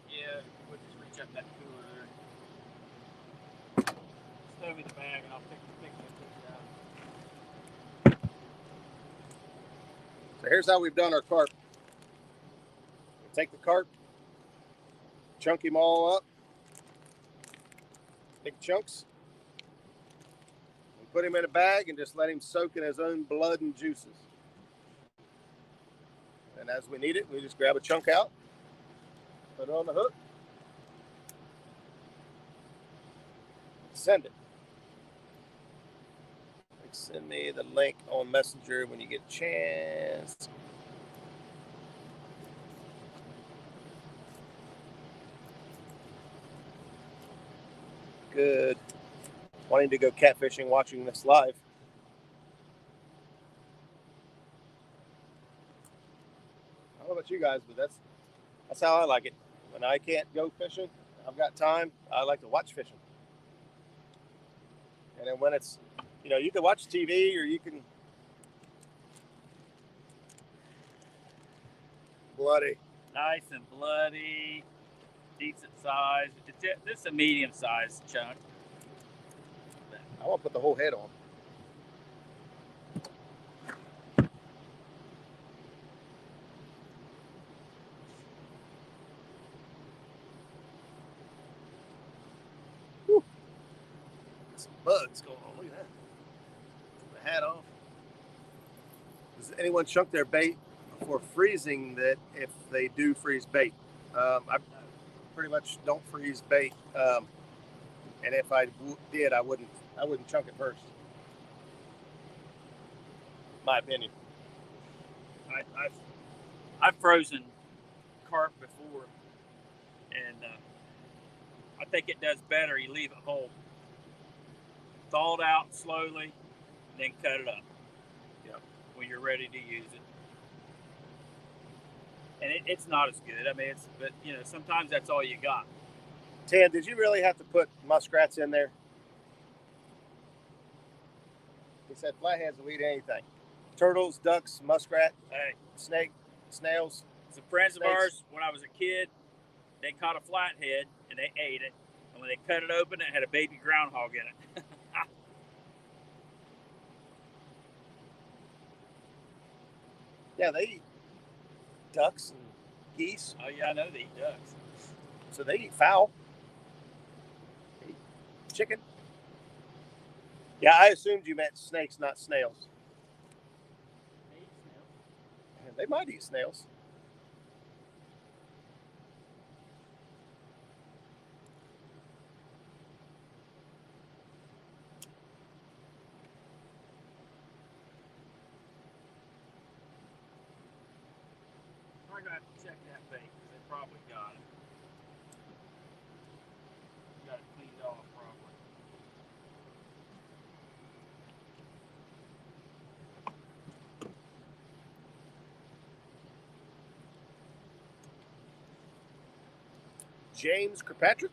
[SPEAKER 2] Yeah, we'll just reach up that cooler there. Stow me the bag and I'll pick that piece out.
[SPEAKER 1] So here's how we've done our carp. We take the carp, chunk him all up, big chunks. We put him in a bag and just let him soak in his own blood and juices. And as we need it, we just grab a chunk out, put it on the hook, send it. Send me the link on Messenger when you get a chance. good. Wanting to go catfishing watching this live. I don't know about you guys, but that's how I like it. When I can't go fishing, I've got time, I like to watch fishing. And then when it's, you can watch TV or you can bloody.
[SPEAKER 2] Nice and bloody, decent size. This is a medium sized chunk.
[SPEAKER 1] I want to put the whole head on. Whew. Some bugs going on. Look at that. Put the hat off. Does anyone chunk their bait before freezing that if they do freeze bait? I pretty much don't freeze bait. And if I did, I wouldn't chunk it first. My opinion.
[SPEAKER 2] I've frozen carp before, and I think it does better. You leave it whole, thaw it out slowly, then cut it up.
[SPEAKER 1] Yeah.
[SPEAKER 2] When you're ready to use it, and it's not as good. I mean, but sometimes that's all you got.
[SPEAKER 1] Tan, did you really have to put muskrats in there? He said flatheads will eat anything. Turtles, ducks, muskrat, snake, snails.
[SPEAKER 2] Some friends of ours, when I was a kid, they caught a flathead and they ate it. And when they cut it open, it had a baby groundhog in it.
[SPEAKER 1] Yeah, they eat ducks and geese.
[SPEAKER 2] Oh, yeah, I know they eat ducks.
[SPEAKER 1] So they eat fowl. They eat chicken. Yeah, I assumed you meant snakes, not snails.
[SPEAKER 2] They eat snails.
[SPEAKER 1] And they might eat snails.
[SPEAKER 2] I'm going to have to check that bait because they probably got it. Got it cleaned off properly.
[SPEAKER 1] James Kirkpatrick.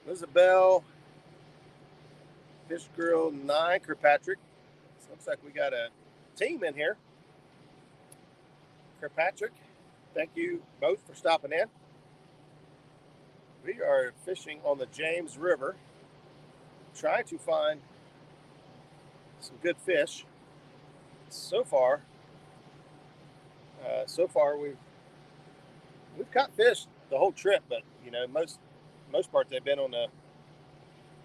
[SPEAKER 1] Isabel. Fish Girl 9 Kirkpatrick. So looks like we got a team in here. Kirkpatrick, thank you both for stopping in. We are fishing on the James River, trying to find some good fish. So far we've caught fish the whole trip, but most part they've been on the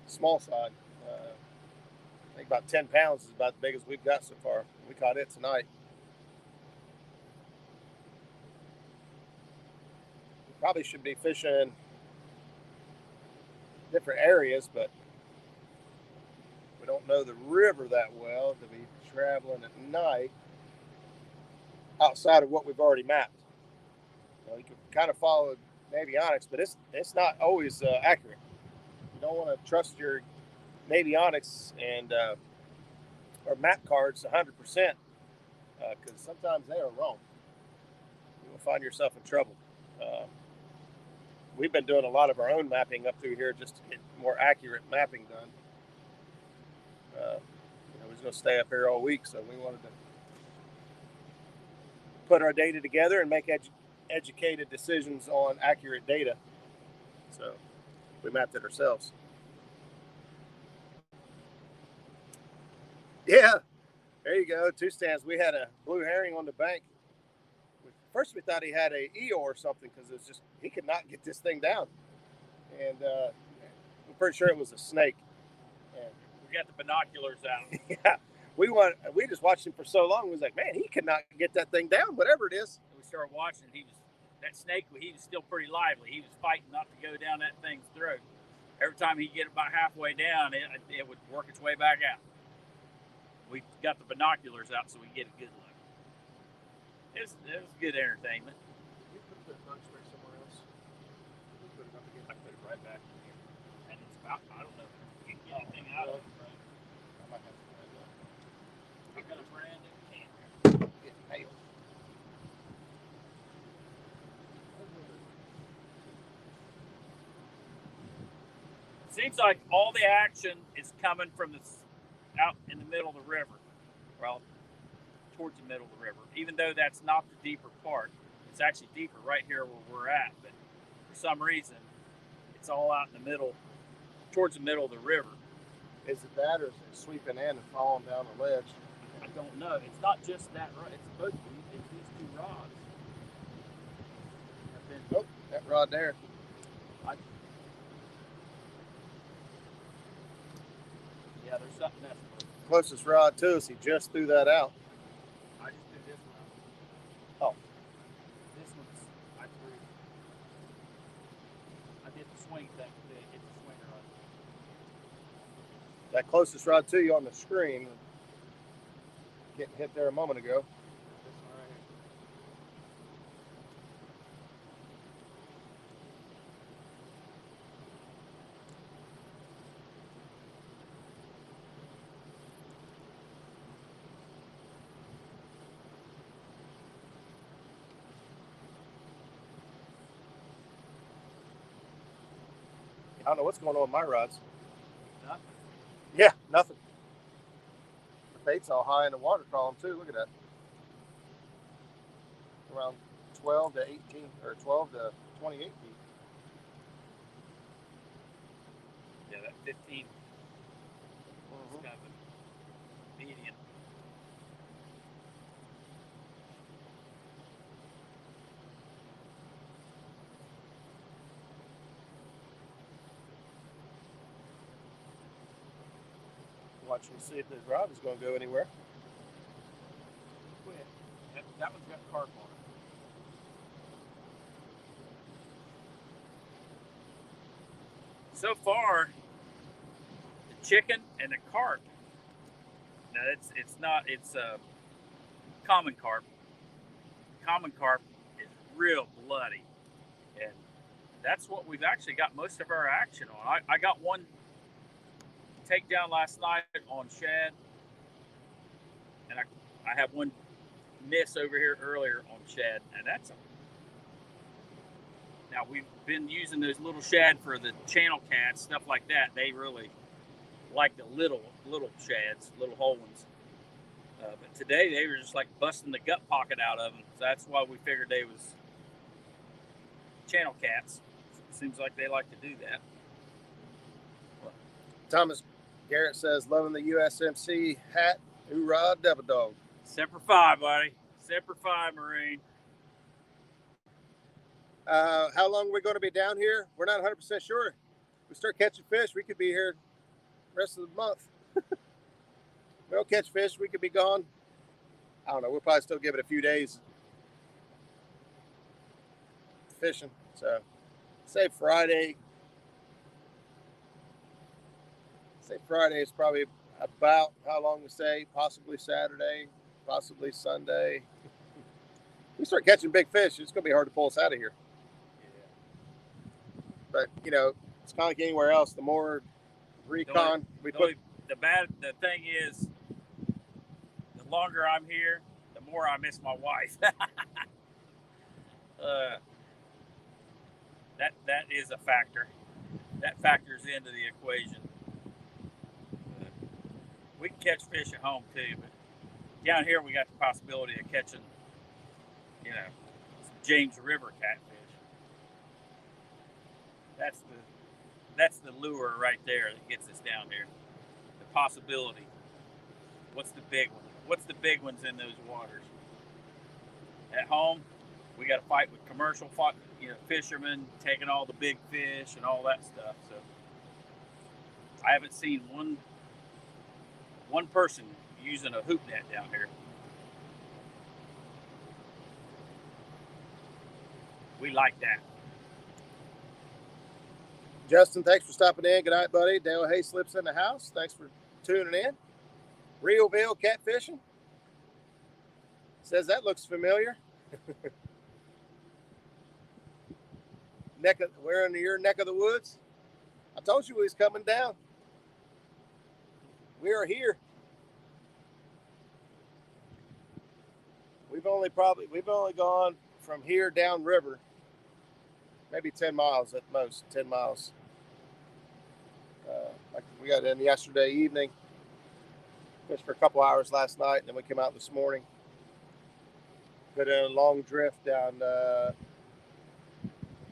[SPEAKER 1] small side. I think about 10 pounds is about the biggest we've got so far. We caught it tonight. We probably should be fishing different areas, but we don't know the river that well to be traveling at night outside of what we've already mapped. You can kind of follow avionics, but it's not always accurate. You don't want to trust your avionics and or map cards 100% because sometimes they are wrong. You will find yourself in trouble. We've been doing a lot of our own mapping up through here just to get more accurate mapping done. We was going to stay up here all week, so we wanted to put our data together and make educated decisions on accurate data. So we mapped it ourselves. Yeah, there you go. 2 stands. We had a blue herring on the bank. First, we thought he had a eel or something because it's just he could not get this thing down, and I'm pretty sure it was a snake. And
[SPEAKER 2] we got the binoculars out.
[SPEAKER 1] Yeah, we just watched him for so long. We was like, man, he could not get that thing down, whatever it is.
[SPEAKER 2] And we started watching. That snake. He was still pretty lively. He was fighting not to go down that thing's throat. Every time he'd get about halfway down, it would work its way back out. We got the binoculars out so we get a good look. It was good entertainment.
[SPEAKER 1] You put the bug spray somewhere else. Put it up again.
[SPEAKER 2] I put it right back in here. I don't know. You can get anything out of it, right?
[SPEAKER 1] I might have to try that.
[SPEAKER 2] I've got a brand new can.
[SPEAKER 1] Get pale.
[SPEAKER 2] Seems like all the action is coming from this out in the middle of the river. Well, towards the middle of the river. Even though that's not the deeper part, it's actually deeper right here where we're at. But for some reason, it's all out in the middle, towards the middle of the river.
[SPEAKER 1] Is it that, or is it sweeping in and falling down the ledge?
[SPEAKER 2] I don't know. It's not just that rod. It's supposed to be. It's these two rods.
[SPEAKER 1] Oh, that rod there.
[SPEAKER 2] Yeah, there's something that's.
[SPEAKER 1] Closest rod to us, he just threw that out.
[SPEAKER 2] I just threw this one out.
[SPEAKER 1] Oh.
[SPEAKER 2] This one's. I threw. I did the swing thing today. Hit the swinger on.
[SPEAKER 1] That closest rod to you on the screen, getting hit there a moment ago.
[SPEAKER 2] This one right here.
[SPEAKER 1] I don't know what's going on with my rods.
[SPEAKER 2] Nothing.
[SPEAKER 1] Yeah, nothing. The bait's all high in the water column too. Look at that. Around 12 to 18 or 12 to 28 feet.
[SPEAKER 2] Yeah, that 15 is kind of a median.
[SPEAKER 1] Watch me see if the rod is going to go anywhere.
[SPEAKER 2] Quit. That one's got carp on it. So far, the chicken and the carp. Now it's common carp. Common carp is real bloody, and that's what we've actually got most of our action on. I got one takedown last night on shad, and I have one miss over here earlier on shad, and that's now we've been using those little shad for the channel cats, stuff like that. They really like the little shads, little whole ones. But today they were just like busting the gut pocket out of them. So that's why we figured they was channel cats. Seems like they like to do that.
[SPEAKER 1] Thomas Garrett says, loving the USMC hat. Hoorah, Devil Dog.
[SPEAKER 2] Semper Fi, buddy. Semper Fi, Marine.
[SPEAKER 1] How long are we going to be down here? We're not 100% sure. If we start catching fish, we could be here the rest of the month. We don't catch fish, we could be gone. I don't know. We'll probably still give it a few days fishing. So, say Friday. Say Friday is probably about how long we say. Possibly Saturday, possibly Sunday. If we start catching big fish, it's going to be hard to pull us out of here. But, you know, it's kind of like anywhere else. The more recon we put.
[SPEAKER 2] The thing is, the longer I'm here, the more I miss my wife. That is a factor. That factors into the equation. We can catch fish at home too, but down here we got the possibility of catching, you know, some James River catfish. That's the lure right there that gets us down here. The possibility. What's the big one? What's the big ones in those waters? At home, we got to fight with commercial, fishermen taking all the big fish and all that stuff. So I haven't seen one person using a hoop net down here. We like that.
[SPEAKER 1] Justin, thanks for stopping in. Good night, buddy. Dale Hayslips in the house. Thanks for tuning in. Realville catfishing. Says that looks familiar. We're in your neck of the woods. I told you we was coming down. We are here. We've only gone from here down river, maybe 10 miles at most, 10 miles. Like we got in yesterday evening, fished for a couple hours last night, and then we came out this morning. Put in a long drift down, I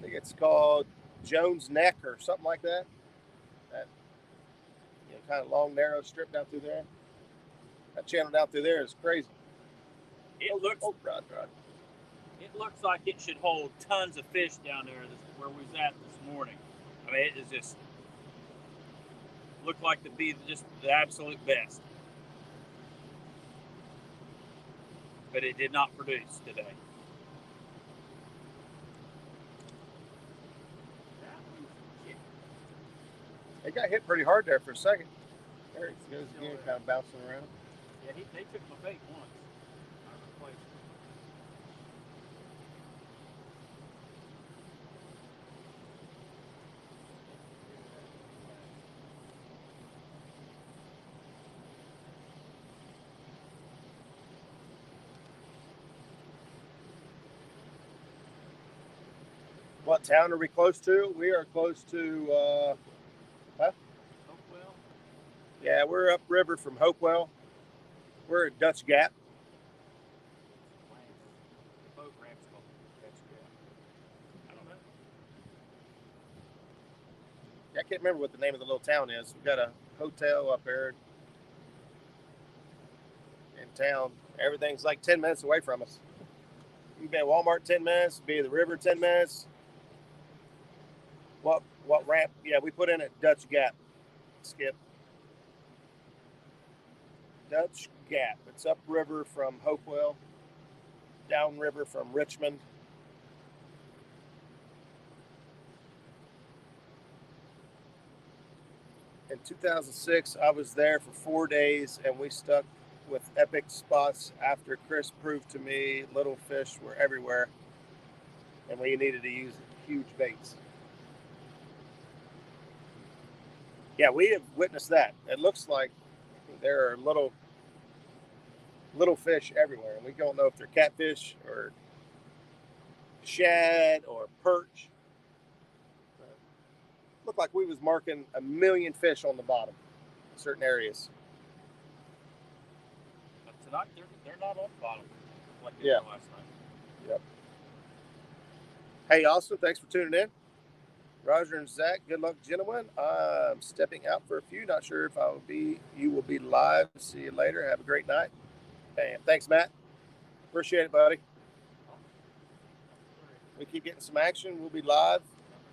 [SPEAKER 1] think it's called Jones Neck or something like that. That kind of long, narrow strip down through there. That channel down through there is crazy.
[SPEAKER 2] It looks like it should hold tons of fish down there where we was at this morning. I mean, it is just looked like to be just the absolute best. But it did not produce today.
[SPEAKER 1] It got hit pretty hard there for a second. There it goes again, kind of bouncing around.
[SPEAKER 2] Yeah, they took my bait once.
[SPEAKER 1] What town are we close to? We are close to,
[SPEAKER 2] Hopewell?
[SPEAKER 1] Yeah, we're upriver from Hopewell. We're at Dutch Gap.
[SPEAKER 2] The boat ramp's called Dutch Gap. I don't know.
[SPEAKER 1] Yeah, I can't remember what the name of the little town is. We've got a hotel up there in town. Everything's like 10 minutes away from us. You can be at Walmart 10 minutes, be at the river 10 minutes. What ramp? Yeah, we put in at Dutch Gap. Skip. Dutch Gap. It's upriver from Hopewell, downriver from Richmond. In 2006, I was there for 4 days, and we stuck with epic spots after Chris proved to me little fish were everywhere, and we needed to use huge baits. Yeah, we have witnessed that. It looks like there are little fish everywhere, and we don't know if they're catfish or shad or perch. Looked like we was marking 1 million fish on the bottom in certain areas.
[SPEAKER 2] But tonight they're not on the bottom like they
[SPEAKER 1] Yeah.
[SPEAKER 2] were last night.
[SPEAKER 1] Yep. Hey, Austin, thanks for tuning in. Roger and Zach, good luck, gentlemen. I'm stepping out for a few. Not sure if you will be live. See you later. Have a great night. Bam. Thanks, Matt. Appreciate it, buddy. We keep getting some action. We'll be live.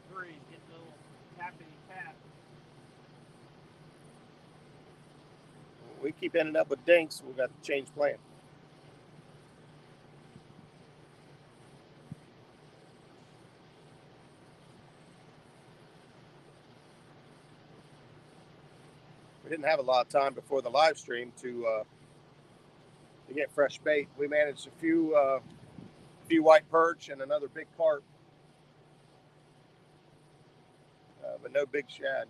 [SPEAKER 2] Number 3, get the little tappity tap.
[SPEAKER 1] We keep ending up with dinks. We've got to change plan. We didn't have a lot of time before the live stream to get fresh bait. We managed a few white perch and another big carp, but no big shad.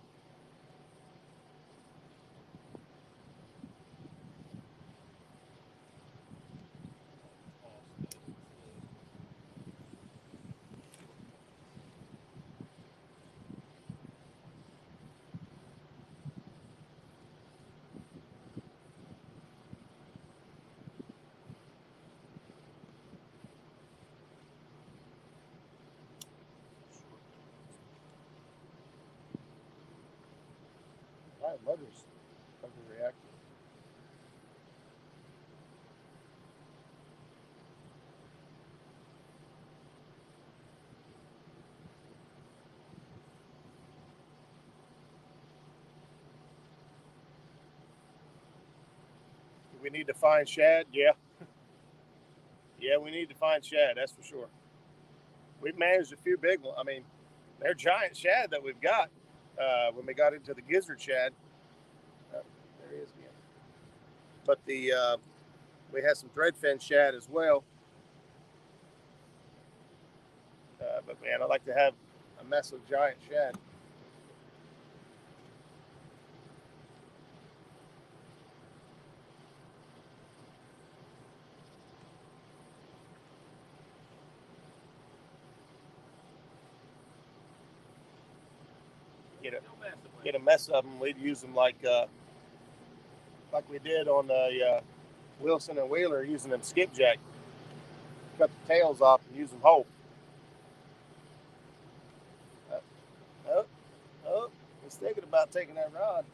[SPEAKER 1] My mother's overreacting. We need to find shad. Yeah, we need to find shad. That's for sure. We've managed a few big ones. I mean, they're giant shad that we've got. When we got into the gizzard shad, there he is again. But we had some threadfin shad as well. But man, I like to have a mess of giant shad. get a mess of them, we'd use them like we did on the Wilson and Wheeler, using them skipjack. Cut the tails off and use them whole. I was thinking about taking that rod.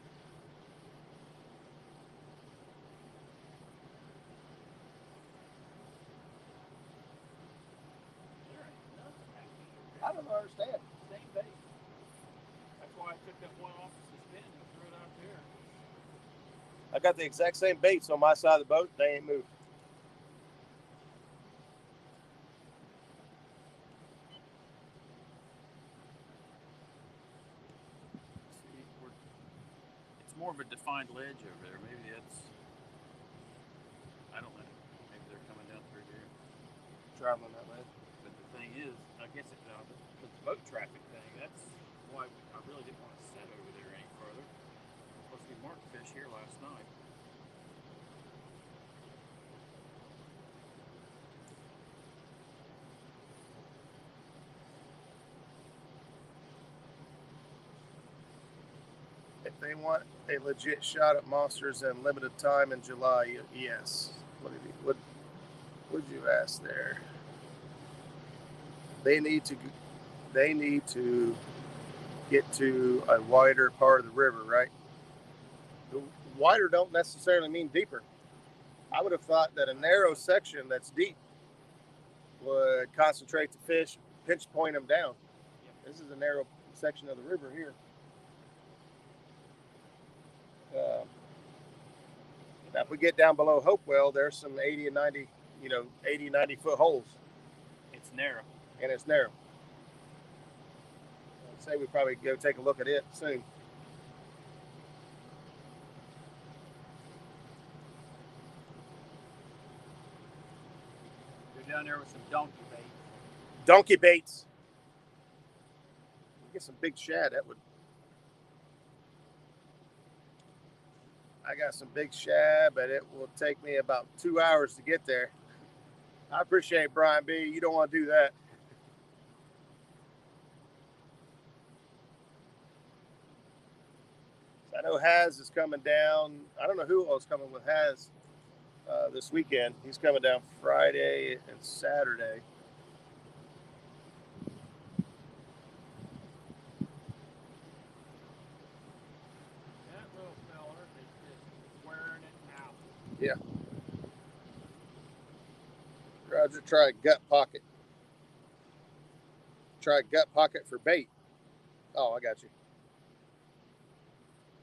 [SPEAKER 1] I don't understand.
[SPEAKER 2] Same bait. That's why I took that one off the suspend and threw it out there.
[SPEAKER 1] I got the exact same baits on my side of the boat. They ain't moved.
[SPEAKER 2] See, it's more of a defined ledge over there. Maybe that's, I don't know. Maybe they're coming down through here.
[SPEAKER 1] Traveling that way.
[SPEAKER 2] But the thing is, I guess it's the boat traffic thing. That's why I really didn't want to set over there any further. Plus, we marked fish here last night.
[SPEAKER 1] If they want a legit shot at monsters in limited time in July, yes. What would you ask there? They need to get to a wider part of the river, right? The wider don't necessarily mean deeper. I would have thought that a narrow section that's deep would concentrate the fish, pinch point them down. This is a narrow section of the river here. Now if we get down below Hopewell, there's some 80 and 90, 80, 90 foot holes.
[SPEAKER 2] It's narrow.
[SPEAKER 1] And it's narrow. I'd say we probably go take a look at it soon.
[SPEAKER 2] Go down there with some donkey bait.
[SPEAKER 1] Donkey baits. Get some big shad. That would. I got some big shad, but it will take me about 2 hours to get there. I appreciate Brian B. You don't want to do that. I know Haz is coming down. I don't know who else is coming with Haz this weekend. He's coming down Friday and Saturday.
[SPEAKER 2] That little feller is just wearing it out.
[SPEAKER 1] Yeah. Roger, try gut pocket. Try gut pocket for bait. Oh, I got you.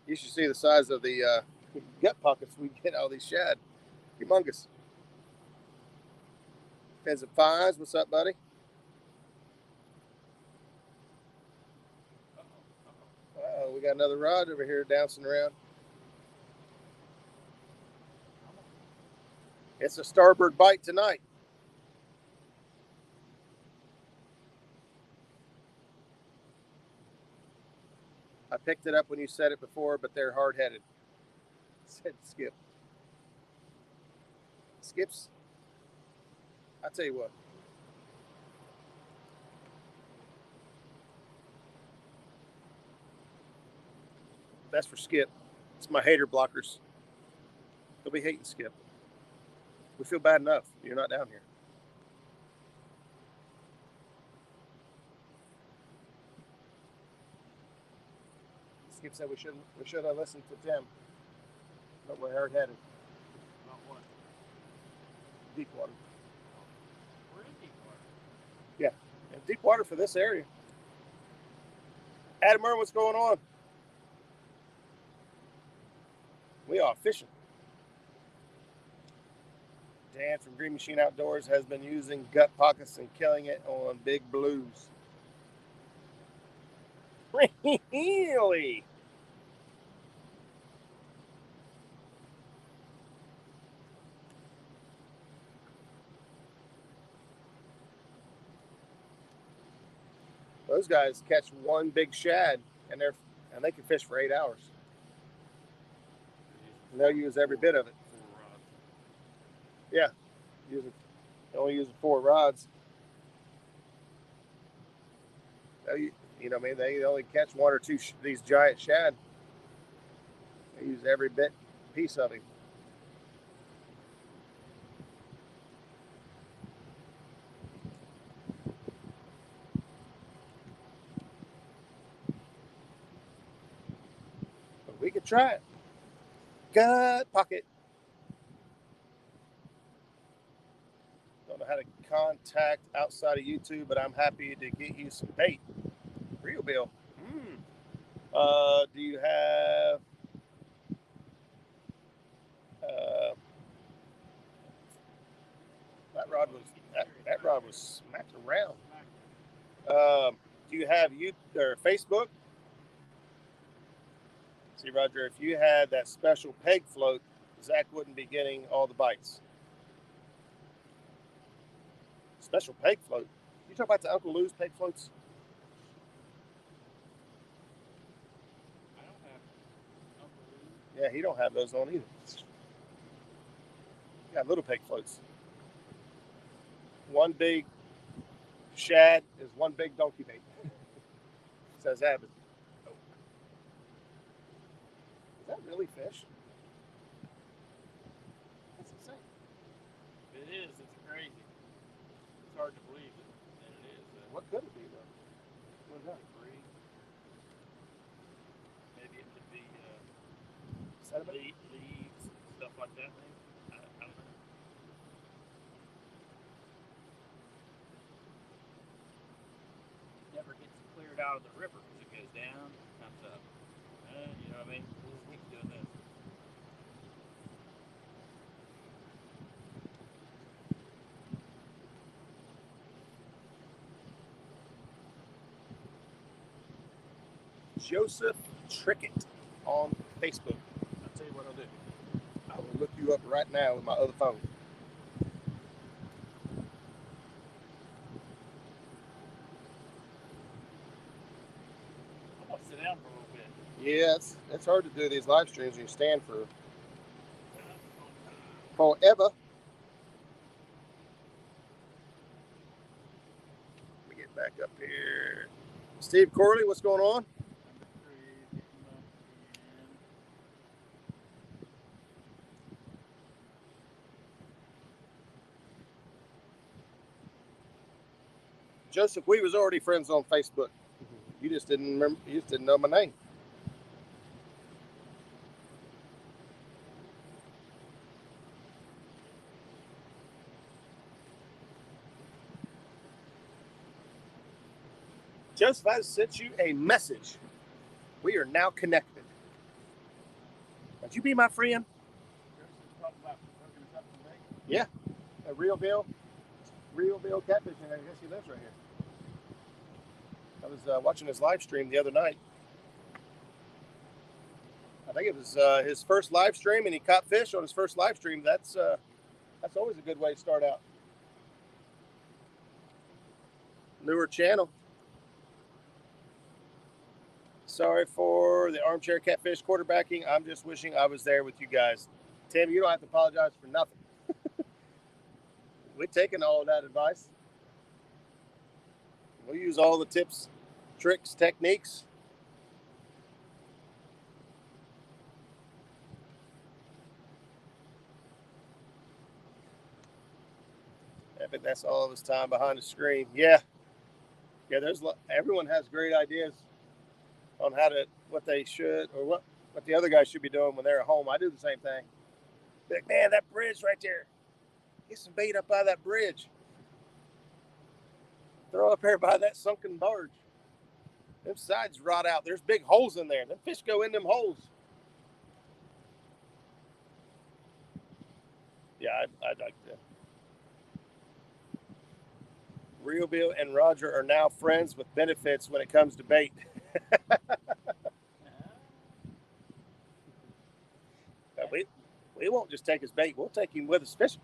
[SPEAKER 1] You should see the size of the gut pockets we get out of these shad. Humongous. Fins and Fines, what's up, buddy? Uh-oh, we got another rod over here bouncing around. It's a starboard bite tonight. I picked it up when you said it before, but they're hard-headed. Said Skip. Skips. I tell you what. That's for Skip. It's my hater blockers. They'll be hating Skip. We feel bad enough. You're not down here. Skip said we should have listened to Tim, but we're hard-headed.
[SPEAKER 2] Not what?
[SPEAKER 1] Deep water.
[SPEAKER 2] We're in deep water.
[SPEAKER 1] Yeah, and deep water for this area. Adam Earn, what's going on? We are fishing. Dan from Green Machine Outdoors has been using gut pockets and killing it on big blues. Really? Those guys catch one big shad and they can fish for 8 hours. And they'll use every bit of it. Yeah, only using 4 rods. You know, maybe they only catch one or two these giant shad. They use every piece of him. But we could try it. Gut pocket. Don't know how to contact outside of YouTube, but I'm happy to get you some bait. Real Bill. Do you have that rod was smacked around. Do you have Facebook? See, Roger, if you had that special peg float, Zach wouldn't be getting all the bites. Special peg float. You talk about the Uncle Lou's peg floats?
[SPEAKER 2] I don't have Uncle Lou's.
[SPEAKER 1] Yeah, he don't have those on either. He got little peg floats. One big shad is one big donkey bait. Says Abbott. Oh. Is that really fish? That's insane.
[SPEAKER 2] It is. It's crazy. It's hard to believe that it is.
[SPEAKER 1] What could it be, though? What is that?
[SPEAKER 2] Maybe it could be
[SPEAKER 1] Sediment?
[SPEAKER 2] leaves, stuff like that. Maybe. I don't know. Never gets cleared out of the river because it goes down, comes up. You know what I mean? We'll keep doing this.
[SPEAKER 1] Joseph Trickett on Facebook. I'll tell you what I'll do. I will look you up right now with my other phone.
[SPEAKER 2] I'm going to sit down for a little bit.
[SPEAKER 1] Yeah, it's hard to do these live streams when you stand for forever. Let me get back up here. Steve Corley, what's going on? Joseph, we was already friends on Facebook. You just didn't remember. You just didn't know my name. Joseph, I sent you a message. We are now connected. Would you be my friend? Yeah, a real Bill catfishing. I guess he lives right here. I was watching his live stream the other night. I think it was his first live stream, and he caught fish on his first live stream. That's always a good way to start out. Newer channel. Sorry for the armchair catfish quarterbacking. I'm just wishing I was there with you guys. Tim, you don't have to apologize for nothing. We're taking all of that advice. We'll use all the tips, tricks, techniques. I think that's all of his time behind the screen. Yeah. Everyone has great ideas on what they should, or what the other guys should be doing when they're at home. I do the same thing. Be like, man, that bridge right there. Get some bait up by that bridge. Throw up here by that sunken barge. Them sides rot out. There's big holes in there. Them fish go in them holes. Yeah, I'd like to. Real Bill and Roger are now friends with benefits when it comes to bait. We won't just take his bait. We'll take him with us fishing.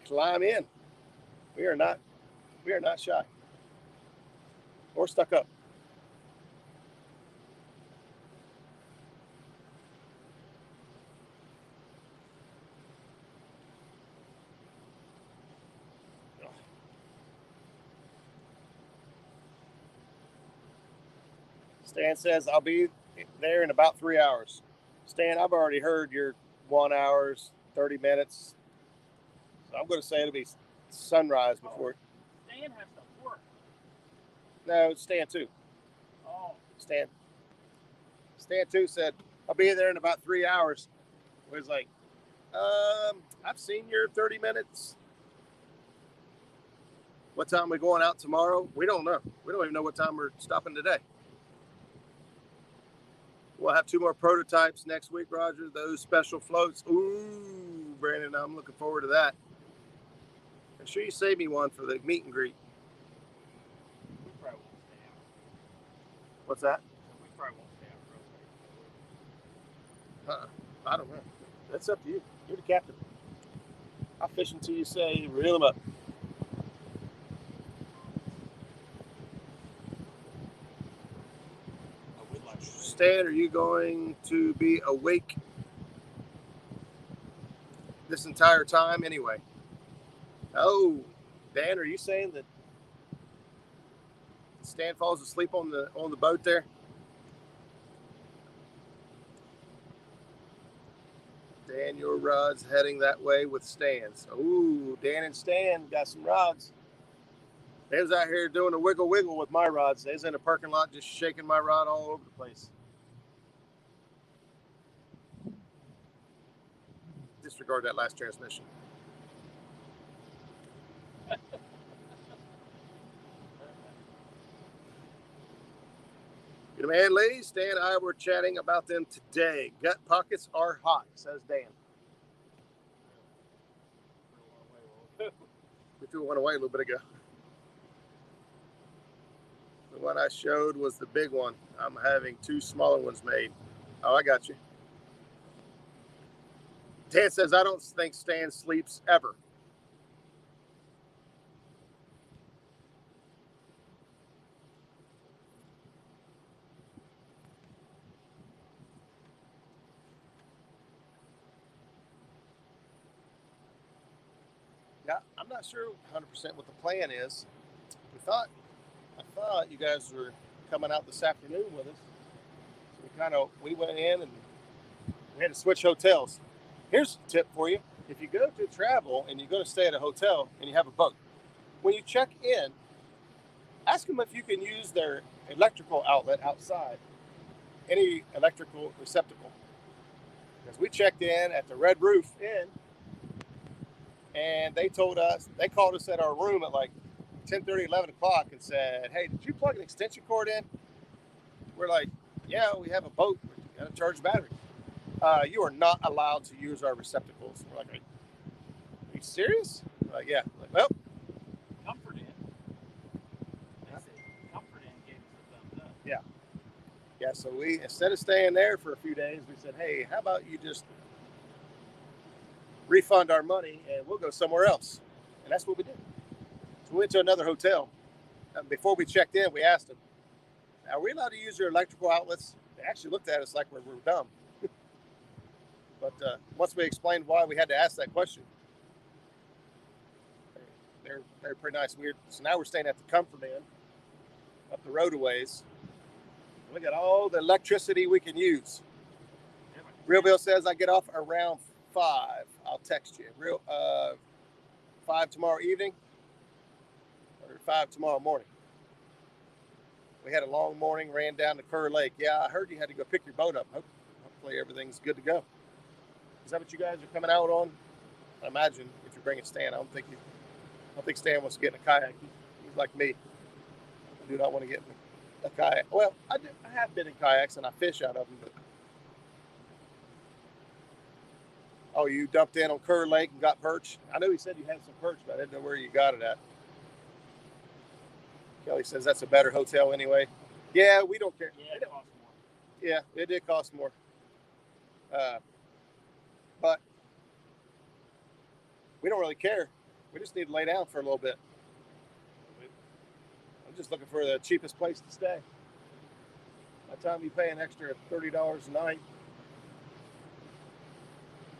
[SPEAKER 1] Climb in. We are not shy or stuck up. Stan says, I'll be there in about 3 hours. Stan, I've already heard your 1 hour, 30 minutes. So I'm going to say it'll be sunrise before.
[SPEAKER 2] Stan has to work.
[SPEAKER 1] No, it's Stan too.
[SPEAKER 2] Oh.
[SPEAKER 1] Stan too said, I'll be there in about 3 hours. I was like, I've seen your 30 minutes. What time are we going out tomorrow? We don't know. We don't even know what time we're stopping today. We'll have 2 more prototypes next week, Roger. Those special floats. Ooh, Brandon, I'm looking forward to that. I'm sure you saved me one for the meet and greet.
[SPEAKER 2] We probably won't stay out.
[SPEAKER 1] What's that?
[SPEAKER 2] We probably won't stay out real late.
[SPEAKER 1] I don't know. That's up to you. You're the captain. I'll fish until you say reel them up. Stan, are you going to be awake this entire time anyway? Oh, Dan, are you saying that Stan falls asleep on the boat there? Dan, your rod's heading that way with Stan's. Ooh, Dan and Stan got some rods. Dan's out here doing a wiggle with my rods. Dan's in the parking lot just shaking my rod all over the place. Disregard that last transmission. Good man, Lee. Stan and I were chatting about them today. Gut pockets are hot, says Dan. We threw one away a little bit ago. The one I showed was the big one. I'm having 2 smaller ones made. Oh, I got you. Dan says, I don't think Stan sleeps ever. Yeah, I'm not sure 100% what the plan is. I thought you guys were coming out this afternoon with us. So we went in and we had to switch hotels. Here's a tip for you. If you go to travel and you go to stay at a hotel and you have a boat, when you check in, ask them if you can use their electrical outlet outside, any electrical receptacle. Because we checked in at the Red Roof Inn, and they called us at our room at like 10:30, 11 o'clock and said, hey, did you plug an extension cord in? We're like, yeah, we have a boat. We got to charge the battery. You are not allowed to use our receptacles. We're like, are you serious? We're like, yeah. We're like, well,
[SPEAKER 2] Comfort Inn. They said Comfort Inn gave us a thumbs up.
[SPEAKER 1] Yeah. Yeah, so we, instead of staying there for a few days, we said, hey, how about you just refund our money and we'll go somewhere else. And that's what we did. So we went to another hotel. Before we checked in, we asked them, are we allowed to use your electrical outlets? They actually looked at us like we were dumb. But once we explained why we had to ask that question, they're pretty nice. So now we're staying at the Comfort Inn up the road a ways. Look at all the electricity we can use. Real Bill says I get off around 5. I'll text you. 5 tomorrow evening or 5 tomorrow morning. We had a long morning, ran down to Kerr Lake. Yeah, I heard you had to go pick your boat up. Hopefully everything's good to go. Is that what you guys are coming out on? I imagine if you're bringing Stan, I don't think Stan wants to get in a kayak. He's like me. I do not want to get in a kayak. Well, I have been in kayaks and I fish out of them. But... Oh, you dumped in on Kerr Lake and got perch? I know he said you had some perch, but I didn't know where you got it at. Kelly says that's a better hotel anyway. Yeah, we don't care.
[SPEAKER 2] Yeah, it costs more.
[SPEAKER 1] Yeah, it did cost more. But we don't really care. We just need to lay down for a little bit. I'm just looking for the cheapest place to stay. By the time you pay an extra $30 a night,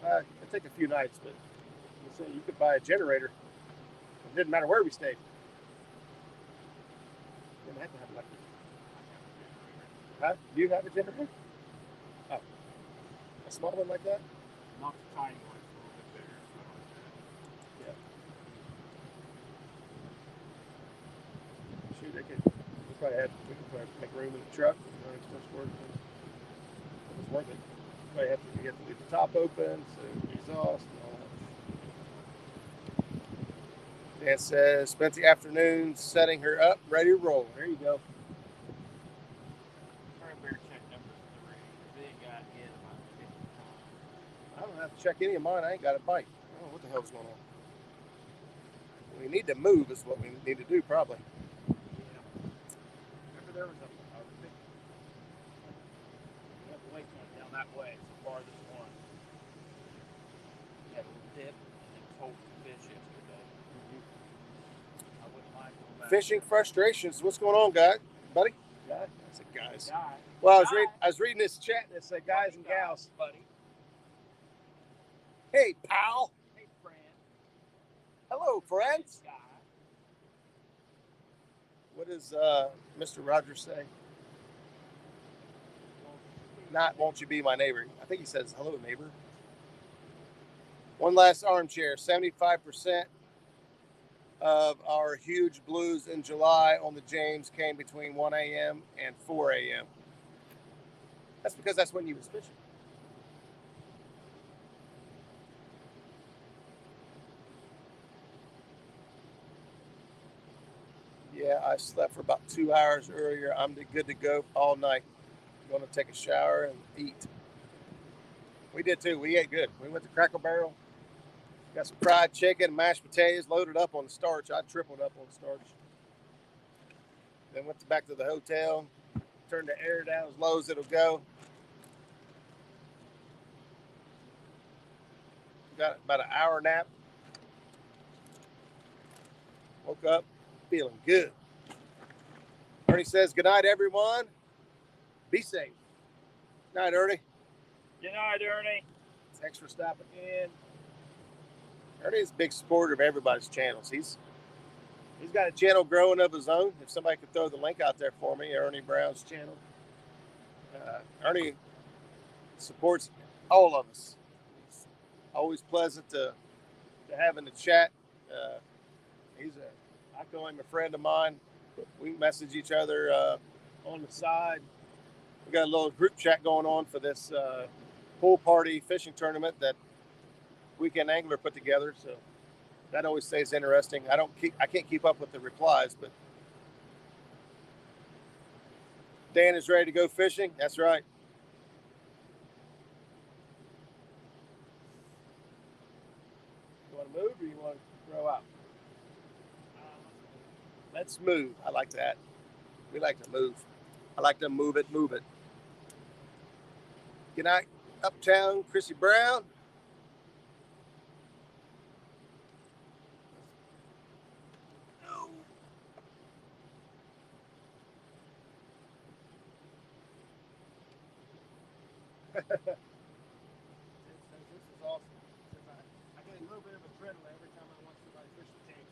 [SPEAKER 1] it'd take a few nights, but you could buy a generator. It didn't matter where we stayed. Didn't have to have electric. Huh? Do you have a Jennifer? Oh, a small one like that?
[SPEAKER 2] Not the tiny one, it's a little bit bigger.
[SPEAKER 1] Yeah. Shoot, we could probably make room in the truck. When it's first work, it's worth it. Probably have to leave the top open, so exhaust and all that. Dan says, spent the afternoon setting her up, ready to roll. There you go.
[SPEAKER 2] Better check number 3. Big guy hit about 50 times.
[SPEAKER 1] I don't have to check any of mine. I ain't got a bite. I don't know what the hell's going on. We need to move is what we need to do, probably.
[SPEAKER 2] Yeah. Remember there was a big lake one down that way. It's the farthest one. Had a little dip and then told the fish yesterday. I wouldn't mind going back.
[SPEAKER 1] Fishing frustrations. What's going on, guy? Buddy? Guy? I said guys.
[SPEAKER 2] Guy.
[SPEAKER 1] Well, I was reading this chat that said guys and gals.
[SPEAKER 2] Buddy.
[SPEAKER 1] Hey, pal.
[SPEAKER 2] Hey, friend.
[SPEAKER 1] Hello, friends.
[SPEAKER 2] Guy.
[SPEAKER 1] What does Mr. Rogers say? Not, won't you be my neighbor? I think he says, hello, neighbor. One last armchair. 75% of our huge blues in July on the James came between 1 a.m. and 4 a.m. That's because that's when you was fishing. Yeah, I slept for about 2 hours earlier. I'm good to go all night. I'm going to take a shower and eat. We did too. We ate good. We went to Cracker Barrel. Got some fried chicken, mashed potatoes, loaded up on the starch. I tripled up on the starch. Then went back to the hotel, turned the air down as low as it'll go. Got about an hour nap. Woke up feeling good. Ernie says, good night, everyone. Be safe. Good night, Ernie.
[SPEAKER 2] Good night, Ernie.
[SPEAKER 1] Thanks for stopping in. Ernie's a big supporter of everybody's channels. He's got a channel growing of his own. If somebody could throw the link out there for me, Ernie Brown's channel. Ernie supports all of us. It's always pleasant to have in the chat. I call him a friend of mine. We message each other on the side. We got a little group chat going on for this pool party fishing tournament that Weekend Angler put together. So that always stays interesting. I can't keep up with the replies, but Dan is ready to go fishing. That's right. You want to move or you want to throw out? Let's move. I like that. We like to move. I like to move it. Good night, Uptown, Chrissy Brown. No. This is awesome. I get a little bit of adrenaline every time I watch somebody fish the James.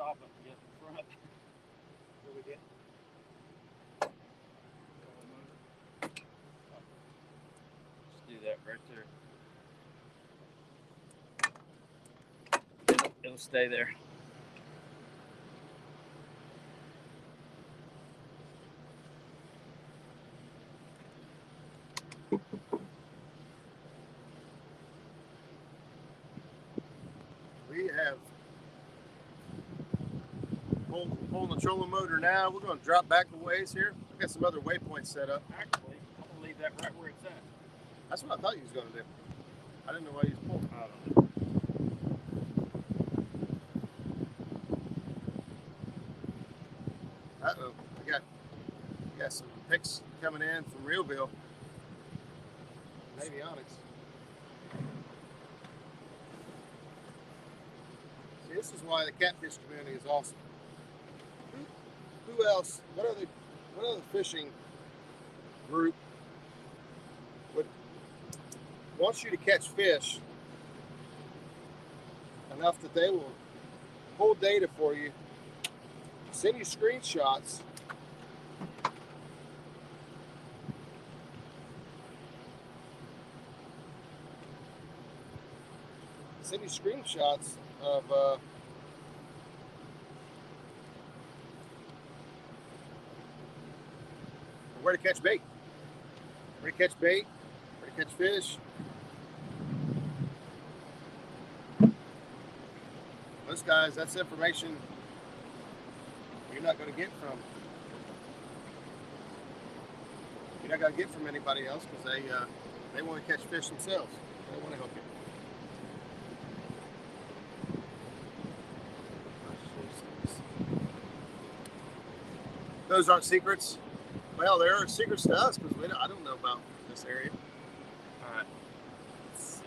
[SPEAKER 2] stop it and get in front.
[SPEAKER 1] What we get?
[SPEAKER 2] Just do that right there. It'll stay there.
[SPEAKER 1] We have pulling the trolling motor now. We're going to drop back a ways here. I've got some other waypoints set up.
[SPEAKER 2] Actually, I'm gonna leave that right where it's at.
[SPEAKER 1] That's what I thought you was going to do. I didn't know why you was pulling.
[SPEAKER 2] I don't know.
[SPEAKER 1] Uh-oh. I got some pics coming in from Realville. Avionics. See, this is why the catfish community is awesome. Who else? What other fishing group wants you to catch fish enough that they will pull data for you, send you screenshots, of where to catch bait, where to catch fish. Those guys, that's information you're not going to get from anybody else, because they want to catch fish themselves. They don't want to help you. Those aren't secrets. Well, there are secrets to us, because I don't know about this area.
[SPEAKER 2] All right. Let's see.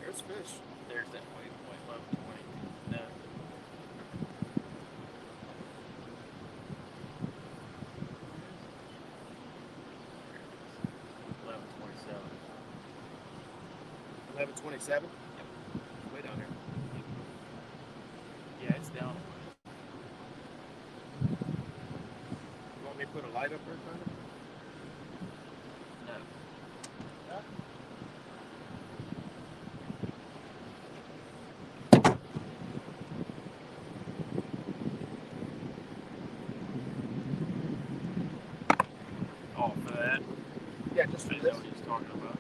[SPEAKER 1] There's fish.
[SPEAKER 2] There's that waypoint, 1120. No. There it is. 1127.
[SPEAKER 1] 1127.
[SPEAKER 2] Yep. Way down there. Yeah, it's down.
[SPEAKER 1] You want me to put a light up there, kind of?
[SPEAKER 2] No.
[SPEAKER 1] Huh?
[SPEAKER 2] Oh, for that?
[SPEAKER 1] Yeah, just
[SPEAKER 2] I
[SPEAKER 1] for
[SPEAKER 2] didn't know
[SPEAKER 1] this.
[SPEAKER 2] what he was talking about.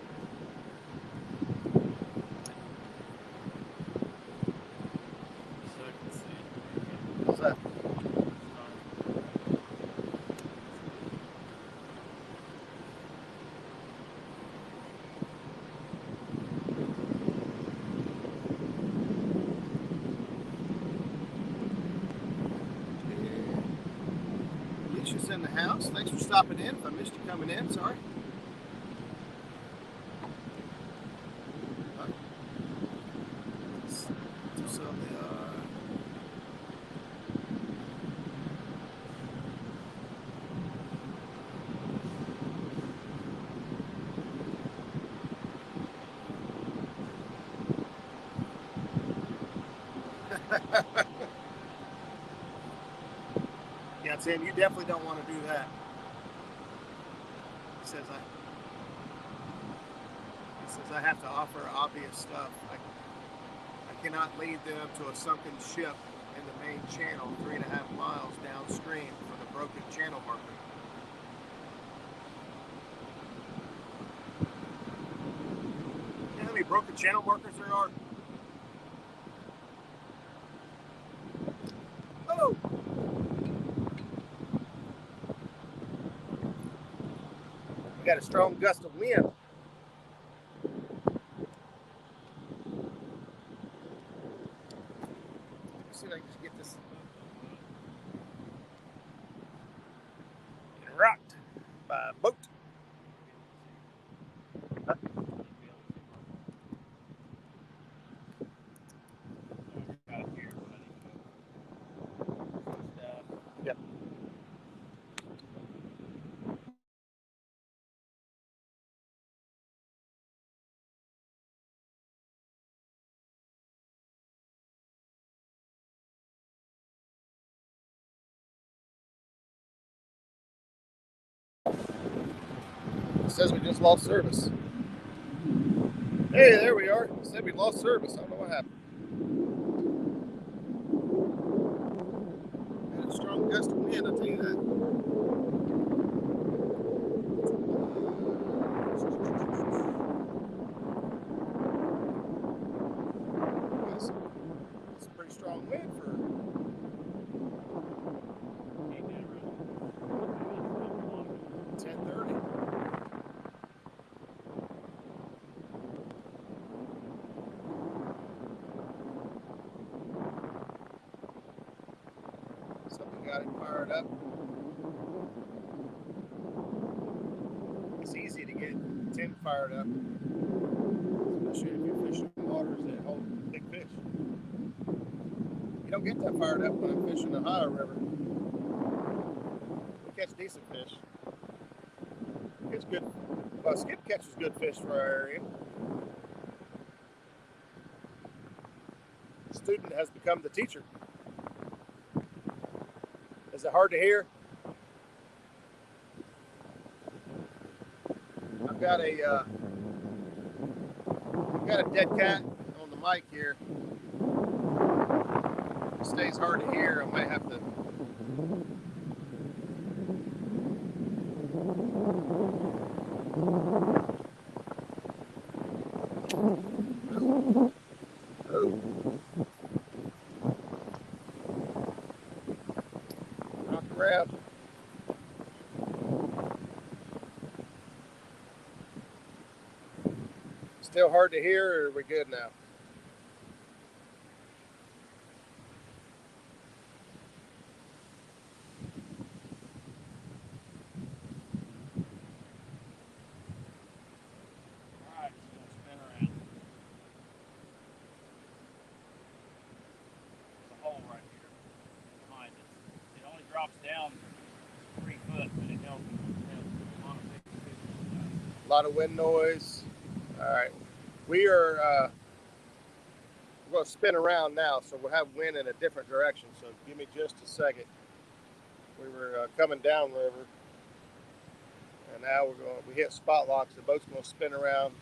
[SPEAKER 2] So I can see.
[SPEAKER 1] What's that? Alicia's in the house. Thanks for stopping in. If I missed you coming in, sorry. So yeah, Tim, you definitely don't want to do that. He says I have to offer obvious stuff. I cannot lead them to a sunken ship in the main channel 3.5 miles downstream from the broken channel marker. You know how many broken channel markers there are? Oh! We got a strong gust of wind. Let's see if I can just get this rocked by a boat. says we just lost service. Hey, there we are. It said we lost service. I don't know what happened. Had a strong gust of wind, I'll tell you that. It's a pretty strong wind for 10:30. Something got it fired up. It's easy to get tin fired up, especially if you're fishing in waters that hold big fish. You don't get that fired up when I'm fishing the Ohio River. We catch decent fish. It's good. Well, skip catches good fish for our area. The student has become the teacher. Is it hard to hear? I've got a dead cat on the mic here. If it stays hard to hear, I might have to. Knock around. Still hard to hear, or are we good now?
[SPEAKER 2] Alright, it's going to spin around. There's a hole right here behind it. It only drops down 3 foot, but it helps. A lot of big fish.
[SPEAKER 1] A lot of wind noise. All right. We are we're going to spin around now, so we'll have wind in a different direction. So give me just a second. We were coming downriver, and now we hit spot locks. The boat's going to spin around.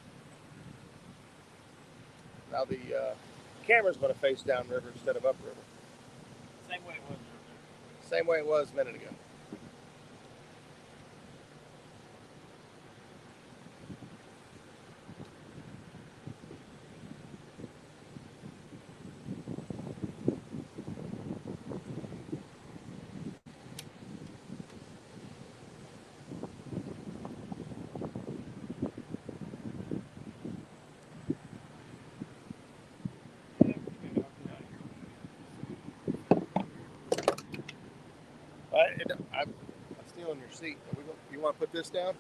[SPEAKER 1] Now the camera's going to face downriver instead of upriver.
[SPEAKER 2] Same way it was.
[SPEAKER 1] Same way it was a minute ago. I'm still in your seat. You want to put this down?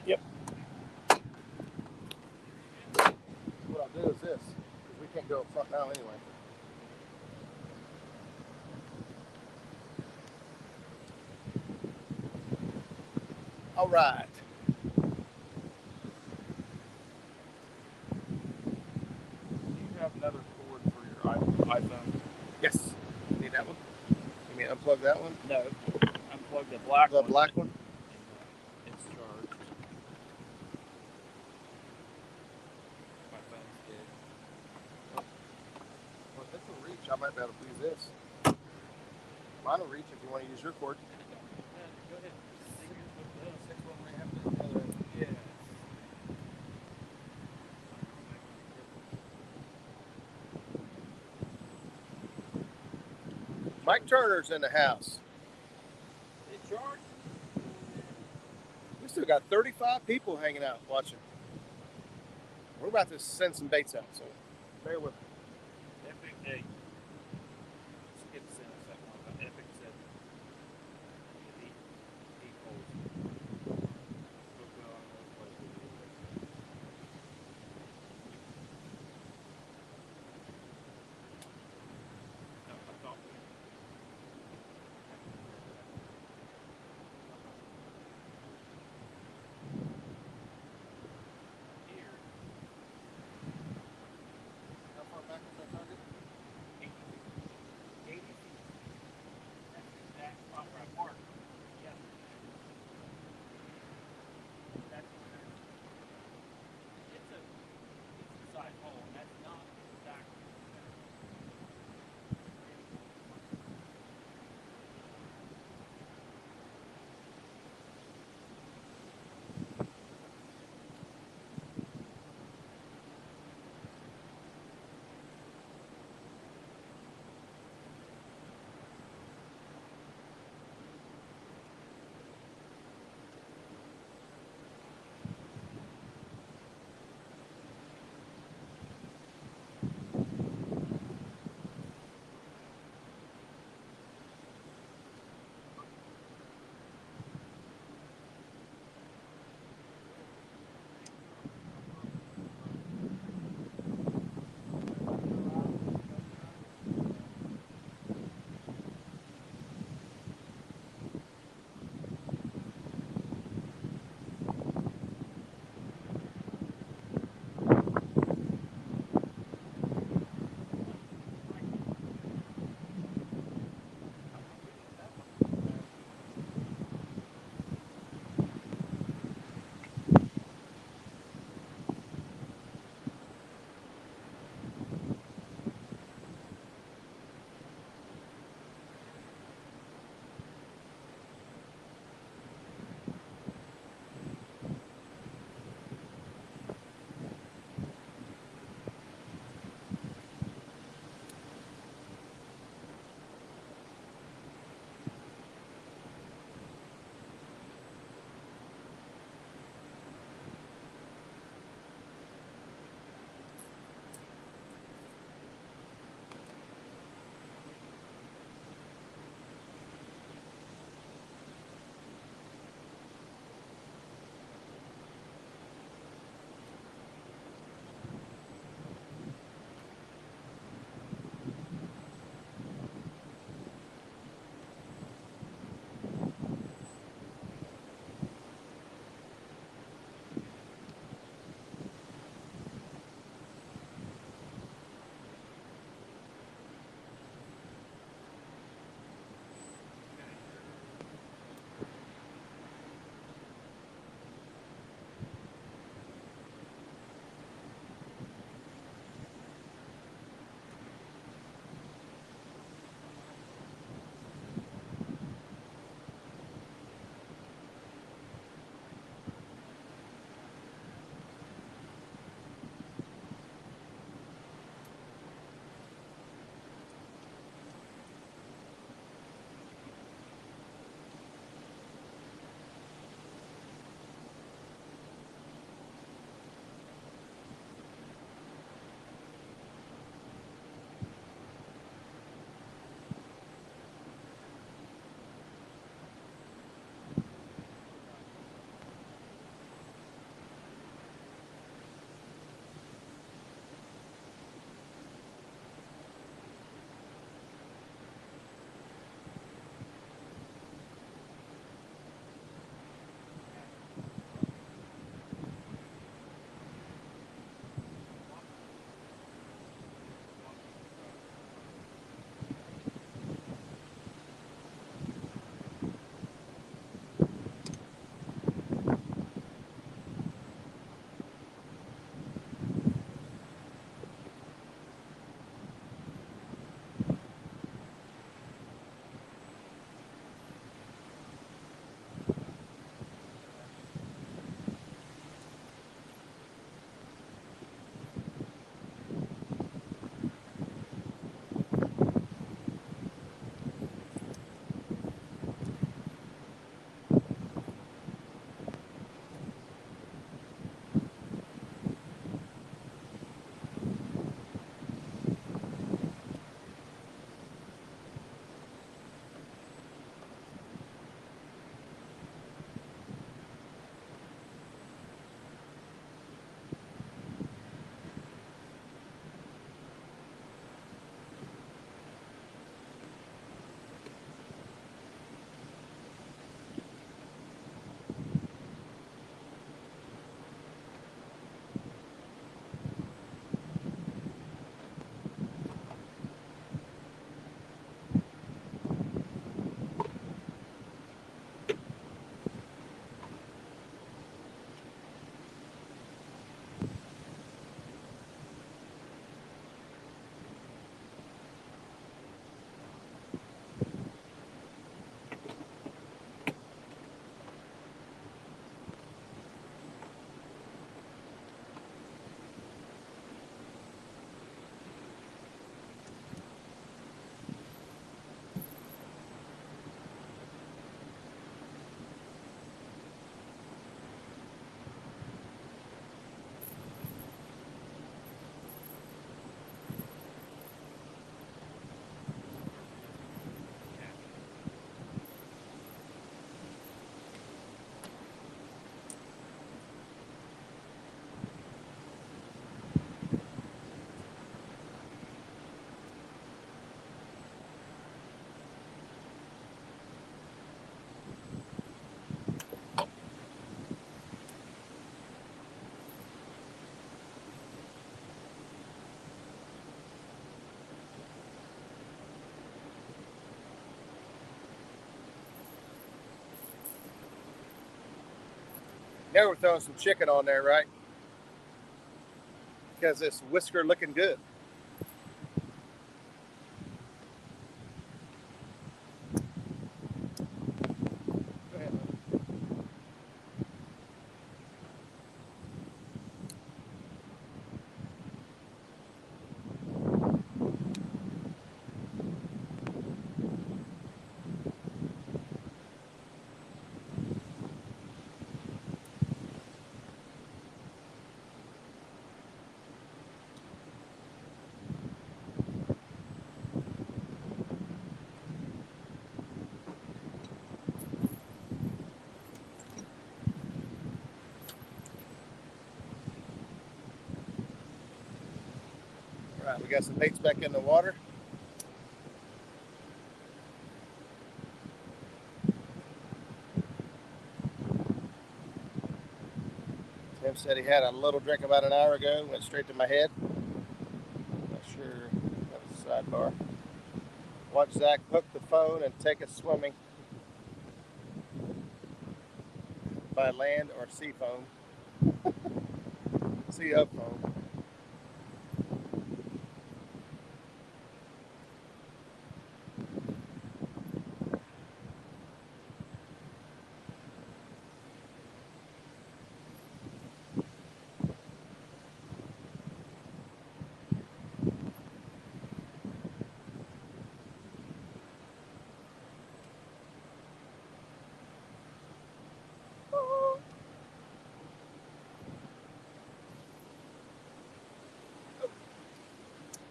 [SPEAKER 1] Yep. What I'll do is this, because we can't go front now anyway. All right.
[SPEAKER 2] Have another cord for your iPhone?
[SPEAKER 1] Yes. You need that one? You mean unplug that one?
[SPEAKER 2] No. Unplug the black one.
[SPEAKER 1] The black one?
[SPEAKER 2] It's charged. My phone's dead.
[SPEAKER 1] Well, if this will reach, I might be able to use this. Mine will reach if you want to use your cord.
[SPEAKER 2] Yeah, go ahead. Six one may have to the other. Yeah.
[SPEAKER 1] Mike Turner's in the house.
[SPEAKER 2] It charged?
[SPEAKER 1] We still got 35 people hanging out watching. We're about to send some baits out, so bear with me.
[SPEAKER 2] Epic day. Skip sent us that one, but Epic said deep holes. Look good on those places. No, I thought here.
[SPEAKER 1] How far Now we're throwing some chicken on there, right? Because this whisker looking good. Go ahead, man. All right, we got some baits back in the water. Tim said he had a little drink about an hour ago, went straight to my head. Not sure, that was a sidebar. Watch Zach hook the phone and take us swimming by land or sea foam. Sea up foam.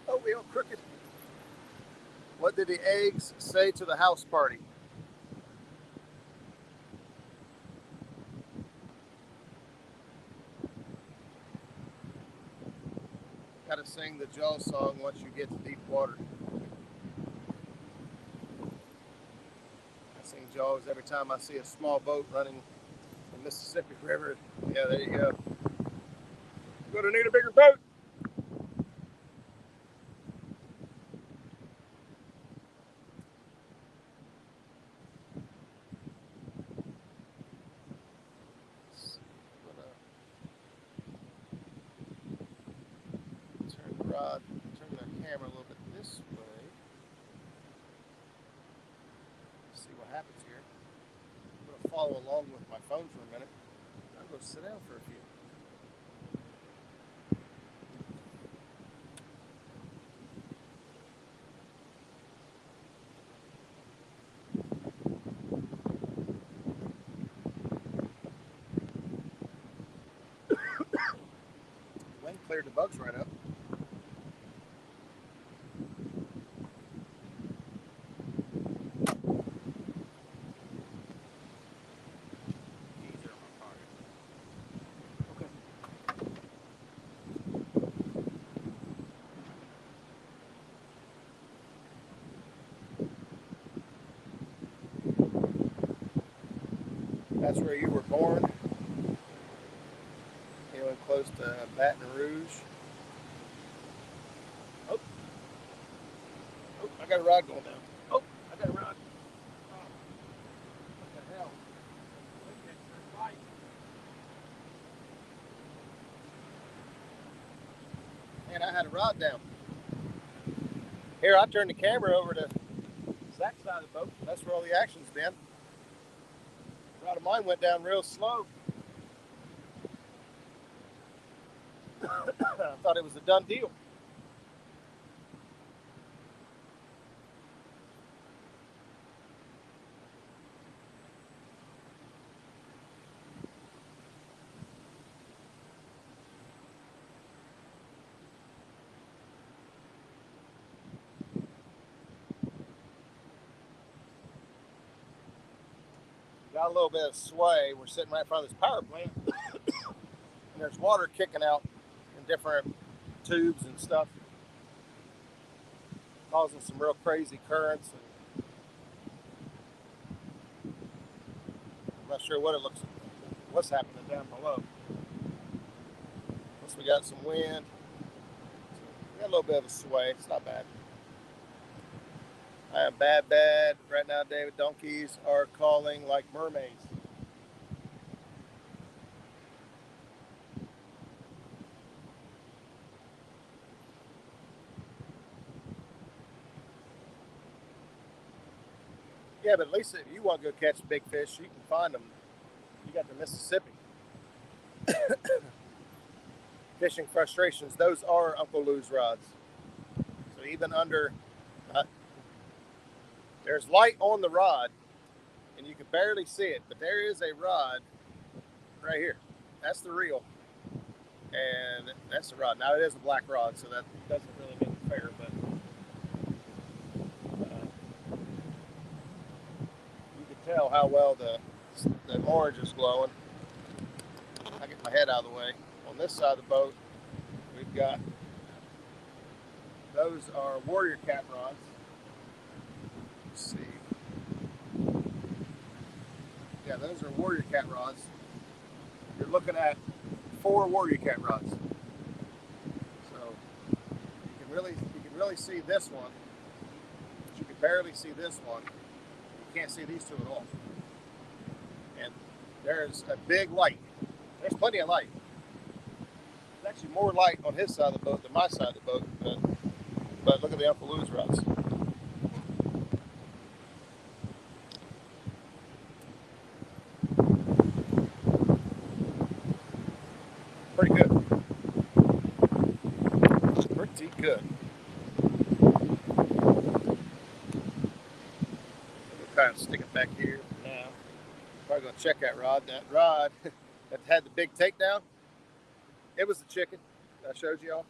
[SPEAKER 1] Oh, we all crooked. What did the eggs say to the house party? Gotta sing the Jaws song once you get to deep water. I sing Jaws every time I see a small boat running the Mississippi River. Yeah, there you go. You're gonna need a bigger boat. Turn the rod, turn the camera a little bit this way. See what happens here. I'm gonna follow along with my phone for a minute. I'm gonna sit down for a few. Wind cleared the bugs right up. That's where you were born. You know, close to Baton Rouge. Oh, I got a rod going down. Oh, I got a rod. Oh, what the hell? Man, I had a rod down. Here, I turned the camera over to Zach's side of the boat. That's where all the action's been. Rod of mine went down real slow. I thought it was a done deal. Got a little bit of sway. We're sitting right in front of this power plant. And there's water kicking out in different tubes and stuff, causing some real crazy currents. And I'm not sure what it looks like, what's happening down below. Plus we got some wind. We got a little bit of a sway. It's not bad. I am bad right now, David. Donkeys are calling like mermaids. Yeah, but at least if you want to go catch big fish, you can find them. You got the Mississippi. Fishing frustrations. Those are Uncle Lou's rods. So even under, there's light on the rod, and you can barely see it, but there is a rod right here. That's the reel, and that's the rod. Now it is a black rod, so that doesn't really make it fair, but you can tell how well the orange is glowing. I get my head out of the way. On this side of the boat, we've got, those are Warrior Cat rods. Let's see. Yeah, those are Warrior Cat rods. You're looking at 4 Warrior Cat rods. So you can really see this one, but you can barely see this one. You can't see these two at all. And there's a big light. There's plenty of light. There's actually more light on his side of the boat than my side of the boat, but look at the Uncle Lou's rods. Pretty good. Pretty good. We'll kind of stick it back here now. Probably gonna check that rod. That rod that had the big takedown, it was the chicken that I showed y'all.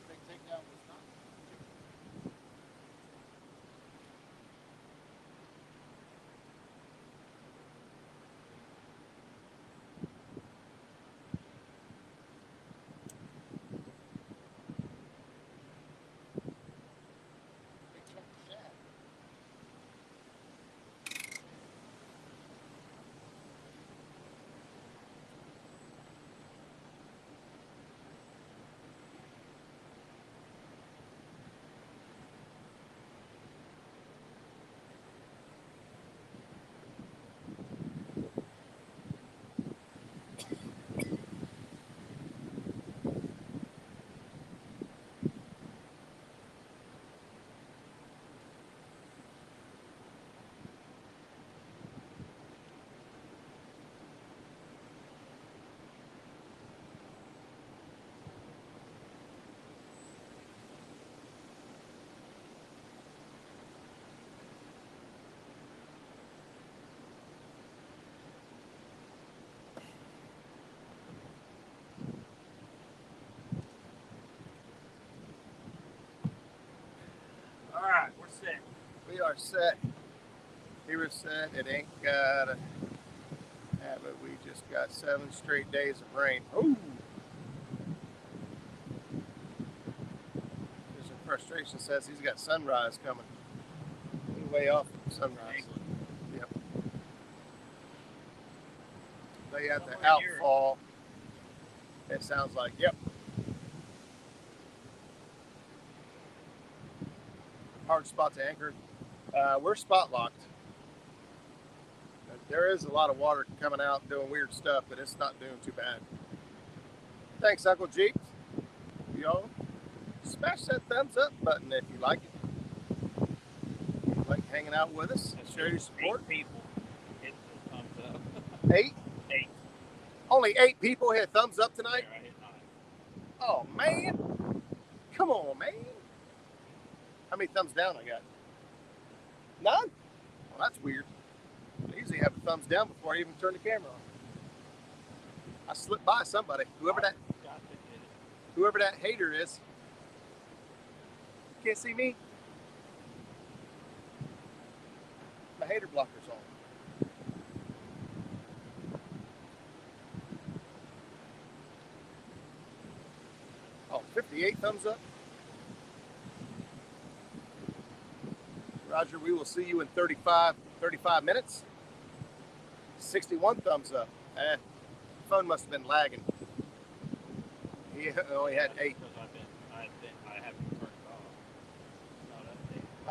[SPEAKER 1] Big takedown was not. Big chunk of shad.
[SPEAKER 2] All right, we're set.
[SPEAKER 1] We are set. He was set. It ain't gotta have it. We just got 7 straight days of rain. Ooh. There's some frustration. Says he's got sunrise coming. Way off from sunrise. Yep. They had the outfall. It sounds like, yep. Hard spot to anchor. We're spot locked. There is a lot of water coming out and doing weird stuff, but it's not doing too bad. Thanks, Uncle Jeep. Y'all smash that thumbs up button if you like it. If you like hanging out with us and show your support.
[SPEAKER 2] 8 people hit the thumbs up.
[SPEAKER 1] 8? Only 8 people hit thumbs up tonight.
[SPEAKER 2] I hit 9.
[SPEAKER 1] Oh man, come on, man. How many thumbs down I got? None? Well, that's weird. I usually have a thumbs down before I even turn the camera on. I slipped by somebody. Whoever that hater is. Can't see me. My hater blocker's on. Oh, 58 thumbs up. Roger, we will see you in 35 minutes. 61 thumbs up. Phone must have been lagging. He only had 8.
[SPEAKER 2] I haven't turned it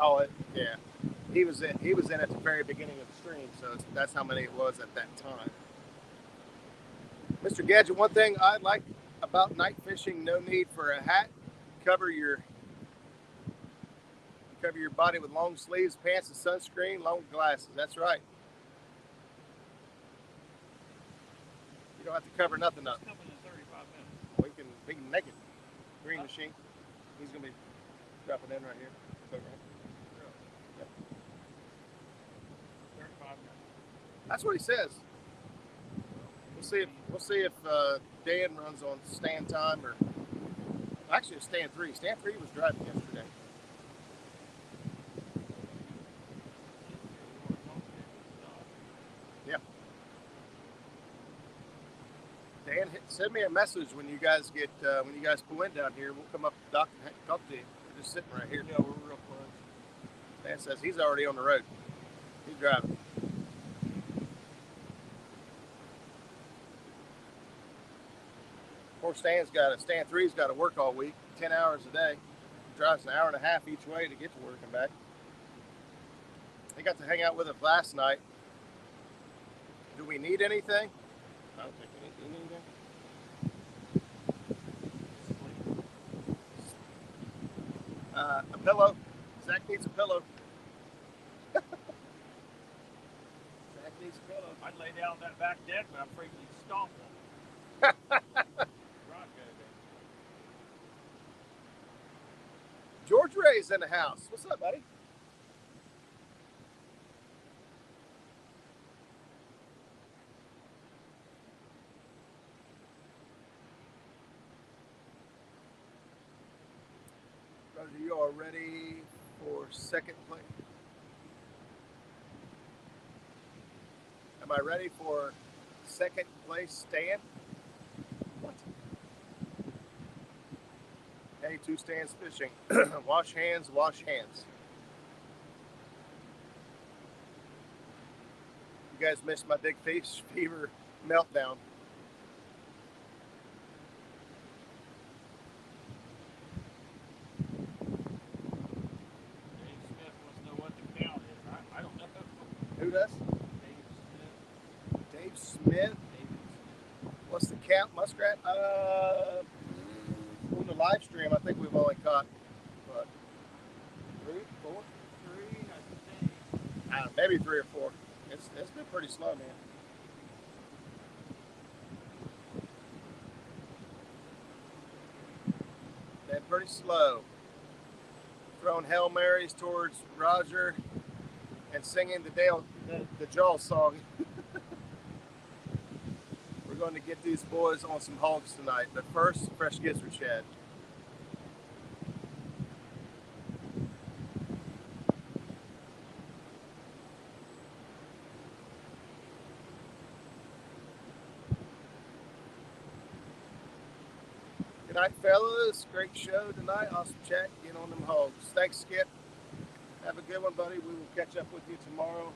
[SPEAKER 2] off.
[SPEAKER 1] Oh, yeah. He was in at the very beginning of the stream, so that's how many it was at that time. Mr. Gadget, one thing I like about night fishing: no need for a hat. Cover your body with long sleeves, pants, and sunscreen, long glasses. That's right. You don't have to cover nothing up.
[SPEAKER 2] It's coming in 35 minutes.
[SPEAKER 1] We can make it. Green machine. He's gonna be dropping in right here. Yep.
[SPEAKER 2] 35 minutes.
[SPEAKER 1] That's what he says. We'll see if Dan runs on stand time or actually it's stand 3. Stand 3 was driving yesterday. Yeah. Dan, send me a message when you guys pull in down here. We'll come up and talk to you. We're just sitting right here.
[SPEAKER 2] Yeah, we're real close.
[SPEAKER 1] Dan says he's already on the road. He's driving. Poor stand 3's got to work all week, 10 hours a day. Drives an hour and a half each way to get to work and back. They got to hang out with us last night. Do we need anything? I don't think we need anything. A pillow. Zach needs a pillow. Zach needs a pillow.
[SPEAKER 2] I'd lay down on that back deck, but I'm afraid he'd stomp on.
[SPEAKER 1] George Ray's in the house. What's up, buddy? Roger, you are ready for second place? Am I ready for second place stand? What? Hey, 2 stands fishing. Wash hands, wash hands. You guys missed my big fish fever meltdown.
[SPEAKER 2] Dave Smith wants to know what the count is. I don't know.
[SPEAKER 1] Who does?
[SPEAKER 2] Dave Smith.
[SPEAKER 1] Dave Smith. What's the count, Muskrat? On the live stream, I think we've only caught, what, 3, 4?
[SPEAKER 2] 3, I think.
[SPEAKER 1] Maybe 3 or 4. It's been pretty slow, man. Been pretty slow. Throwing Hail Marys towards Roger and singing the Jaws song. We're going to get these boys on some hogs tonight, but first, fresh gizzard shad. Good night, fellas. Great show tonight. Awesome chat. Get on them hogs. Thanks, Skip. Have a good one, buddy. We will catch up with you tomorrow.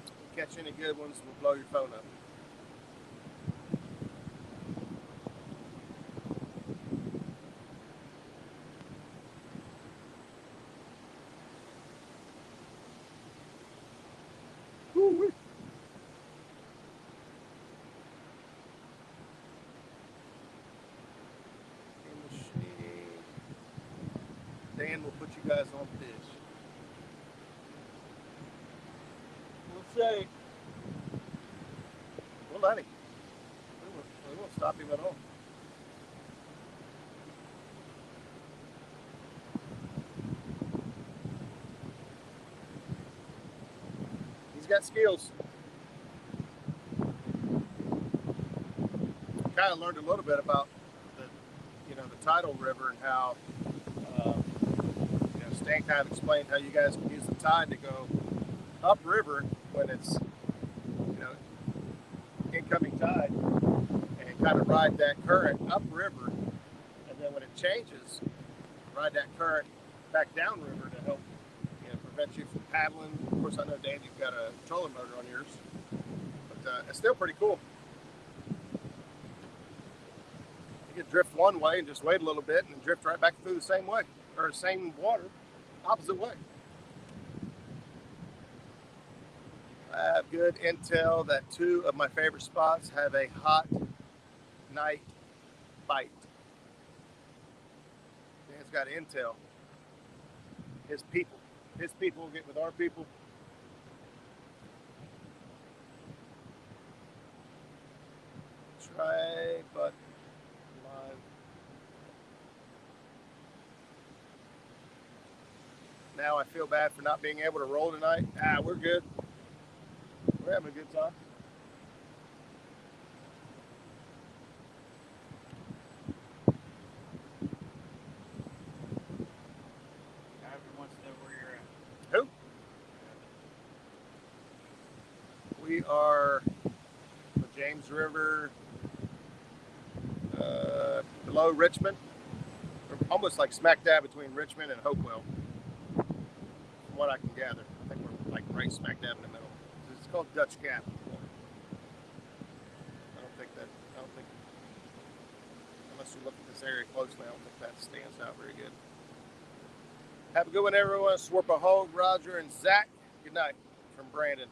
[SPEAKER 1] If we catch any good ones, we'll blow your phone up. Woo-wee. Dan will put you guys on fish.
[SPEAKER 2] We'll say.
[SPEAKER 1] let him. We won't stop him at all. He's got skills. Kind of learned a little bit about the tidal river and how Stan kind of explained how you guys can use the tide to go upriver when it's incoming tide and kind of ride that current upriver, and then when it changes, ride that current back downriver to help prevent you from paddling. Of course, I know, Dan, you've got a trolling motor on yours, but it's still pretty cool. You can drift one way and just wait a little bit and drift right back through the same way, or the same water, opposite way. I have good intel that 2 of my favorite spots have a hot night bite. Dan's got intel. His people get with our people. Try, but live. Now I feel bad for not being able to roll tonight. We're good. We're having a good time.
[SPEAKER 2] Everyone wants to know where you're at.
[SPEAKER 1] Who? We are the James River, below Richmond. We're almost like smack dab between Richmond and Hopewell, from what I can gather. I think we're like right smack dab in the middle. It's called Dutch Gap. I don't think, unless you look at this area closely, I don't think that stands out very good. Have a good one, everyone. Swarpa Hogue, Roger, and Zach. Good night from Brandon.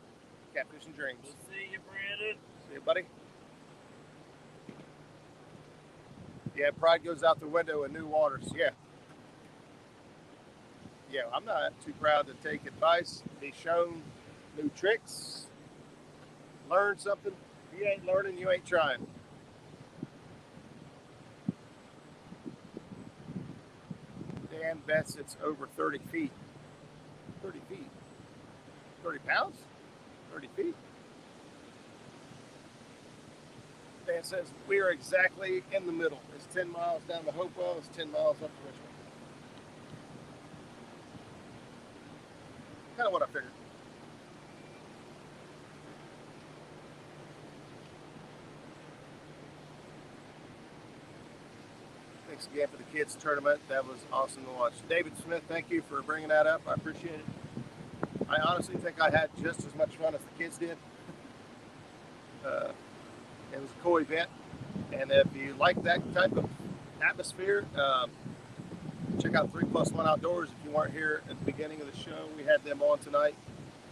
[SPEAKER 1] Catfish and Dreams.
[SPEAKER 2] We'll see you, Brandon.
[SPEAKER 1] See you, buddy. Yeah, pride goes out the window in new waters. Yeah. Yeah, I'm not too proud to take advice, be shown new tricks, learn something. If you ain't learning, you ain't trying. Dan bets it's over 30 feet. 30 feet. 30 pounds? 30 feet. Dan says we are exactly in the middle. It's 10 miles down to Hopewell. It's 10 miles up to Richmond. Kind of what I figured. Thanks again for the kids tournament. That was awesome to watch. David Smith, thank you for bringing that up. I appreciate it. I honestly think I had just as much fun as the kids did. It was a cool event, and if you like that type of atmosphere, check out 3+1 Outdoors. If you weren't here at the beginning of the show, we had them on tonight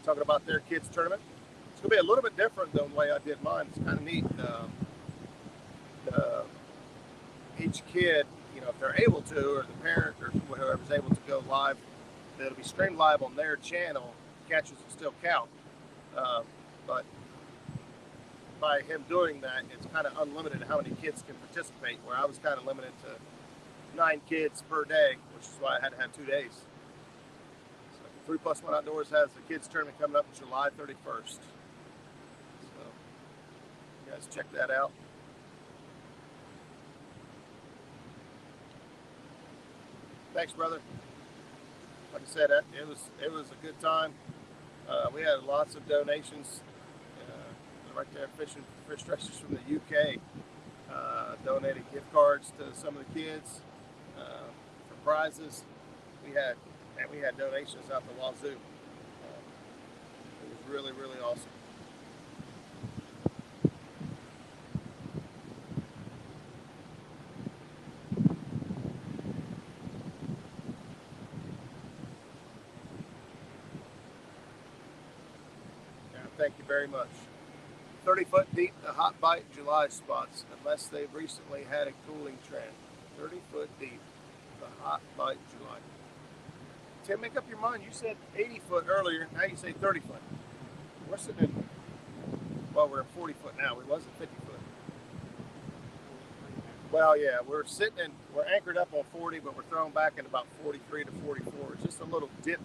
[SPEAKER 1] talking about their kids tournament. It's going to be a little bit different than the way I did mine. It's kind of neat. Each kid, if they're able to, or the parent or whoever's able to go live, it'll be streamed live on their channel. Catches will still count. But by him doing that, it's kind of unlimited how many kids can participate, where I was kind of limited to 9 kids per day, which is why I had to have 2 days. So 3+1 Outdoors has the kids tournament coming up July 31st. So you guys check that out. Thanks, brother. Like I said, it was a good time. We had lots of donations. Right there, fish dressers from the UK, donated gift cards to some of the kids for prizes. We had donations out the wazoo. It was really, really awesome. Yeah, thank you very much. 30 foot deep, the hot bite July spots, unless they've recently had a cooling trend. 30 foot deep, the hot bite July. Tim, make up your mind. You said 80 foot earlier. Now you say 30 foot. We're sitting in Well, we're at 40 foot now. We wasn't 50 foot. Well, yeah, we're anchored up on 40, but we're thrown back at about 43 to 44. It's just a little dip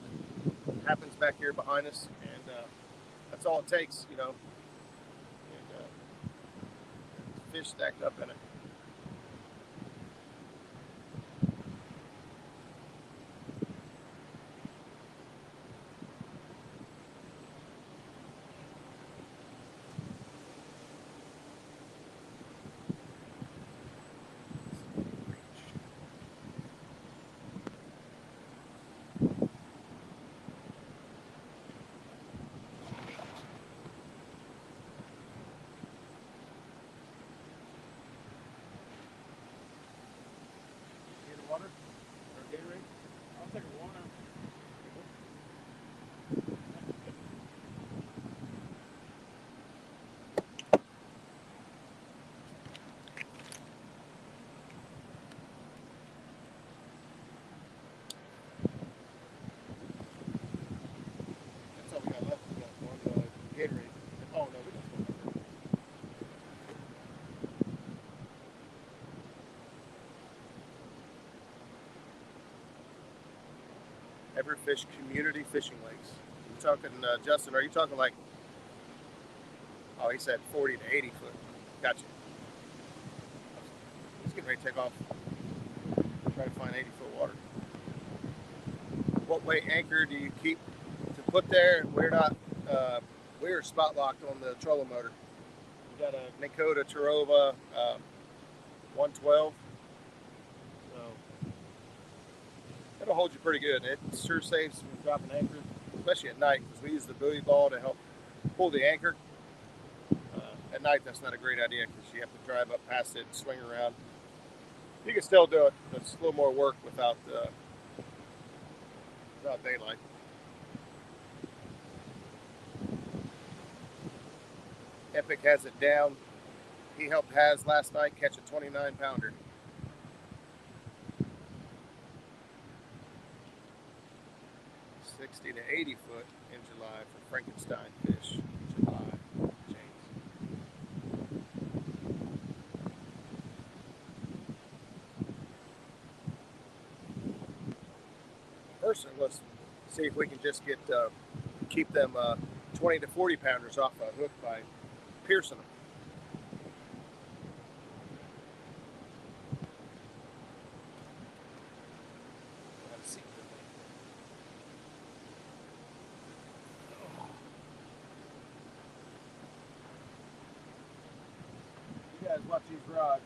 [SPEAKER 1] that happens back here behind us, and that's all it takes, you know. And fish stacked up in it. Water or Gatorade?
[SPEAKER 2] I'll take a water.
[SPEAKER 1] That's all we got left. We got one Gatorade. Oh no, we got one. Everfish community fishing lakes. You talking, Justin? Are you talking like? Oh, he said 40 to 80 foot. Gotcha. He's getting ready to take off. Try to find 80 foot water. What weight anchor do you keep to put there? We're not. We're spot locked on the trolling motor. We got a Nakota Tarova 112. So it'll hold you pretty good. It sure saves from dropping anchor, especially at night, because we use the buoy ball to help pull the anchor. At night, that's not a great idea because you have to drive up past it and swing around. You can still do it, but it's a little more work without daylight. Epic has it down. He helped Haz last night catch a 29 pounder. $60 to 80 foot in July for Frankenstein fish. July. Personally, let's see if we can just keep them 20 to 40 pounders off a hook by piercing them. You guys watch these rods.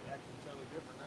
[SPEAKER 1] They're actually totally different now.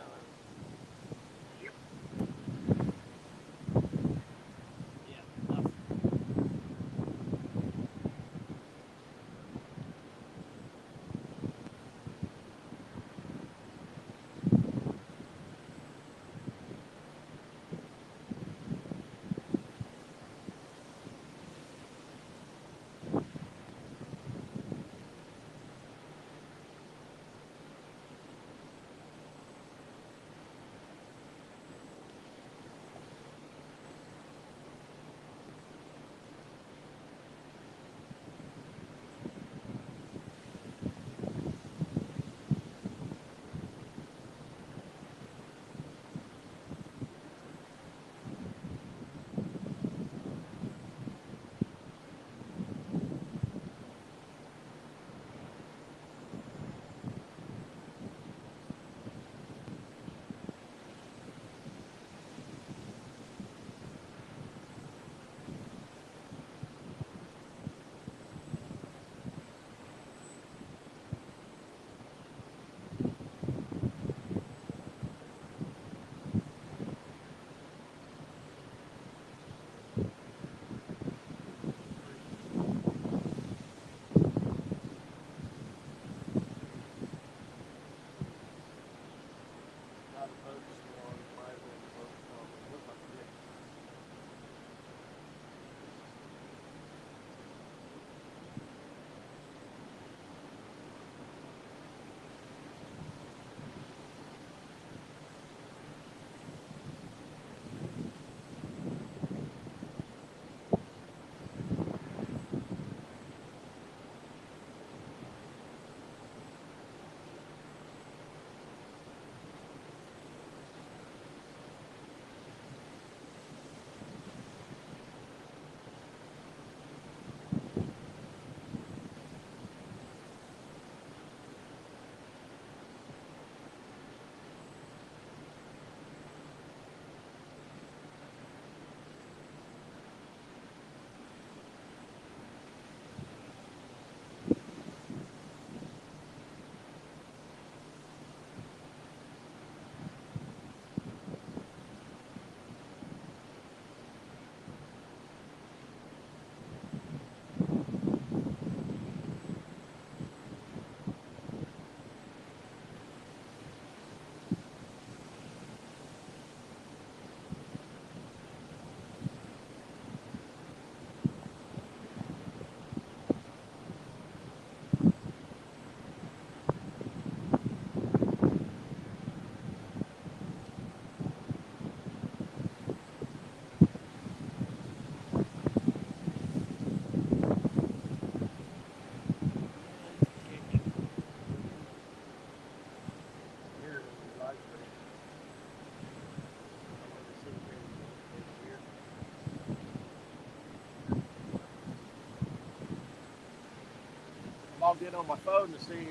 [SPEAKER 1] logged in on my phone to see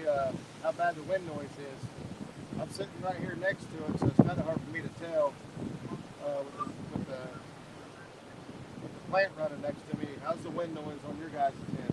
[SPEAKER 1] how bad the wind noise is. I'm sitting right here next to it, so it's kind of hard for me to tell with the plant running next to me. How's the wind noise on your guys' end?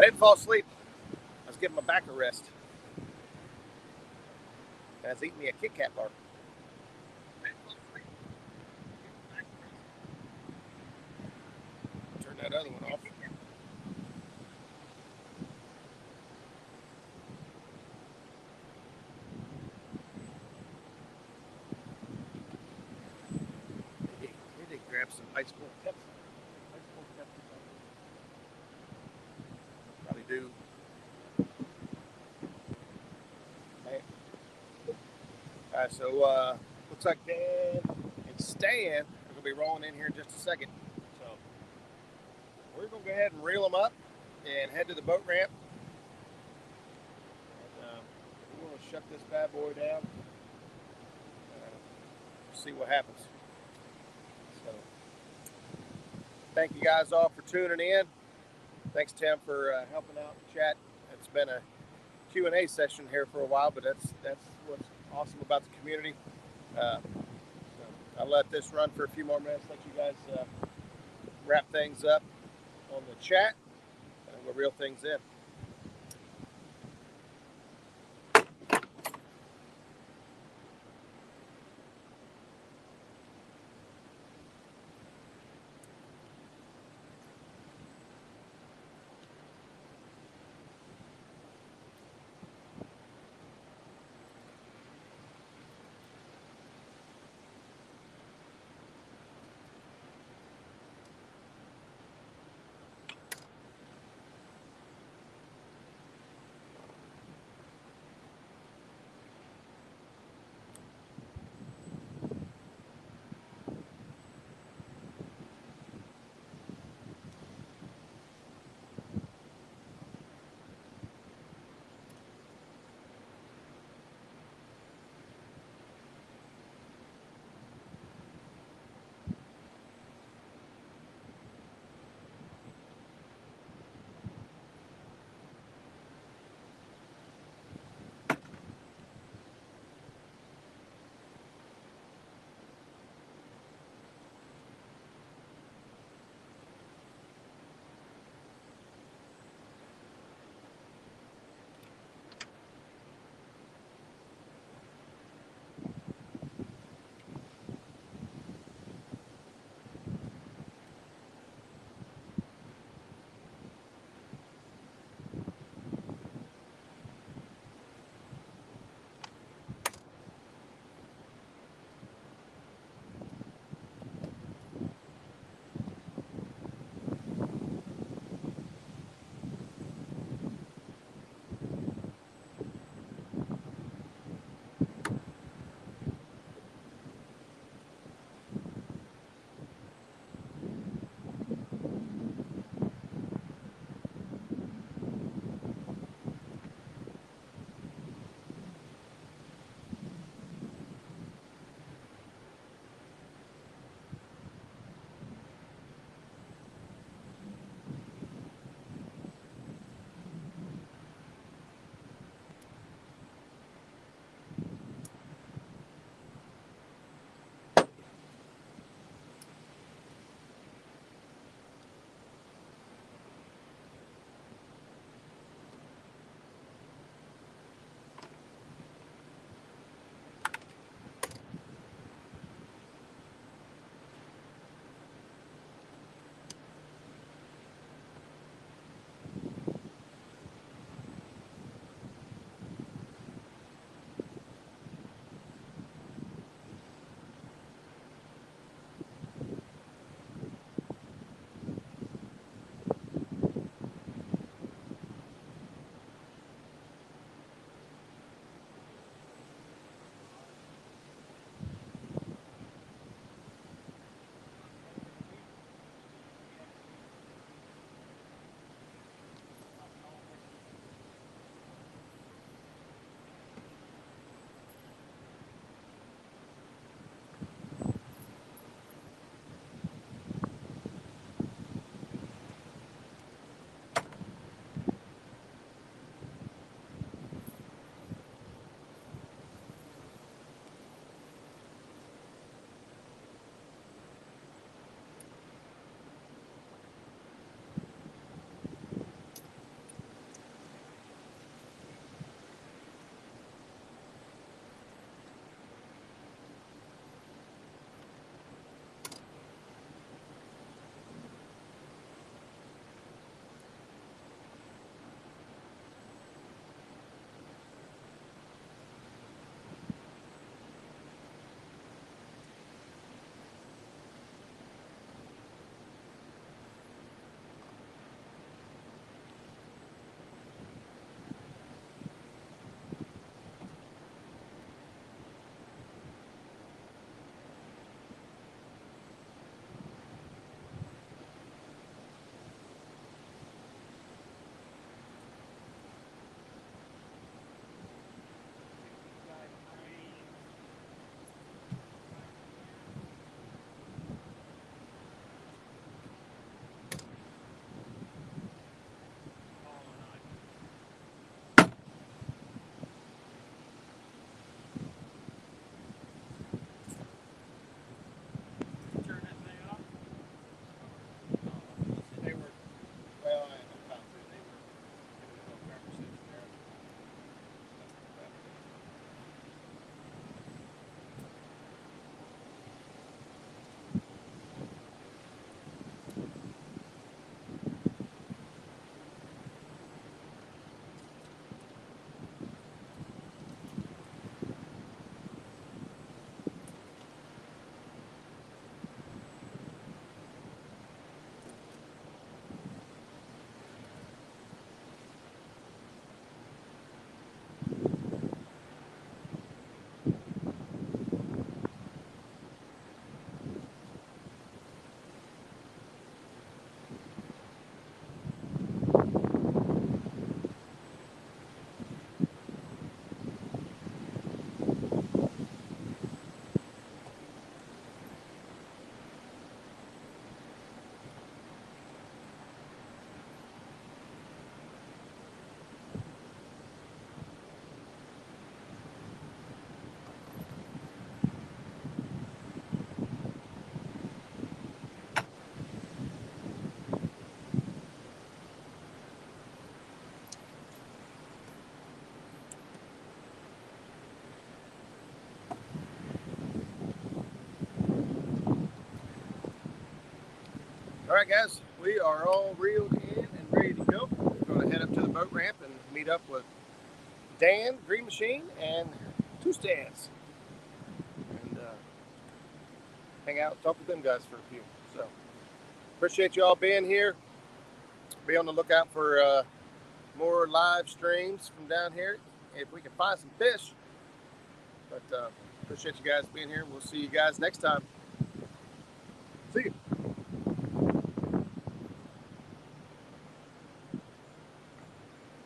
[SPEAKER 1] I didn't fall asleep. I was giving my back a rest. And I was eating me a Kit Kat bar. Turn that other one off. Here they grab some ice cold Pepsi. Probably do. So looks like Dan and Stan are going to be rolling in here in just a second. So we're going to go ahead and reel them up and head to the boat ramp. And we're going to shut this bad boy down. See what happens. So thank you guys all for tuning in. Thanks, Tim, for helping out in the chat. It's been a Q&A session here for a while, but that's what's awesome about the community. So I'll let this run for a few more minutes, let you guys wrap things up on the chat, and we'll reel things in. right, guys, we are all reeled in and ready to go. We're going to head up to the boat ramp and meet up with Dan, Green Machine, and Two Stands, and hang out and talk with them guys for a few. So appreciate you all being here. Be on the lookout for more live streams from down here if we can find some fish. But appreciate you guys being here. We'll see you guys next time. See you.